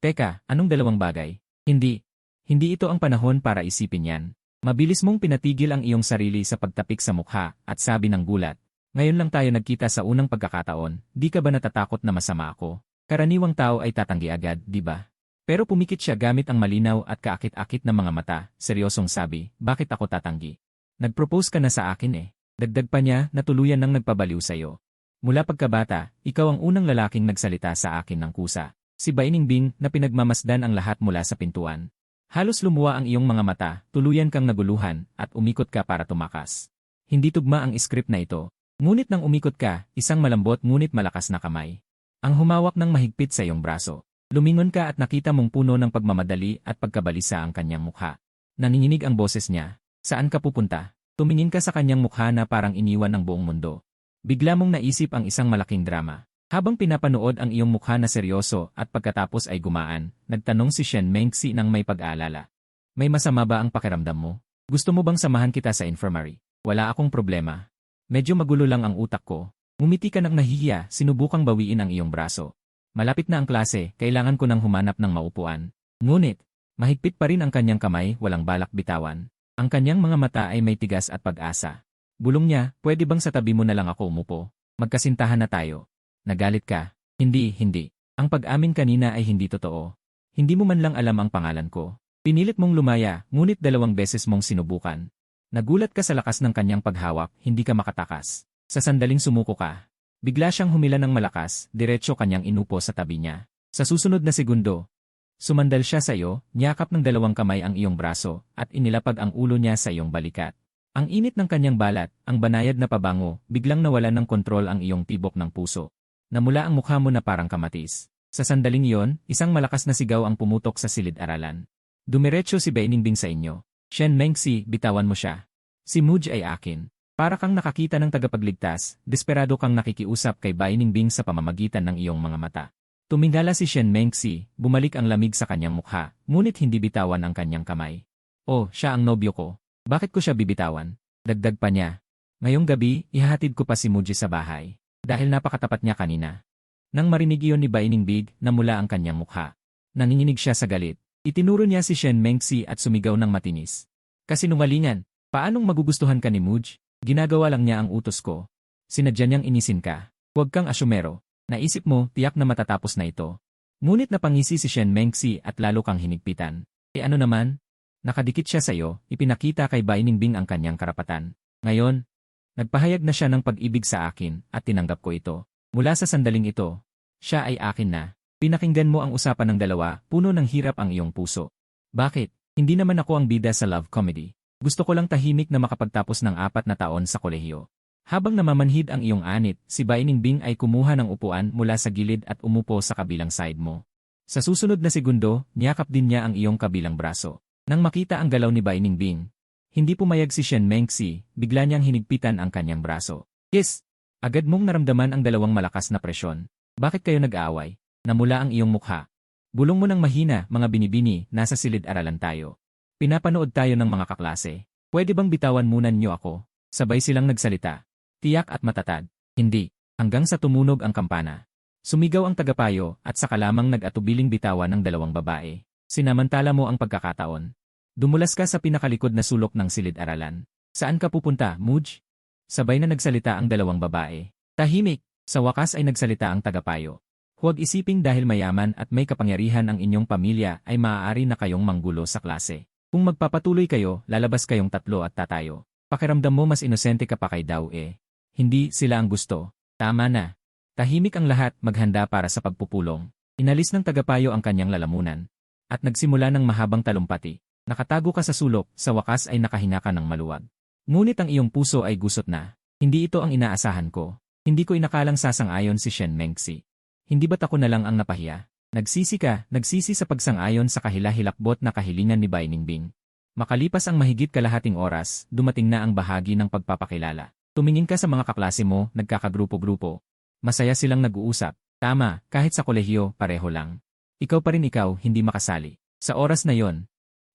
Speaker 1: Teka, anong dalawang bagay? Hindi ito ang panahon para isipin yan. Mabilis mong pinatigil ang iyong sarili sa pagtapik sa mukha at sabi ng gulat. Ngayon lang tayo nagkita sa unang pagkakataon, di ka ba natatakot na masama ako? Karaniwang tao ay tatanggi agad, di ba? Pero pumikit siya gamit ang malinaw at kaakit-akit na mga mata, seryosong sabi, bakit ako tatanggi? Nag-propose ka na sa akin eh. Dagdag pa niya na tuluyan nang nagpabaliw sa'yo. Mula pagkabata, ikaw ang unang lalaking nagsalita sa akin ng kusa. Si Bainingbing na pinagmamasdan ang lahat mula sa pintuan. Halos lumuwa ang iyong mga mata, tuluyan kang naguluhan, at umikot ka para tumakas. Hindi tugma ang script na ito. Ngunit nang umikot ka, isang malambot ngunit malakas na kamay. Ang humawak ng mahigpit sa iyong braso. Lumingon ka at nakita mong puno ng pagmamadali at pagkabalisa ang kanyang mukha. Nanginginig ang boses niya. Saan ka pupunta? Tumingin ka sa kanyang mukha na parang iniwan ng buong mundo. Bigla mong naisip ang isang malaking drama. Habang pinapanood ang iyong mukha na seryoso at pagkatapos ay gumaan, nagtanong si Shen Mengxi nang may pag-aalala. May masama ba ang pakiramdam mo? Gusto mo bang samahan kita sa infirmary? Wala akong problema. Medyo magulo lang ang utak ko. Ngumiti ka ng nahihiya, sinubukang bawiin ang iyong braso. Malapit na ang klase, kailangan ko nang humanap ng maupuan. Ngunit, mahigpit pa rin ang kanyang kamay, walang balak bitawan. Ang kanyang mga mata ay may tigas at pag-asa. Bulong niya, pwede bang sa tabi mo na lang ako umupo? Magkasintahan na tayo. Nagalit ka? Hindi. Ang pag-amin kanina ay hindi totoo. Hindi mo man lang alam ang pangalan ko. Pinilit mong lumaya, ngunit 2 beses mong sinubukan. Nagulat ka sa lakas ng kanyang paghawak, hindi ka makatakas. Sa sandaling sumuko ka. Bigla siyang humila ng malakas, diretso kanyang inupo sa tabi niya. Sa susunod na segundo, sumandal siya sa iyo, niyakap ng 2 kamay ang iyong braso, at inilapag ang ulo niya sa iyong balikat. Ang init ng kanyang balat, ang banayad na pabango, biglang nawalan ng kontrol ang iyong tibok ng puso. Namula ang mukha mo na parang kamatis. Sa sandaling iyon, isang malakas na sigaw ang pumutok sa silid-aralan. Dumiretso si Bainingbing sa inyo. Shen Mengxi, bitawan mo siya. Si Mudge ay akin. Para kang nakakita ng tagapagligtas, desperado kang nakikiusap kay Bainingbing sa pamamagitan ng iyong mga mata. Tumingala si Shen Mengxi, bumalik ang lamig sa kanyang mukha, ngunit hindi bitawan ang kanyang kamay. Oh, siya ang nobyo ko. Bakit ko siya bibitawan? Dagdag pa niya. Ngayong gabi, ihahatid ko pa si Mudge sa bahay. Dahil napakatapat niya kanina. Nang marinig iyon ni Bainingbing, namula ang kanyang mukha. Nanginginig siya sa galit. Itinuro niya si Shen Mengxi at sumigaw ng matinis. Kasinungalingan, paanong magugustuhan ka ni Mudge? Ginagawa lang niya ang utos ko. Sinadya niyang inisin ka. Huwag kang asyumero. Naisip mo, tiyak na matatapos na ito. Ngunit napangisi si Shen Mengxi at lalo kang hinigpitan. E ano naman? Nakadikit siya sa iyo, ipinakita kay Bainingbing ang kanyang karapatan. Ngayon, nagpahayag na siya ng pag-ibig sa akin at tinanggap ko ito. Mula sa sandaling ito, siya ay akin na. Pinakinggan mo ang usapan ng dalawa, puno ng hirap ang iyong puso. Bakit? Hindi naman ako ang bida sa love comedy. Gusto ko lang tahimik na makapagtapos ng 4 na taon sa kolehiyo. Habang namamanhid ang iyong anit, si Bainingbing ay kumuha ng upuan mula sa gilid at umupo sa kabilang side mo. Sa susunod na segundo, niyakap din niya ang iyong kabilang braso. Nang makita ang galaw ni Bainingbing, Hindi pumayag si Shen Mengxi, bigla niyang hinigpitan ang kanyang braso. Yes! Agad mong naramdaman ang dalawang malakas na presyon. Bakit kayo nag-aaway? Namula ang iyong mukha. Bulong mo ng mahina, mga binibini, nasa silid-aralan tayo. Pinapanood tayo ng mga kaklase. Pwede bang bitawan muna niyo ako? Sabay silang nagsalita. Tiyak at matatag. Hindi. Hanggang sa tumunog ang kampana. Sumigaw ang tagapayo at saka lamang nag-atubiling bitawan ng dalawang babae. Sinamantala mo ang pagkakataon. Dumulas ka sa pinakalikod na sulok ng silid-aralan. Saan ka pupunta, Mudge? Sabay na nagsalita ang dalawang babae. Tahimik. Sa wakas ay nagsalita ang tagapayo. Huwag isiping dahil mayaman at may kapangyarihan ang inyong pamilya ay maaari na kayong manggulo sa klase. Kung magpapatuloy kayo, lalabas kayong tatlo at tatayo. Pakiramdam mo mas inosente ka pa kay Dao eh. Hindi sila ang gusto. Tama na. Tahimik ang lahat, maghanda para sa pagpupulong. Inalis ng tagapayo ang kanyang lalamunan. At nagsimula ng mahabang talumpati. Nakatago ka sa sulok, sa wakas ay nakahinga ka ng maluwag. Ngunit ang iyong puso ay gusot na. Hindi ito ang inaasahan ko. Hindi ko inakalang sasang-ayon si Shen Mengxi. Hindi ba't ako na lang ang napahiya? Nagsisi sa pagsang-ayon sa kahila-hilakbot na kahilingan ni Bai Ningbing. Makalipas ang mahigit kalahating oras, dumating na ang bahagi ng pagpapakilala. Tumingin ka sa mga kaklase mo, nagkakagrupo-grupo. Masaya silang nag-uusap. Tama, kahit sa kolehiyo, pareho lang. Ikaw pa rin hindi makasali. Sa oras na yon,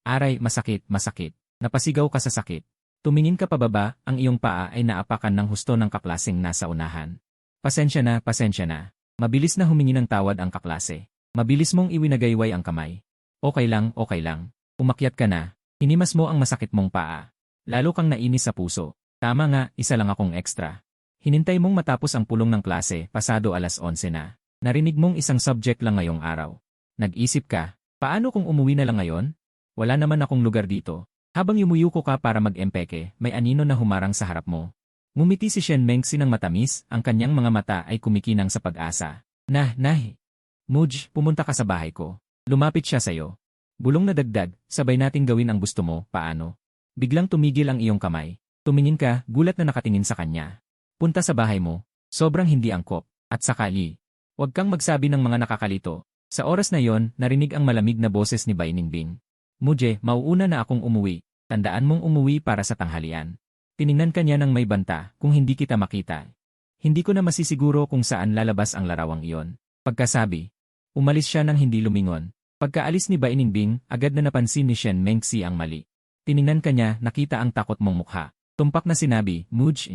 Speaker 1: aray, masakit. Napasigaw ka sa sakit. Tumingin ka pababa, ang iyong paa ay naapakan ng husto ng kaklaseng nasa unahan. Pasensya na. Mabilis na humingi ng tawad ang kaklase. Mabilis mong iwinagayway ang kamay. Okay lang. Umakyat ka na. Hinimas mo ang masakit mong paa. Lalo kang nainis sa puso. Tama nga, isa lang akong extra. Hinintay mong matapos ang pulong ng klase, pasado 11:00 na. Narinig mong isang subject lang ngayong araw. Nag-isip ka, paano kung umuwi na lang ngayon? Wala naman akong lugar dito. Habang yumuyuko ka para mag-empeke, may anino na humarang sa harap mo. Ngumiti si Shen Mengxi ng matamis, ang kanyang mga mata ay kumikinang sa pag-asa. Mudge, pumunta ka sa bahay ko. Lumapit siya sa'yo. Bulong na dagdag, sabay nating gawin ang gusto mo, paano? Biglang tumigil ang iyong kamay. Tumingin ka, gulat na nakatingin sa kanya. Punta sa bahay mo. Sobrang hindi angkop. At sakali. Huwag kang magsabi ng mga nakakalito. Sa oras na yon, narinig ang malamig na boses ni Bai Ningbing. Mudge, mauuna na akong umuwi. Tandaan mong umuwi para sa tanghalian. Tiningnan ka niya ng may banta, kung hindi kita makita. Hindi ko na masisiguro kung saan lalabas ang larawang iyon. Pagkasabi, umalis siya nang hindi lumingon. Pagkaalis ni Bai Ningbing, agad na napansin ni Shen Mengxi ang mali. Tiningnan ka niya, nakita ang takot mong mukha. Tumpak na sinabi, Mudge,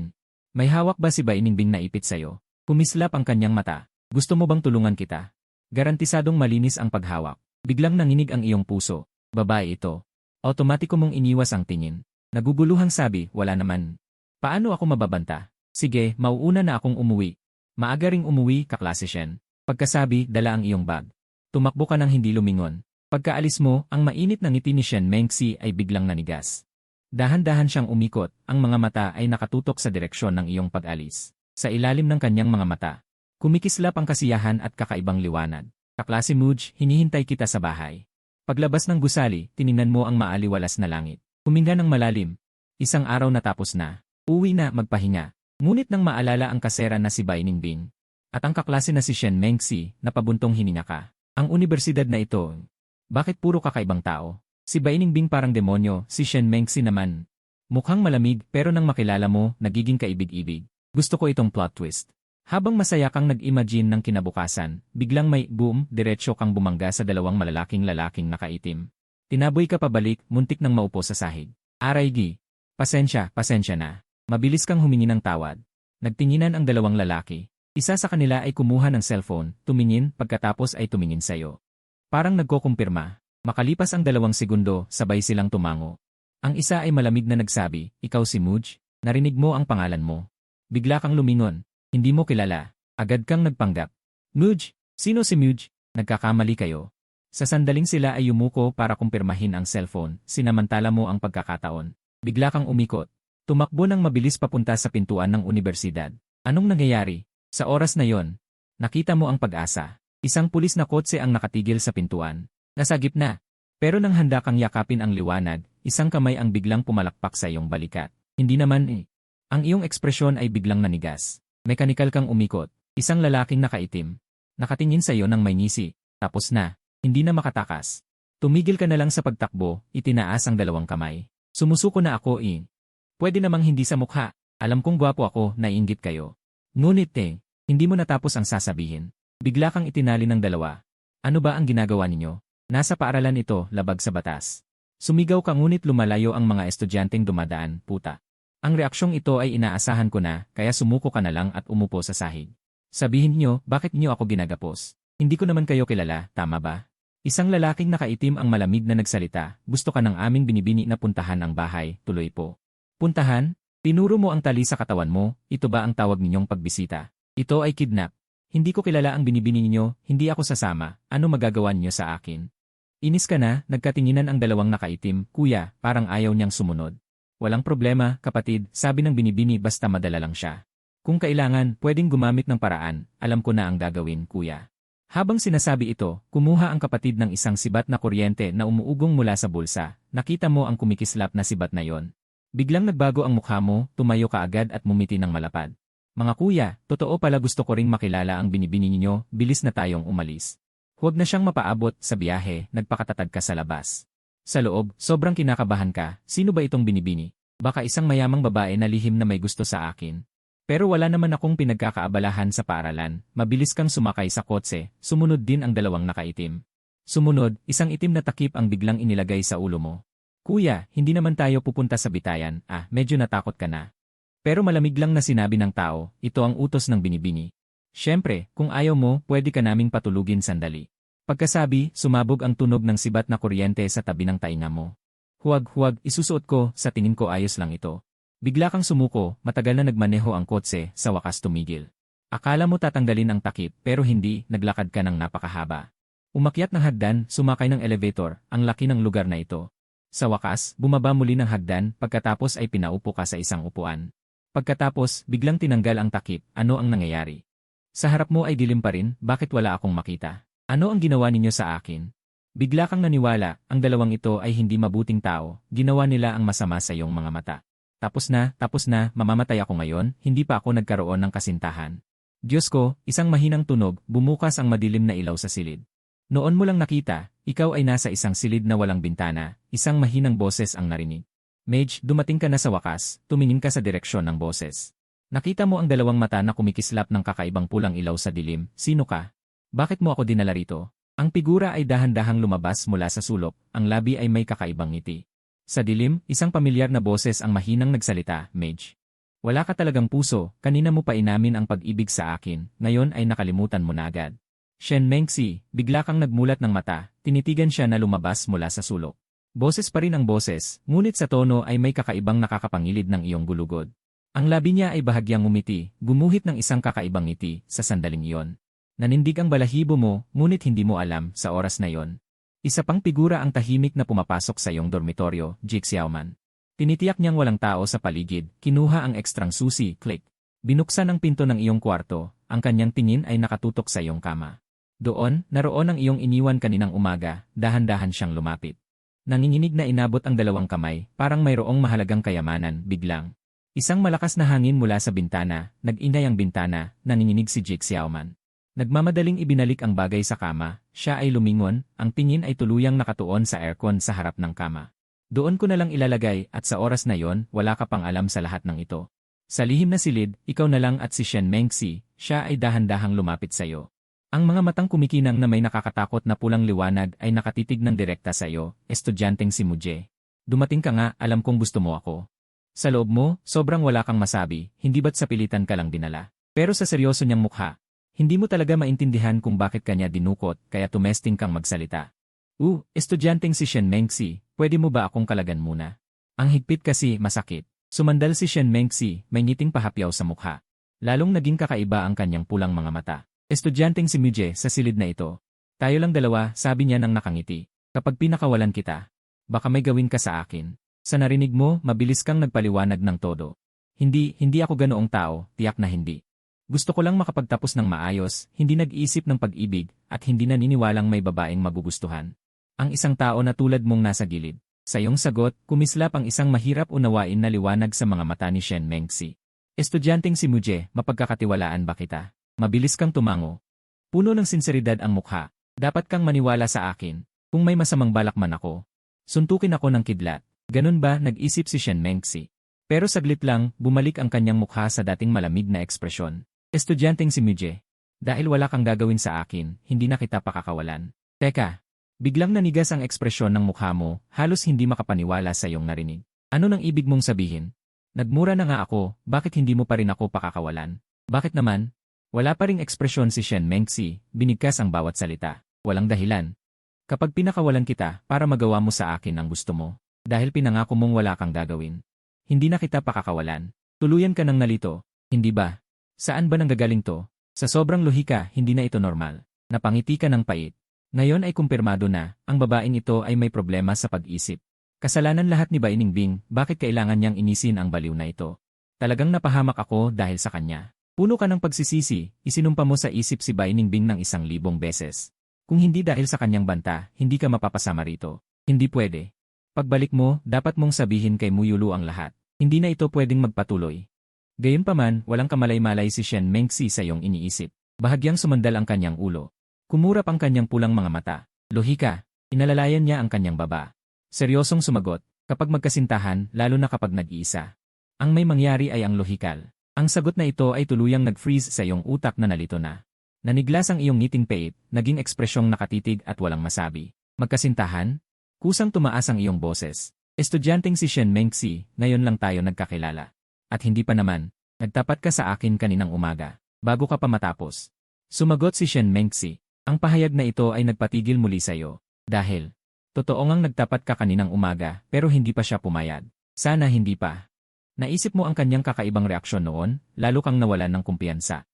Speaker 1: may hawak ba si Bai Ningbing na ipit sa'yo? Kumislap ang kanyang mata. Gusto mo bang tulungan kita? Garantisadong malinis ang paghawak. Biglang nanginig ang iyong puso. Babae ito. Automatiko mong iniwas ang tingin. Naguguluhang sabi, wala naman. Paano ako mababanta? Sige, mauuna na akong umuwi. Maaga ring umuwi, kaklase Shen. Pagkasabi, dala ang iyong bag. Tumakbo ka nang hindi lumingon. Pagkaalis mo, ang mainit na ngiti ni Shen Mengxi ay biglang nanigas. Dahan-dahan siyang umikot, ang mga mata ay nakatutok sa direksyon ng iyong pag-alis. Sa ilalim ng kanyang mga mata, kumikislap ang kasiyahan at kakaibang liwanag. Kaklase Mudge, hinihintay kita sa bahay. Paglabas ng gusali, tiningnan mo ang maaliwalas na langit. Huminga ng malalim. Isang araw natapos na. Uwi na, magpahinga. Ngunit nang maalala ang kasera na si Bai Ningbing at ang kaklase na si Shen Mengxi, napabuntong hininga ka. Ang unibersidad na ito, bakit puro kakaibang tao? Si Bai Ningbing parang demonyo, si Shen Mengxi naman. Mukhang malamig pero nang makilala mo, nagiging kaibig-ibig. Gusto ko itong plot twist. Habang masaya kang nag-imagine ng kinabukasan, biglang may boom, diretsyo kang bumangga sa dalawang lalaking nakaitim. Tinaboy ka pabalik, muntik nang maupo sa sahig. Aray gi. Pasensya na. Mabilis kang humingi ng tawad. Nagtinginan ang dalawang lalaki. Isa sa kanila ay kumuha ng cellphone, tumingin, pagkatapos ay tumingin sa'yo. Parang nagkukumpirma. Makalipas ang 2 segundo, sabay silang tumango. Ang isa ay malamig na nagsabi, ikaw si Mudge? Narinig mo ang pangalan mo. Bigla kang lumingon. Hindi mo kilala. Agad kang nagpanggap. Mudge? Sino si Mudge? Nagkakamali kayo. Sa sandaling sila ay yumuko para kumpirmahin ang cellphone, sinamantala mo ang pagkakataon. Bigla kang umikot. Tumakbo ng mabilis papunta sa pintuan ng unibersidad. Anong nangyayari? Sa oras na yon, nakita mo ang pag-asa. Isang pulis na kotse ang nakatigil sa pintuan. Nasa gitna. Pero nang handa kang yakapin ang liwanag, isang kamay ang biglang pumalakpak sa iyong balikat. Hindi naman eh. Ang iyong ekspresyon ay biglang nanigas. Mekanikal kang umikot. Isang lalaking nakaitim. Nakatingin sa iyo ng may ngisi. Tapos na. Hindi na makatakas. Tumigil ka na lang sa pagtakbo, itinaas ang 2 kamay. Sumusuko na ako eh. Pwede namang hindi sa mukha. Alam kong gwapo ako, naiinggit kayo. Ngunit hindi mo natapos ang sasabihin. Bigla kang itinali ng dalawa. Ano ba ang ginagawa ninyo? Nasa paaralan ito, labag sa batas. Sumigaw ka ngunit lumalayo ang mga estudyanteng dumadaan, puta. Ang reaksyong ito ay inaasahan ko na, kaya sumuko ka na lang at umupo sa sahig. Sabihin niyo, bakit niyo ako ginagapos? Hindi ko naman kayo kilala, tama ba? Isang lalaking nakaitim ang malamig na nagsalita, gusto ka ng aming binibini na puntahan ang bahay, tuloy po. Puntahan? Tinuro mo ang tali sa katawan mo, ito ba ang tawag ninyong pagbisita? Ito ay kidnap. Hindi ko kilala ang binibini ninyo, hindi ako sasama, ano magagawa niyo sa akin? Inis ka na, nagkatinginan ang dalawang nakaitim, kuya, parang ayaw niyang sumunod. Walang problema, kapatid, sabi ng binibini basta madala lang siya. Kung kailangan, pwedeng gumamit ng paraan, alam ko na ang gagawin, kuya. Habang sinasabi ito, kumuha ang kapatid ng isang sibat na kuryente na umuugong mula sa bulsa. Nakita mo ang kumikislap na sibat na yon. Biglang nagbago ang mukha mo, tumayo ka agad at mumiti ng malapad. Mga kuya, totoo pala gusto ko ring makilala ang binibini ninyo, bilis na tayong umalis. Huwag na siyang mapaabot sa biyahe, nagpakatatag ka sa labas. Sa loob, sobrang kinakabahan ka, sino ba itong binibini? Baka isang mayamang babae na lihim na may gusto sa akin. Pero wala naman akong pinagkakaabalahan sa paaralan, mabilis kang sumakay sa kotse, sumunod din ang dalawang nakaitim. Sumunod, isang itim na takip ang biglang inilagay sa ulo mo. Kuya, hindi naman tayo pupunta sa bitayan, medyo natakot ka na. Pero malamig lang na sinabi ng tao, ito ang utos ng binibini. Siyempre, kung ayaw mo, pwede ka naming patulugin sandali. Pagkasabi, sumabog ang tunog ng sibat na kuryente sa tabi ng tainga mo. Huwag, isusuot ko, sa tingin ko ayos lang ito. Bigla kang sumuko, matagal na nagmaneho ang kotse, sa wakas tumigil. Akala mo tatanggalin ang takip, pero hindi, naglakad ka ng napakahaba. Umakyat ng hagdan, sumakay ng elevator, ang laki ng lugar na ito. Sa wakas, bumaba muli ng hagdan, pagkatapos ay pinaupo ka sa isang upuan. Pagkatapos, biglang tinanggal ang takip, ano ang nangyayari? Sa harap mo ay dilim pa rin, bakit wala akong makita? Ano ang ginawa ninyo sa akin? Bigla kang naniwala, ang dalawang ito ay hindi mabuting tao, ginawa nila ang masama sa iyong mga mata. Tapos na, mamamatay ako ngayon, hindi pa ako nagkaroon ng kasintahan. Diyos ko, isang mahinang tunog, bumukas ang madilim na ilaw sa silid. Noon mo lang nakita, ikaw ay nasa isang silid na walang bintana, isang mahinang boses ang narinig. Mage, dumating ka na sa wakas, tumingin ka sa direksyon ng boses. Nakita mo ang dalawang mata na kumikislap ng kakaibang pulang ilaw sa dilim, sino ka? Bakit mo ako dinala rito? Ang figura ay dahan-dahang lumabas mula sa sulok, ang labi ay may kakaibang ngiti. Sa dilim, isang pamilyar na boses ang mahinang nagsalita, Mage. Wala ka talagang puso, kanina mo pa inamin ang pag-ibig sa akin, ngayon ay nakalimutan mo na agad. Shen Mengxi, bigla kang nagmulat ng mata, tinitigan siya na lumabas mula sa sulok. Boses pa rin ang boses, ngunit sa tono ay may kakaibang nakakapangilid ng iyong gulugod. Ang labi niya ay bahagyang umiti, gumuhit ng isang kakaibang ngiti, sa sandaling iyon. Nanindig ang balahibo mo, ngunit hindi mo alam, sa oras na yon. Isa pang figura ang tahimik na pumapasok sa iyong dormitoryo, Jake Xiaoman. Tinitiyak niyang walang tao sa paligid, kinuha ang ekstrang susi, click. Binuksan ang pinto ng iyong kwarto, ang kanyang tingin ay nakatutok sa iyong kama. Doon, naroon ang iyong iniwan kaninang umaga, dahan-dahan siyang lumapit. Nanginginig na inabot ang dalawang kamay, parang mayroong mahalagang kayamanan, biglang. Isang malakas na hangin mula sa bintana, nag-inay ang bintana, nanginginig si Jake Xiaoman. Nagmamadaling ibinalik ang bagay sa kama, siya ay lumingon, ang tingin ay tuluyang nakatuon sa aircon sa harap ng kama. Doon ko na lang ilalagay at sa oras na yon, wala ka pang alam sa lahat ng ito. Sa lihim na silid, ikaw na lang at si Shen Mengxi, siya ay dahan-dahang lumapit sa iyo. Ang mga matang kumikinang na may nakakatakot na pulang liwanag ay nakatitig ng direkta sa iyo, estudyanteng si Muje. Dumating ka nga, alam kong gusto mo ako. Sa loob mo, sobrang wala kang masabi, hindi ba't sa pilitan ka lang dinala? Pero sa seryoso niyang mukha, hindi mo talaga maintindihan kung bakit kanya dinukot, kaya tumesting kang magsalita. Estudyanteng si Shen Mengxi, pwede mo ba akong kalagan muna? Ang higpit kasi, masakit. Sumandal si Shen Mengxi, may ngiting pahapyaw sa mukha. Lalong naging kakaiba ang kanyang pulang mga mata. Estudyanteng si Muje sa silid na ito. Tayo lang dalawa, sabi niya nang nakangiti. Kapag pinakawalan kita, baka may gawin ka sa akin. Sa narinig mo, mabilis kang nagpaliwanag ng todo. Hindi ako ganoong tao, tiyak na hindi. Gusto ko lang makapagtapos ng maayos, hindi nag-iisip ng pag-ibig, at hindi naniniwalang may babaeng magugustuhan. Ang isang tao na tulad mong nasa gilid. Sa iyong sagot, kumislap ang isang mahirap unawain na liwanag sa mga mata ni Shen Mengxi. Estudyanteng si Muje, mapagkakatiwalaan ba kita? Mabilis kang tumango. Puno ng sinseridad ang mukha. Dapat kang maniwala sa akin. Kung may masamang balak man ako, suntukin ako ng kidlat. Ganun ba, nag-isip si Shen Mengxi. Pero saglit lang, bumalik ang kanyang mukha sa dating malamig na ekspresyon. Estudyanteng si Muje. Dahil wala kang gagawin sa akin, hindi na kita pakakawalan. Teka, biglang nanigas ang ekspresyon ng mukha mo, halos hindi makapaniwala sa iyong narinig. Ano nang ibig mong sabihin? Nagmura na nga ako, bakit hindi mo pa rin ako pakakawalan? Bakit naman? Wala pa ring ekspresyon si Shen Mengxi, binigkas ang bawat salita. Walang dahilan. Kapag pinakawalan kita, para magawa mo sa akin ang gusto mo. Dahil pinangako mong wala kang gagawin. Hindi na kita pakakawalan. Tuluyan ka ng nalito, hindi ba? Saan ba nanggagaling to? Sa sobrang lohika, hindi na ito normal. Napangiti ka ng pait. Ngayon ay kumpirmado na, ang babaeng ito ay may problema sa pag-isip. Kasalanan lahat ni Bai Ningbing, bakit kailangan niyang inisin ang baliw na ito? Talagang napahamak ako dahil sa kanya. Puno ka ng pagsisisi, isinumpa mo sa isip si Bai Ningbing ng 1,000 beses. Kung hindi dahil sa kanyang banta, hindi ka mapapasama rito. Hindi pwede. Pagbalik mo, dapat mong sabihin kay Muyulu ang lahat. Hindi na ito pwedeng magpatuloy. Gayunpaman, walang kamalay-malay si Shen Mengxi sa iyong iniisip. Bahagyang sumandal ang kanyang ulo. Kumurap ang kanyang pulang mga mata. Lohika, inalalayan niya ang kanyang baba. Seryosong sumagot, kapag magkasintahan, lalo na kapag nag-iisa. Ang may mangyari ay ang lohikal. Ang sagot na ito ay tuluyang nag-freeze sa iyong utak na nalito na. Naniglas ang iyong ngiting pait, naging ekspresyong nakatitig at walang masabi. Magkasintahan? Kusang tumaas ang iyong boses. Estudyanteng si Shen Mengxi, ngayon lang tayo nagkakilala. At hindi pa naman, nagtapat ka sa akin kaninang umaga, bago ka pa matapos. Sumagot si Shen Mengxi, ang pahayag na ito ay nagpatigil muli sa iyo. Dahil, totoo ngang nagtapat ka kaninang umaga pero hindi pa siya pumayag. Sana hindi pa. Naisip mo ang kanyang kakaibang reaksyon noon, lalo kang nawalan ng kumpiyansa.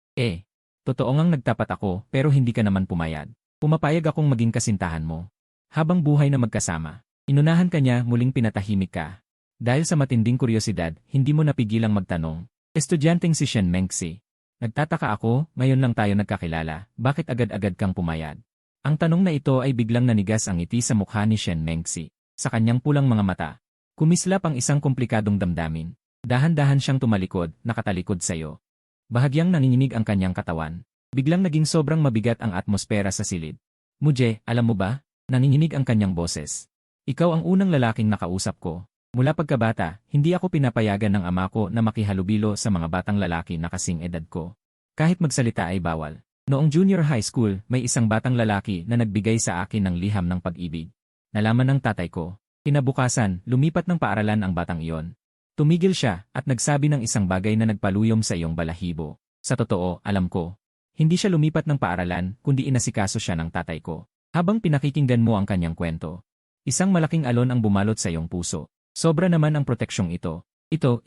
Speaker 1: Totoo ngang nagtapat ako pero hindi ka naman pumayag. Pumapayag akong maging kasintahan mo. Habang buhay na magkasama, inunahan ka niya, muling pinatahimik ka. Dahil sa matinding kuryosidad, hindi mo napigilang magtanong. Estudyanteng si Shen Mengxi. Nagtataka ako, ngayon lang tayo nagkakilala, bakit agad-agad kang pumayag? Ang tanong na ito ay biglang nanigas ang ngiti sa mukha ni Shen Mengxi. Sa kanyang pulang mga mata, kumislap ang isang komplikadong damdamin. Dahan-dahan siyang tumalikod, nakatalikod sa iyo. Bahagyang nanginginig ang kanyang katawan. Biglang naging sobrang mabigat ang atmosfera sa silid. Muje, alam mo ba? Nanginginig ang kanyang boses. Ikaw ang unang lalaking nakausap ko. Mula pagkabata, hindi ako pinapayagan ng ama ko na makihalubilo sa mga batang lalaki na kasing edad ko. Kahit magsalita ay bawal. Noong junior high school, may isang batang lalaki na nagbigay sa akin ng liham ng pag-ibig. Nalaman ng tatay ko. Kinabukasan, lumipat ng paaralan ang batang iyon. Tumigil siya at nagsabi ng isang bagay na nagpaluyom sa iyong balahibo. Sa totoo, alam ko. Hindi siya lumipat ng paaralan, kundi inasikaso siya ng tatay ko. Habang pinakikinggan mo ang kanyang kwento, isang malaking alon ang bumalot sa iyong puso. Sobra naman ang proteksyong ito. Ito.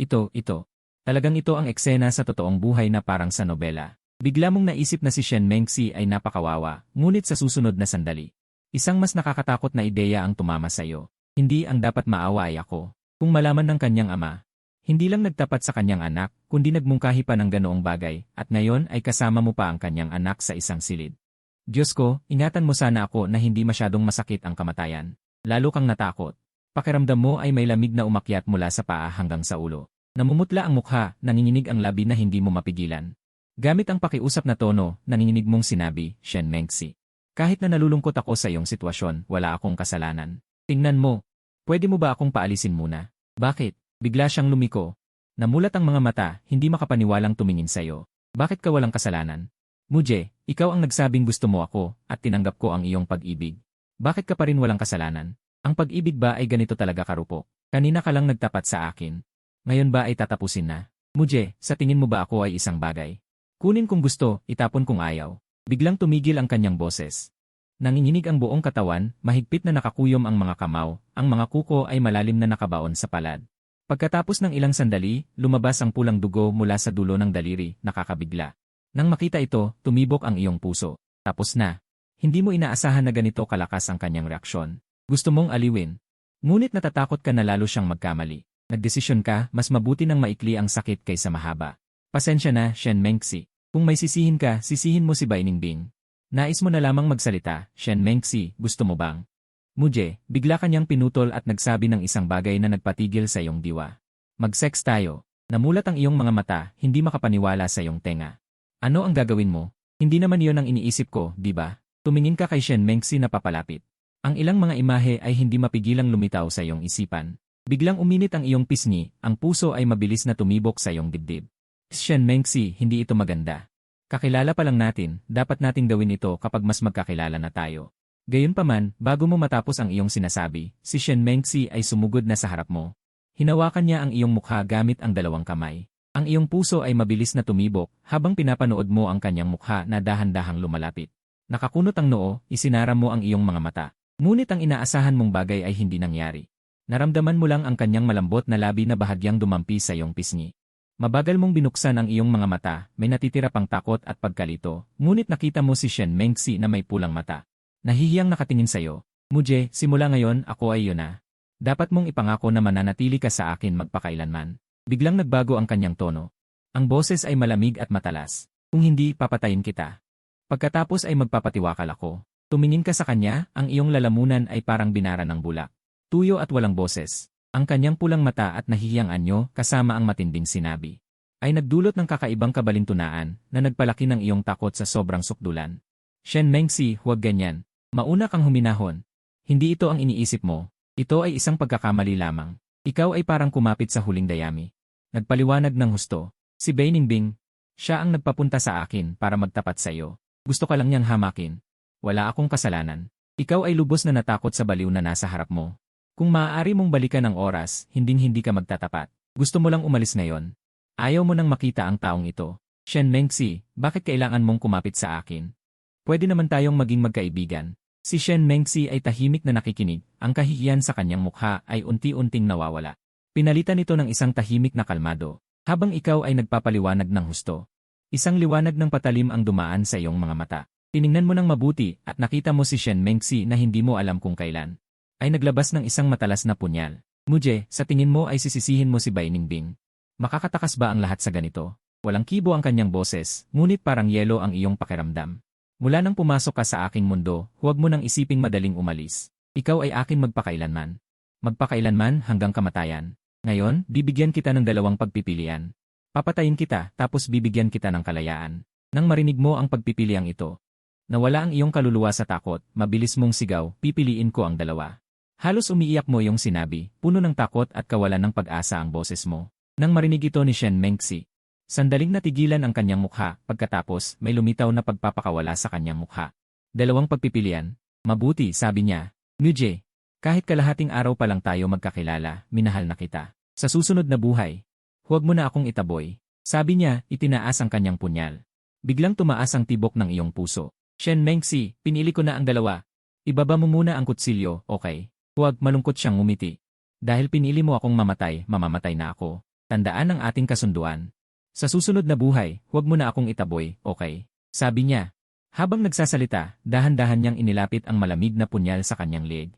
Speaker 1: Talagang ito ang eksena sa totoong buhay na parang sa nobela. Bigla mong naisip na si Shen Mengxi ay napakawawa, ngunit sa susunod na sandali. Isang mas nakakatakot na ideya ang tumama sa iyo. Hindi ang dapat maawa ay ako. Kung malaman ng kanyang ama, hindi lang nagtapat sa kanyang anak, kundi nagmungkahi pa ng ganoong bagay, at ngayon ay kasama mo pa ang kanyang anak sa isang silid. Diyos ko, ingatan mo sana ako na hindi masyadong masakit ang kamatayan. Lalo kang natakot. Pakiramdam mo ay may lamig na umakyat mula sa paa hanggang sa ulo. Namumutla ang mukha, nanginginig ang labi na hindi mo mapigilan. Gamit ang pakiusap na tono, nanginginig mong sinabi, Shen Mengxi. Kahit na nalulungkot ako sa iyong sitwasyon, wala akong kasalanan. Tingnan mo. Pwede mo ba akong paalisin muna? Bakit? Bigla siyang lumiko. Namulat ang mga mata, hindi makapaniwalang tumingin sa iyo. Bakit ka walang kasalanan? Muje, ikaw ang nagsabing gusto mo ako, at tinanggap ko ang iyong pag-ibig. Bakit ka pa rin walang kasalanan? Ang pag-ibig ba ay ganito talaga karupok? Kanina ka lang nagtapat sa akin. Ngayon ba ay tatapusin na? Muje, sa tingin mo ba ako ay isang bagay? Kunin kung gusto, itapon kung ayaw. Biglang tumigil ang kanyang boses. Nanginginig ang buong katawan, mahigpit na nakakuyom ang mga kamao, ang mga kuko ay malalim na nakabaon sa palad. Pagkatapos ng ilang sandali, lumabas ang pulang dugo mula sa dulo ng daliri, nakakabigla. Nang makita ito, tumibok ang iyong puso. Tapos na. Hindi mo inaasahan na ganito kalakas ang kanyang reaksyon. Gusto mong aliwin. Ngunit natatakot ka na lalo siyang magkamali. Nagdesisyon ka, mas mabuti nang maikli ang sakit kaysa mahaba. Pasensya na, Shen Mengxi. Kung may sisihin ka, sisihin mo si Bai Ningbing. Nais mo na lamang magsalita, Shen Mengxi, gusto mo bang? Muje, bigla kanyang pinutol at nagsabi ng isang bagay na nagpatigil sa iyong diwa. Mag-sex tayo. Namulat ang iyong mga mata, hindi makapaniwala sa iyong tenga. Ano ang gagawin mo? Hindi naman iyon ang iniisip ko, di ba? Tumingin ka kay Shen Mengxi na papalapit. Ang ilang mga imahe ay hindi mapigilang lumitaw sa iyong isipan. Biglang uminit ang iyong pisngi, ang puso ay mabilis na tumibok sa iyong dibdib. Shen Mengxi, hindi ito maganda. Kakilala pa lang natin, dapat nating gawin ito kapag mas magkakilala na tayo. Gayunpaman, bago mo matapos ang iyong sinasabi, si Shen Mengxi ay sumugod na sa harap mo. Hinawakan niya ang iyong mukha gamit ang dalawang kamay. Ang iyong puso ay mabilis na tumibok habang pinapanood mo ang kanyang mukha na dahan-dahang lumalapit. Nakakunot ang noo, isinara mo ang iyong mga mata. Ngunit ang inaasahan mong bagay ay hindi nangyari. Naramdaman mo lang ang kanyang malambot na labi na bahagyang dumampi sa iyong pisngi. Mabagal mong binuksan ang iyong mga mata, may natitira pang takot at pagkalito, ngunit nakita mo si Shen Mengxi na may pulang mata. Nahihiyang nakatingin sa iyo. Muje, simula ngayon ako ay yun na. Dapat mong ipangako na mananatili ka sa akin magpakailanman. Biglang nagbago ang kanyang tono. Ang boses ay malamig at matalas. Kung hindi, papatayin kita. Pagkatapos ay magpapatiwakal ako. Tumingin ka sa kanya, ang iyong lalamunan ay parang binara ng bulak. Tuyo at walang boses. Ang kanyang pulang mata at nahihiyang anyo kasama ang matinding sinabi ay nagdulot ng kakaibang kabalintunaan na nagpalaki ng iyong takot sa sobrang sukdulan. Shen Mengxi, huwag ganyan. Mauna kang huminahon. Hindi ito ang iniisip mo. Ito ay isang pagkakamali lamang. Ikaw ay parang kumapit sa huling dayami. Nagpaliwanag ng husto. Si Bai Ningbing, siya ang nagpapunta sa akin para magtapat sa iyo. Gusto ka lang niyang hamakin. Wala akong kasalanan. Ikaw ay lubos na natakot sa baliw na nasa harap mo. Kung maaari mong balikan ang oras, hinding-hindi ka magtatapat. Gusto mo lang umalis ngayon. Ayaw mo nang makita ang taong ito. Shen Mengxi, bakit kailangan mong kumapit sa akin? Pwede naman tayong maging magkaibigan. Si Shen Mengxi ay tahimik na nakikinig, ang kahihiyan sa kanyang mukha ay unti-unting nawawala. Pinalitan ito ng isang tahimik na kalmado, habang ikaw ay nagpapaliwanag ng husto. Isang liwanag ng patalim ang dumaan sa iyong mga mata. Tiningnan mo ng mabuti at nakita mo si Shen Mengxi na hindi mo alam kung kailan ay naglabas ng isang matalas na punyal. Muje, sa tingin mo ay sisisihin mo si Bai Ningbing. Makakatakas ba ang lahat sa ganito? Walang kibo ang kanyang boses, ngunit parang yelo ang iyong pakiramdam. Mula nang pumasok ka sa aking mundo, huwag mo nang isiping madaling umalis. Ikaw ay akin magpakailanman. Magpakailanman hanggang kamatayan. Ngayon, bibigyan kita ng dalawang pagpipilian. Papatayin kita, tapos bibigyan kita ng kalayaan. Nang marinig mo ang pagpipiliang ito, nawala ang iyong kaluluwa sa takot, mabilis mong sigaw, pipiliin ko ang dalawa. Halos umiiyak mo iyong sinabi, puno ng takot at kawalan ng pag-asa ang boses mo. Nang marinig ito ni Shen Mengxi, sandaling natigilan ang kanyang mukha, pagkatapos may lumitaw na pagpapakawala sa kanyang mukha. Dalawang pagpipilian. Mabuti, sabi niya. Muje, kahit kalahating araw pa lang tayo magkakilala, minahal na kita. Sa susunod na buhay, huwag mo na akong itaboy. Sabi niya, itinaas ang kanyang punyal. Biglang tumaas ang tibok ng iyong puso. Shen Mengxi, pinili ko na ang dalawa. Ibaba mo muna ang kutsilyo, okay? Huwag, malungkot siyang ngumiti. Dahil pinili mo akong mamatay, mamamatay na ako. Tandaan ang ating kasunduan. Sa susunod na buhay, huwag mo na akong itaboy, okay? Sabi niya. Habang nagsasalita, dahan-dahan niyang inilapit ang malamig na punyal sa kanyang leeg.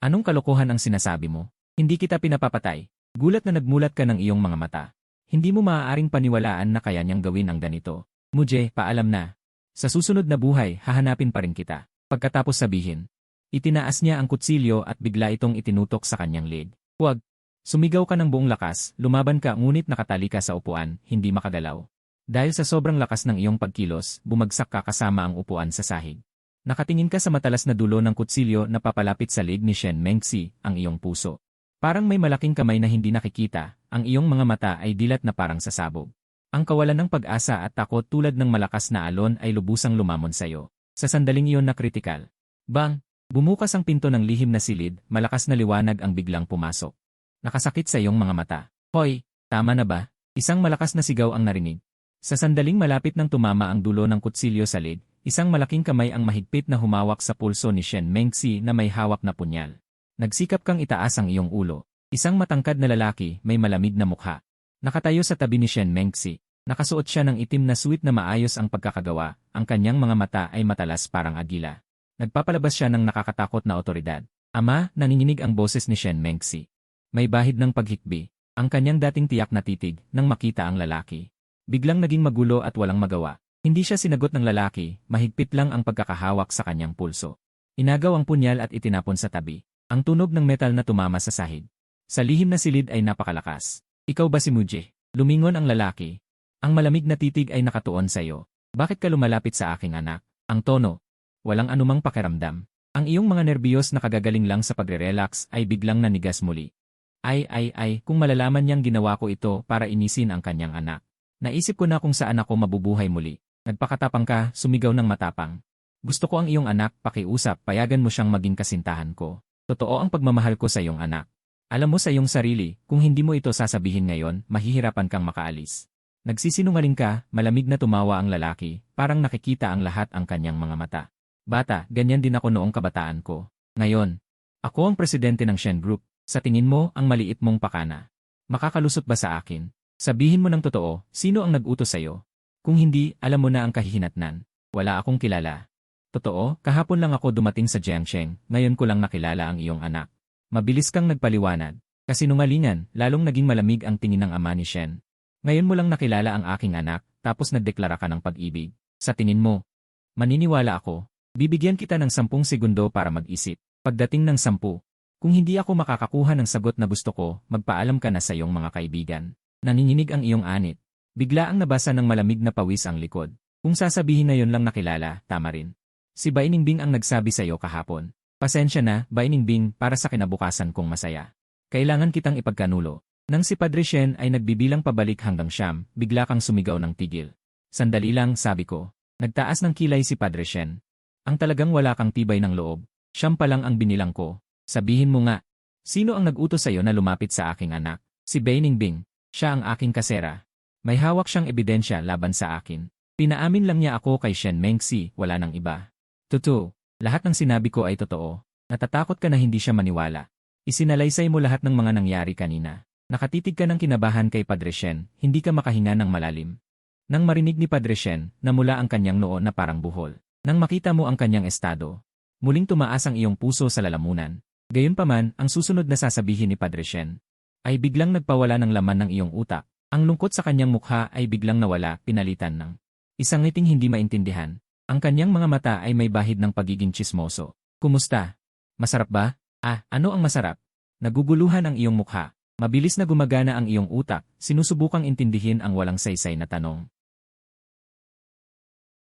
Speaker 1: Anong kalokohan ang sinasabi mo? Hindi kita pinapapatay. Gulat na nagmulat ka ng iyong mga mata. Hindi mo maaaring paniwalaan na kaya niyang gawin ang ganito. Muje, paalam na. Sa susunod na buhay, hahanapin pa rin kita. Pagkatapos sabihin, itinaas niya ang kutsilyo at bigla itong itinutok sa kanyang leeg. Huwag. Sumigaw ka ng buong lakas, lumaban ka ngunit nakatali ka sa upuan, hindi makagalaw. Dahil sa sobrang lakas ng iyong pagkilos, bumagsak ka kasama ang upuan sa sahig. Nakatingin ka sa matalas na dulo ng kutsilyo na papalapit sa leeg ni Shen Mengxi, ang iyong puso. Parang may malaking kamay na hindi nakikita, ang iyong mga mata ay dilat na parang sasabog. Ang kawalan ng pag-asa at takot tulad ng malakas na alon ay lubusang lumamon sa iyo. Sa sandaling iyon na kritikal. Bang! Bumukas ang pinto ng lihim na silid, malakas na liwanag ang biglang pumasok. Nakasakit sa iyong mga mata. Hoy! Tama na ba? Isang malakas na sigaw ang narinig. Sa sandaling malapit nang tumama ang dulo ng kutsilyo sa leeg, isang malaking kamay ang mahigpit na humawak sa pulso ni Shen Mengxi na may hawak na punyal. Nagsikap kang itaas ang iyong ulo. Isang matangkad na lalaki, may malamig na mukha. Nakatayo sa tabi ni Shen Mengxi. Nakasuot siya ng itim na suit na maayos ang pagkakagawa, ang kanyang mga mata ay matalas parang agila. Nagpapalabas siya ng nakakatakot na otoridad. Ama, nanginginig ang boses ni Shen Mengxi. May bahid ng paghikbi, ang kanyang dating tiyak na titig nang makita ang lalaki. Biglang naging magulo at walang magawa. Hindi siya sinagot ng lalaki, mahigpit lang ang pagkakahawak sa kanyang pulso. Inagaw ang punyal at itinapon sa tabi. Ang tunog ng metal na tumama sa sahig. Sa lihim na silid ay napakalakas. Ikaw ba si Muje? Lumingon ang lalaki. Ang malamig na titig ay nakatuon sa iyo. Bakit ka lumalapit sa aking anak? Ang tono. Walang anumang pakiramdam. Ang iyong mga nerbiyos na kagagaling lang sa pagre-relax ay biglang nanigas muli. Ay, kung malalaman niyang ginawa ko ito para inisin ang kanyang anak. Naisip ko na kung saan ako mabubuhay muli. Nagpakatapang ka, sumigaw ng matapang. Gusto ko ang iyong anak, pakiusap, payagan mo siyang maging kasintahan ko. Totoo ang pagmamahal ko sa iyong anak. Alam mo sa iyong sarili, kung hindi mo ito sasabihin ngayon, mahihirapan kang makaalis. Nagsisinungaling ka, malamig na tumawa ang lalaki, parang nakikita ang lahat ang kanyang mga mata. Bata, ganyan din ako noong kabataan ko. Ngayon, ako ang presidente ng Shen Group. Sa tingin mo, ang maliit mong pakana. Makakalusot ba sa akin? Sabihin mo ng totoo, sino ang nag-utos sa'yo? Kung hindi, alam mo na ang kahihinatnan. Wala akong kilala. Totoo, kahapon lang ako dumating sa Jiangsheng, ngayon ko lang nakilala ang iyong anak. Mabilis kang nagpaliwanag. Kasinungalingan, lalong naging malamig ang tingin ng ama ni Shen. Ngayon mo lang nakilala ang aking anak, tapos nagdeklara ka ng pag-ibig. Sa tingin mo, maniniwala ako. Bibigyan kita ng 10 segundo para mag-isip. Pagdating ng 10, kung hindi ako makakakuha ng sagot na gusto ko, magpaalam ka na sa iyong mga kaibigan. Nanginginig ang iyong anit. Bigla ang nabasa ng malamig na pawis ang likod. Kung sasabihin na yon lang nakilala, tama rin. Si Bainingbing ang nagsabi sa iyo kahapon. Pasensya na, Bainingbing, para sa kinabukasan kong masaya. Kailangan kitang ipagkanulo. Nang si Padre Shen ay nagbibilang pabalik hanggang 9, bigla kang sumigaw ng tigil. Sandali lang, sabi ko. Nagtaas ng kilay si Padre Shen. Ang talagang wala kang tibay ng loob. 9 pa lang ang binilang ko. Sabihin mo nga, sino ang nag-utos sa iyo na lumapit sa aking anak? Si Bainingbing. Siya ang aking kasera. May hawak siyang ebidensya laban sa akin. Pinaamin lang niya ako kay Shen Mengxi, wala nang iba. Totoo, lahat ng sinabi ko ay totoo. Natatakot ka na hindi siya maniwala. Isinalaysay mo lahat ng mga nangyari kanina. Nakatitig ka ng kinabahan kay Padre Shen, hindi ka makahinga ng malalim. Nang marinig ni Padre Shen, namula ang kanyang noo na parang buhol. Nang makita mo ang kanyang estado, muling tumaas ang iyong puso sa lalamunan. Gayunpaman, ang susunod na sasabihin ni Padre Shen ay biglang nagpawala ng laman ng iyong utak. Ang lungkot sa kanyang mukha ay biglang nawala, pinalitan ng isang ngiting hindi maintindihan. Ang kanyang mga mata ay may bahid ng pagiging tsismoso. Kumusta? Masarap ba? Ano ang masarap? Naguguluhan ang iyong mukha. Mabilis na gumagana ang iyong utak, sinusubukang intindihin ang walang saysay na tanong.